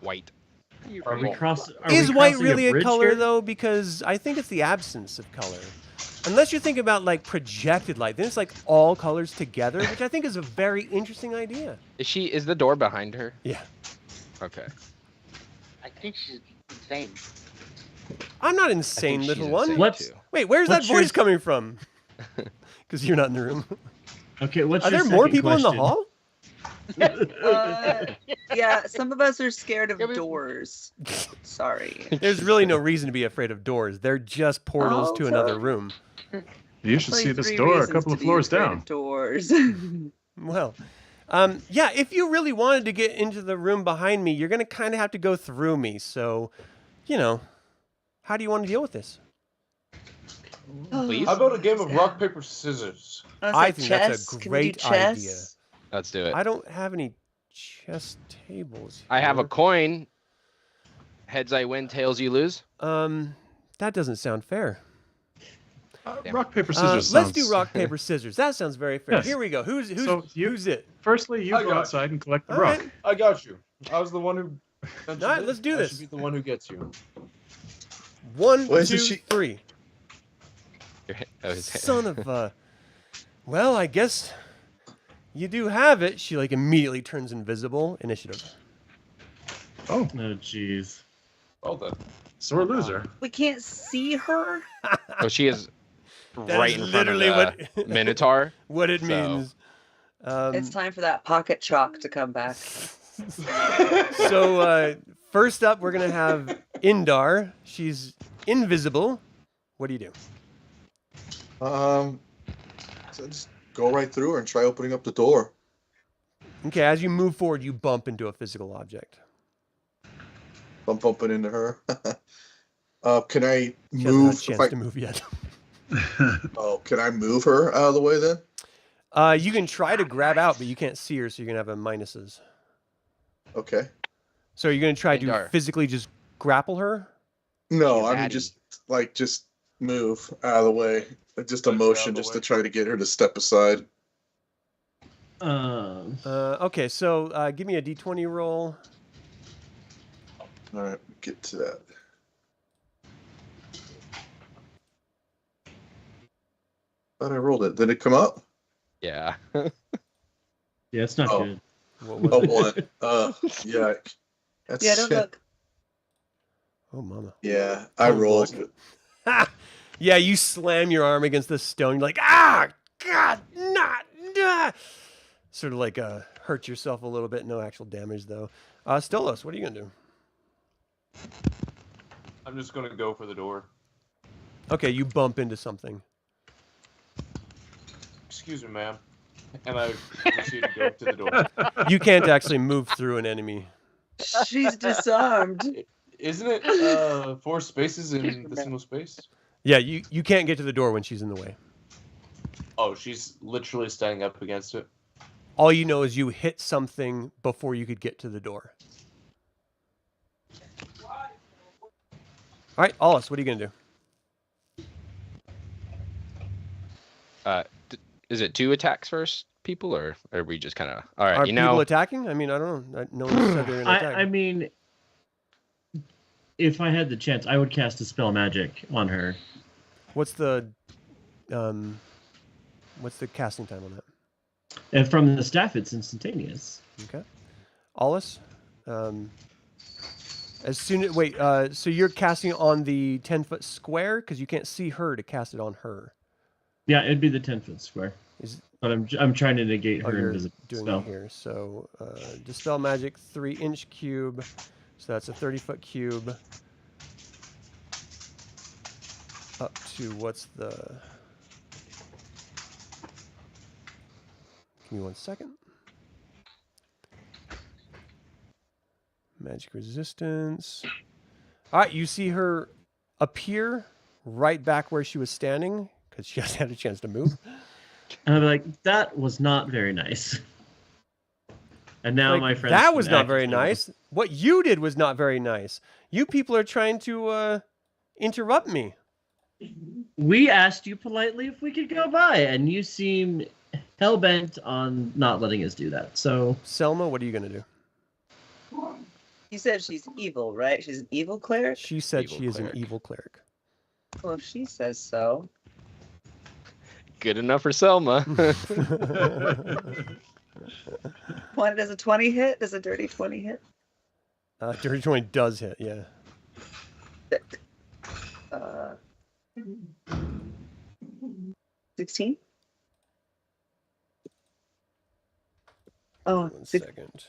White. Are we Is crossing white really a bridge color here? though? Because I think it's the absence of color. Unless you're thinking about like projected light, then it's like all colors together, which I think is a very interesting idea. Is the door behind her? Yeah. Okay. I think she's insane. I'm not I insane, think little she's one. insane, What's- too. Wait, where's that What's your- voice coming from? Because you're not in the room. Okay, what's Are your there more second people in the question? hall? Yeah, some of us are scared of Yeah, we- doors. Sorry. There's really no reason to be afraid of doors. They're just portals to another room. You should Like see this 3 door a reasons couple to of be floors afraid down. of doors. Well, yeah, if you really wanted to get into the room behind me, you're going to kind of have to go through me. So, you know, how do you want to deal with this? Please? How about a game of rock, paper, scissors? I think that's a Can we do great idea. chess? Let's do it. I don't have any chess tables. I have a here. coin. Heads I win, tails you lose. That doesn't sound fair. Damn. Rock, paper, scissors. Let's do sounds- rock, paper, scissors. That sounds very fair. Yes. Here we go. Who's So you- who's it? Firstly, you I go got outside and collect the All rock. right. I got you. I was the one who. mentioned All right, it. let's do I this. should be the one who gets you. 1, Well, isn't 2, she- 3. Oh, his- Son of a. Well, I guess you do have it. She like immediately turns invisible. Initiative. Oh, Oh, jeez. Well then. sore loser. We can't see her. Oh, she is That right is in front of literally the Minotaur. what it So- means. It's time for that pocket chalk to come back. So first up, we're gonna have Indar. She's invisible. What do you do? So just go right through her and try opening up the door. Okay, as you move forward, you bump into a physical object. I'm bumping into her. Can I She hasn't had a move? chance to move yet. Oh, can I move her out of the way then? You can try to grab out, but you can't see her, so you're gonna have a minuses. Okay. So you're gonna try to Indar. physically just grapple her. No, He's I mean Addy. just move out of the way. Just a Like, motion, out of the just way. to try to get her to step aside. Okay, so give me a d20 roll. All right, get to that. Thought I rolled it. Did it come up? Yeah. Yeah, it's not Oh. good. What was Oh, it? one. Yuck. That's Yeah, don't look. Oh, mama. Yeah, I Don't rolled. look. Ha! Yeah, you slam your arm against the stone. You're like, ah, God, not. Sort of like hurt yourself a little bit. No actual damage, though. Stolos, what are you going to do? I'm just gonna go for the door. Okay, you bump into something. Excuse me, ma'am. And I proceed to go to the door. You can't actually move through an enemy. She's disarmed. Isn't it 4 spaces in the single space? Yeah, you can't get to the door when she's in the way. Oh, she's literally standing up against it. All you know is you hit something before you could get to the door. All right, Aulus, what are you going to do? Is it 2 attacks first, people, or are we just kind of all right? Are You people know, attacking? I mean, I don't know. No one said they're going to attack. I mean, if I had the chance, I would cast a spell magic on her. What's the casting time on that? And from the staff, it's instantaneous. Okay, Aulus. As soon as so you're casting on the 10-foot square because you can't see her to cast it on her. Yeah, it'd be the 10-foot square. But I'm trying to negate her You're invisible doing spell. it here. So dispel magic 3-inch cube. So that's a 30-foot cube. Up to what's the? Give me 1 second. Magic resistance. All right, you see her appear right back where she was standing because she hasn't had a chance to move. And I'm like, that was not very nice. And now Like, my friend. that was not very nice. What you did was not very nice. You people are trying to interrupt me. We asked you politely if we could go by, and you seem hell-bent on not letting us do that. So, Selma, what are you going to do? You said she's evil, right? She's an evil cleric? She said Evil she is cleric. an evil cleric. Well, if she says so. good enough for Selma. What, does a 20 hit? Does a dirty 20 hit? Dirty 20 does hit, yeah. 16? Oh, 1 six, second.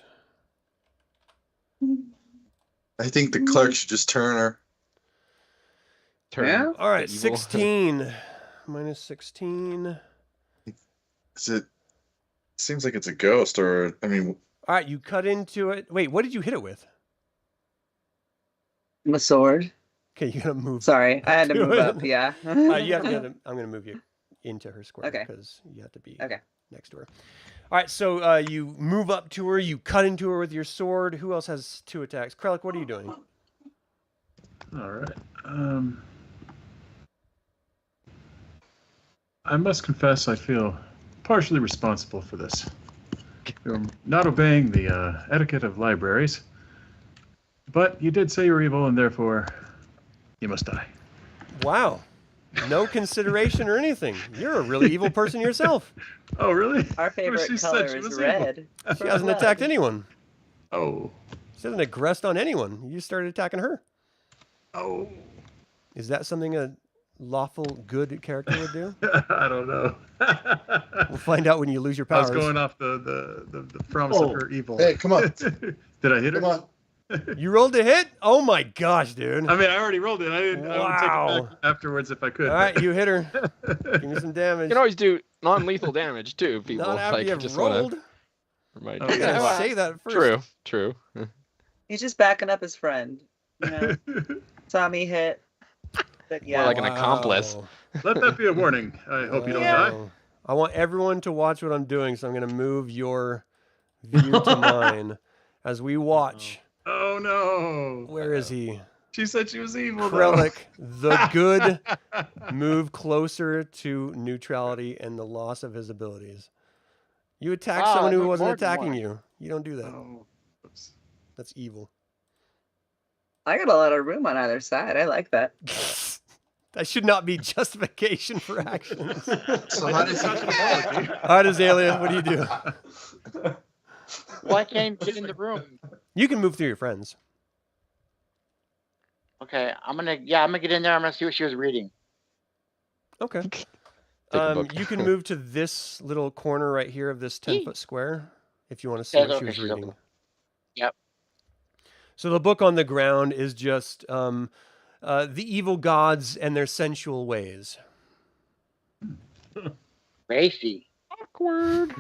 I think the clerk should just turn her. Turn Yeah? All right, evil. 16. Minus 16. Is it? Seems like it's a ghost, or I mean, All right, you cut into it. Wait, what did you hit it with? my sword. Okay, you gotta move. Sorry, I had to Do move it. up, yeah. You have to, I'm gonna move you into her square Okay. because you have to be Okay. next to her. All right, so you move up to her. You cut into her with your sword. Who else has 2 attacks? Krellic, what are you doing? All right. I must confess I feel partially responsible for this. You're not obeying the etiquette of libraries, but you did say you're evil, and therefore you must die. Wow, no consideration or anything. You're a really evil person yourself. Oh, really? Our favorite she said color she is was red. She hasn't attacked anyone. Oh. She hasn't aggressed on anyone. You started attacking her. Oh. Is that something a lawful good character would do? I don't know. We'll find out when you lose your I powers. was going off the promise of her evil. hey, come on, Did I hit her? come on. You rolled a hit? Oh my gosh, dude. I mean, I already rolled it. I would take Wow. it back afterwards if I could. All right, you hit her. Give me some You damage. can always do non-lethal damage too, people. Not after Like, you have just rolled. wanna remind Oh, You you. gotta yeah. say that first. True. He's just backing up his friend. You know, saw me hit. But yeah, More like an accomplice. Let that be a warning. I hope you don't die. Wow. I want everyone to watch what I'm doing, so I'm going to move your view to mine as we watch. Oh no! Where is he? She said she was evil. though. Krellic, the good, move closer to neutrality and the loss of his abilities. You attack Wow, someone I who moved wasn't more than attacking one. you. You don't do that. Oh, oops. That's evil. I got a lot of room on either side. I like that. That should not be justification for actions. So how does he? All right, Azalea, what do you do? Well, I can't get in the room. You can move through your friends. Okay, I'm gonna get in there. I'm gonna see what she was reading. Okay. Take a book. You can move to this little corner right here of this 10-foot square if you want to see Yeah, what she okay, was she's reading. open. Yep. So the book on the ground is just the evil gods and their sensual ways. Racy. Awkward.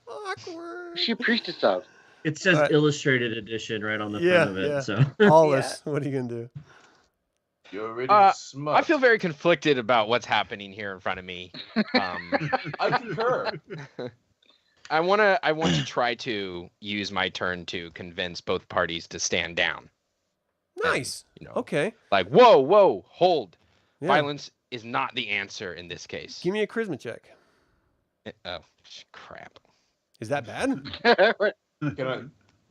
Awkward. Who's she a priestess of? It says Alright. illustrated edition right on the Yeah, front of it. yeah. So Aulus, what are you gonna do? You're already smart. I feel very conflicted about what's happening here in front of me. I concur. I want to try to use my turn to convince both parties to stand down. Nice. You know, Okay. like whoa, hold. Yeah. Violence is not the answer in this case. Give me a charisma check. Oh, crap. Is that bad?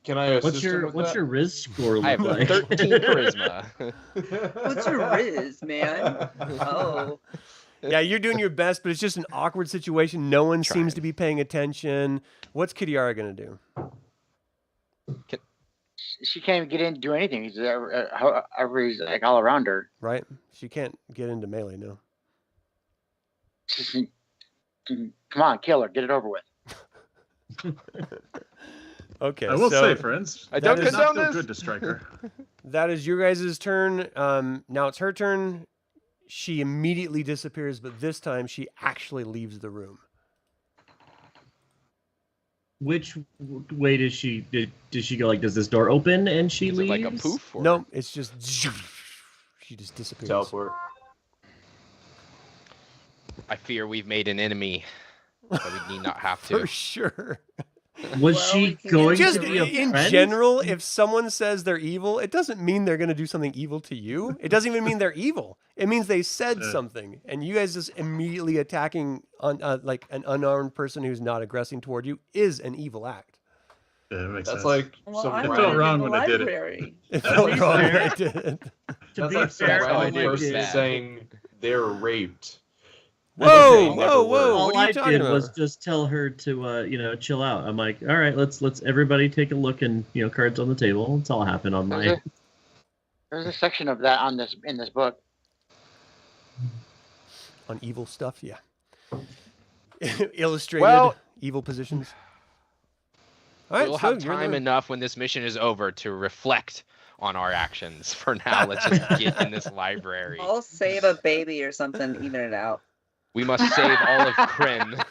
Can I assist what's your him with what's that? your Riz score I look have like? 13 charisma. What's your Riz, man? Oh. Yeah, you're doing your best, but it's just an awkward situation. No one seems to be paying attention. What's Kitiara gonna do? She can't even get in to do anything. He's everybody's like all around her. Right? She can't get into melee, no. Come on, kill her. Get it over with. Okay. I will so say, friends, I don't it does not condone feel this. good to strike her. that is your guys' turn. Now it's her turn. She immediately disappears, but this time she actually leaves the room. Which way does she go? Like, does this door open and she Is it leaves? like a poof? Or... No, it's just she just disappears. Teleport. I fear we've made an enemy, but we need not have to. For sure. Was Well, she we can going Just to be a in friend? general, if someone says they're evil, it doesn't mean they're going to do something evil to you. It doesn't even mean they're evil. It means they said something, and you guys just immediately attacking like an unarmed person who's not aggressing toward you is an evil act. Yeah, that makes That's sense. like Well, some I'm It felt random, wrong in when the I did it. library. It To felt be wrong when fair- I did it. To that's be like some fair, all random I person did, saying they're raped. Whoa, Never whoa, worked. whoa! all What are I you talking did about? was just tell her to chill out. I'm like, all right, let's everybody take a look, and cards on the table. That's all happened on my. There's a section of that in this book. On evil stuff, yeah. Illustrated Well- evil positions. All right, We'll so have you're time the- enough when this mission is over to reflect on our actions. For now, let's just get in this library. I'll save a baby or something, even it out. We must save all of Krynn.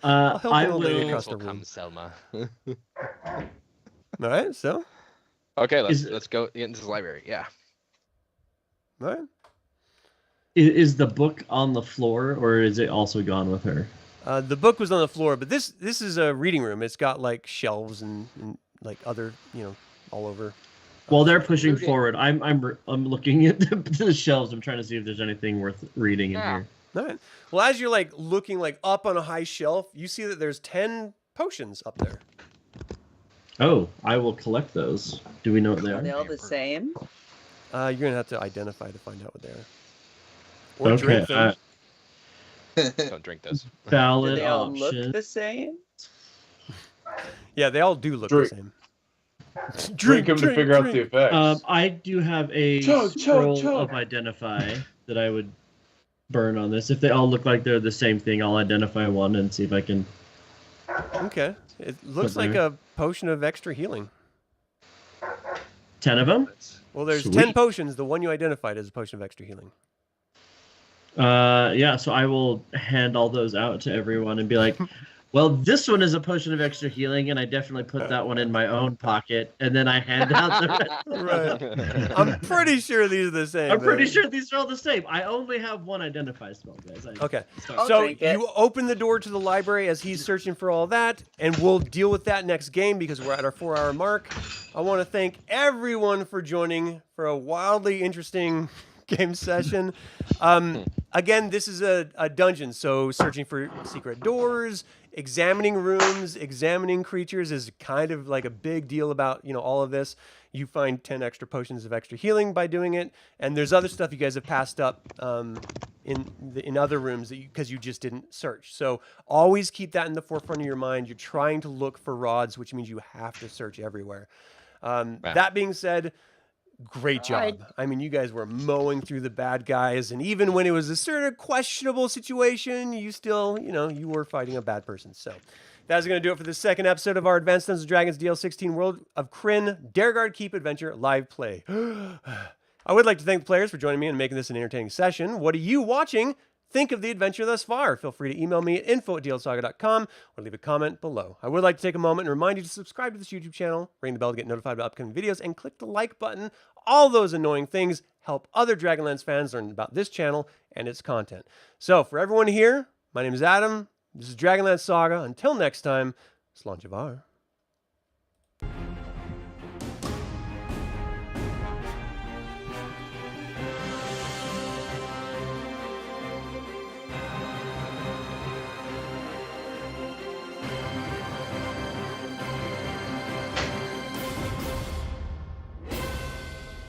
I'll help I an old lady will. across This will the come, room. Selma. All right, so Okay, Is- let's go into this library. Yeah. all right. Is the book on the floor, or is it also gone with her? The book was on the floor, but this is a reading room. It's got like shelves and like other all over. While they're pushing Reading. forward, I'm looking at the shelves. I'm trying to see if there's anything worth reading in Yeah. here. All right. Well, as you're like looking like up on a high shelf, you see that there's 10 potions up there. Oh, I will collect those. Do we know what they Are they are? all the same? You're gonna have to identify to find out what they are. Or Okay, drink them. Don't drink those. Do Valid they all look option. the same? Yeah, they all do look Drink. the same. Drink them to figure out the effects. I do have a Chug, chug, scroll chug. of identify that I would burn on this. If they all look like they're the same thing, I'll identify one and see if I can. Okay. It looks Put like there. a potion of extra healing. 10 of them. Well, there's 10 Sweet. potions. The one you identified is a potion of extra healing. Yeah, so I will hand all those out to everyone and be like, well, this one is a potion of extra healing, and I definitely put that one in my own pocket, and then I hand out the rest. Right. I'm pretty sure these are the same. I'm pretty but- sure these are all the same. I only have one identify spell, guys. Okay. I'll So drink it. you open the door to the library as he's searching for all that, and we'll deal with that next game because we're at our 4-hour mark. I want to thank everyone for joining for a wildly interesting game session. Again, this is a dungeon, so searching for secret doors, examining rooms, examining creatures is kind of like a big deal about all of this. You find 10 extra potions of extra healing by doing it, and there's other stuff you guys have passed up in other rooms because you just didn't search. So always keep that in the forefront of your mind. You're trying to look for rods, which means you have to search everywhere. That being said, great job. I mean, you guys were mowing through the bad guys, and even when it was a sort of questionable situation, you still, you were fighting a bad person. So That's going to do it for the second episode of our Advanced Dungeons & Dragons DL16 World of Krynn Dargaard Keep Adventure live play. I would like to thank the players for joining me and making this an entertaining session. What are you watching? Think of the adventure thus far. Feel free to email me at info@dlsaga.com or leave a comment below. I would like to take a moment and remind you to subscribe to this YouTube channel, ring the bell to get notified about upcoming videos, and click the like button. All those annoying things help other Dragonlance fans learn about this channel and its content. So for everyone here, my name is Adam. This is Dragonlance Saga. Until next time, Slanjavar.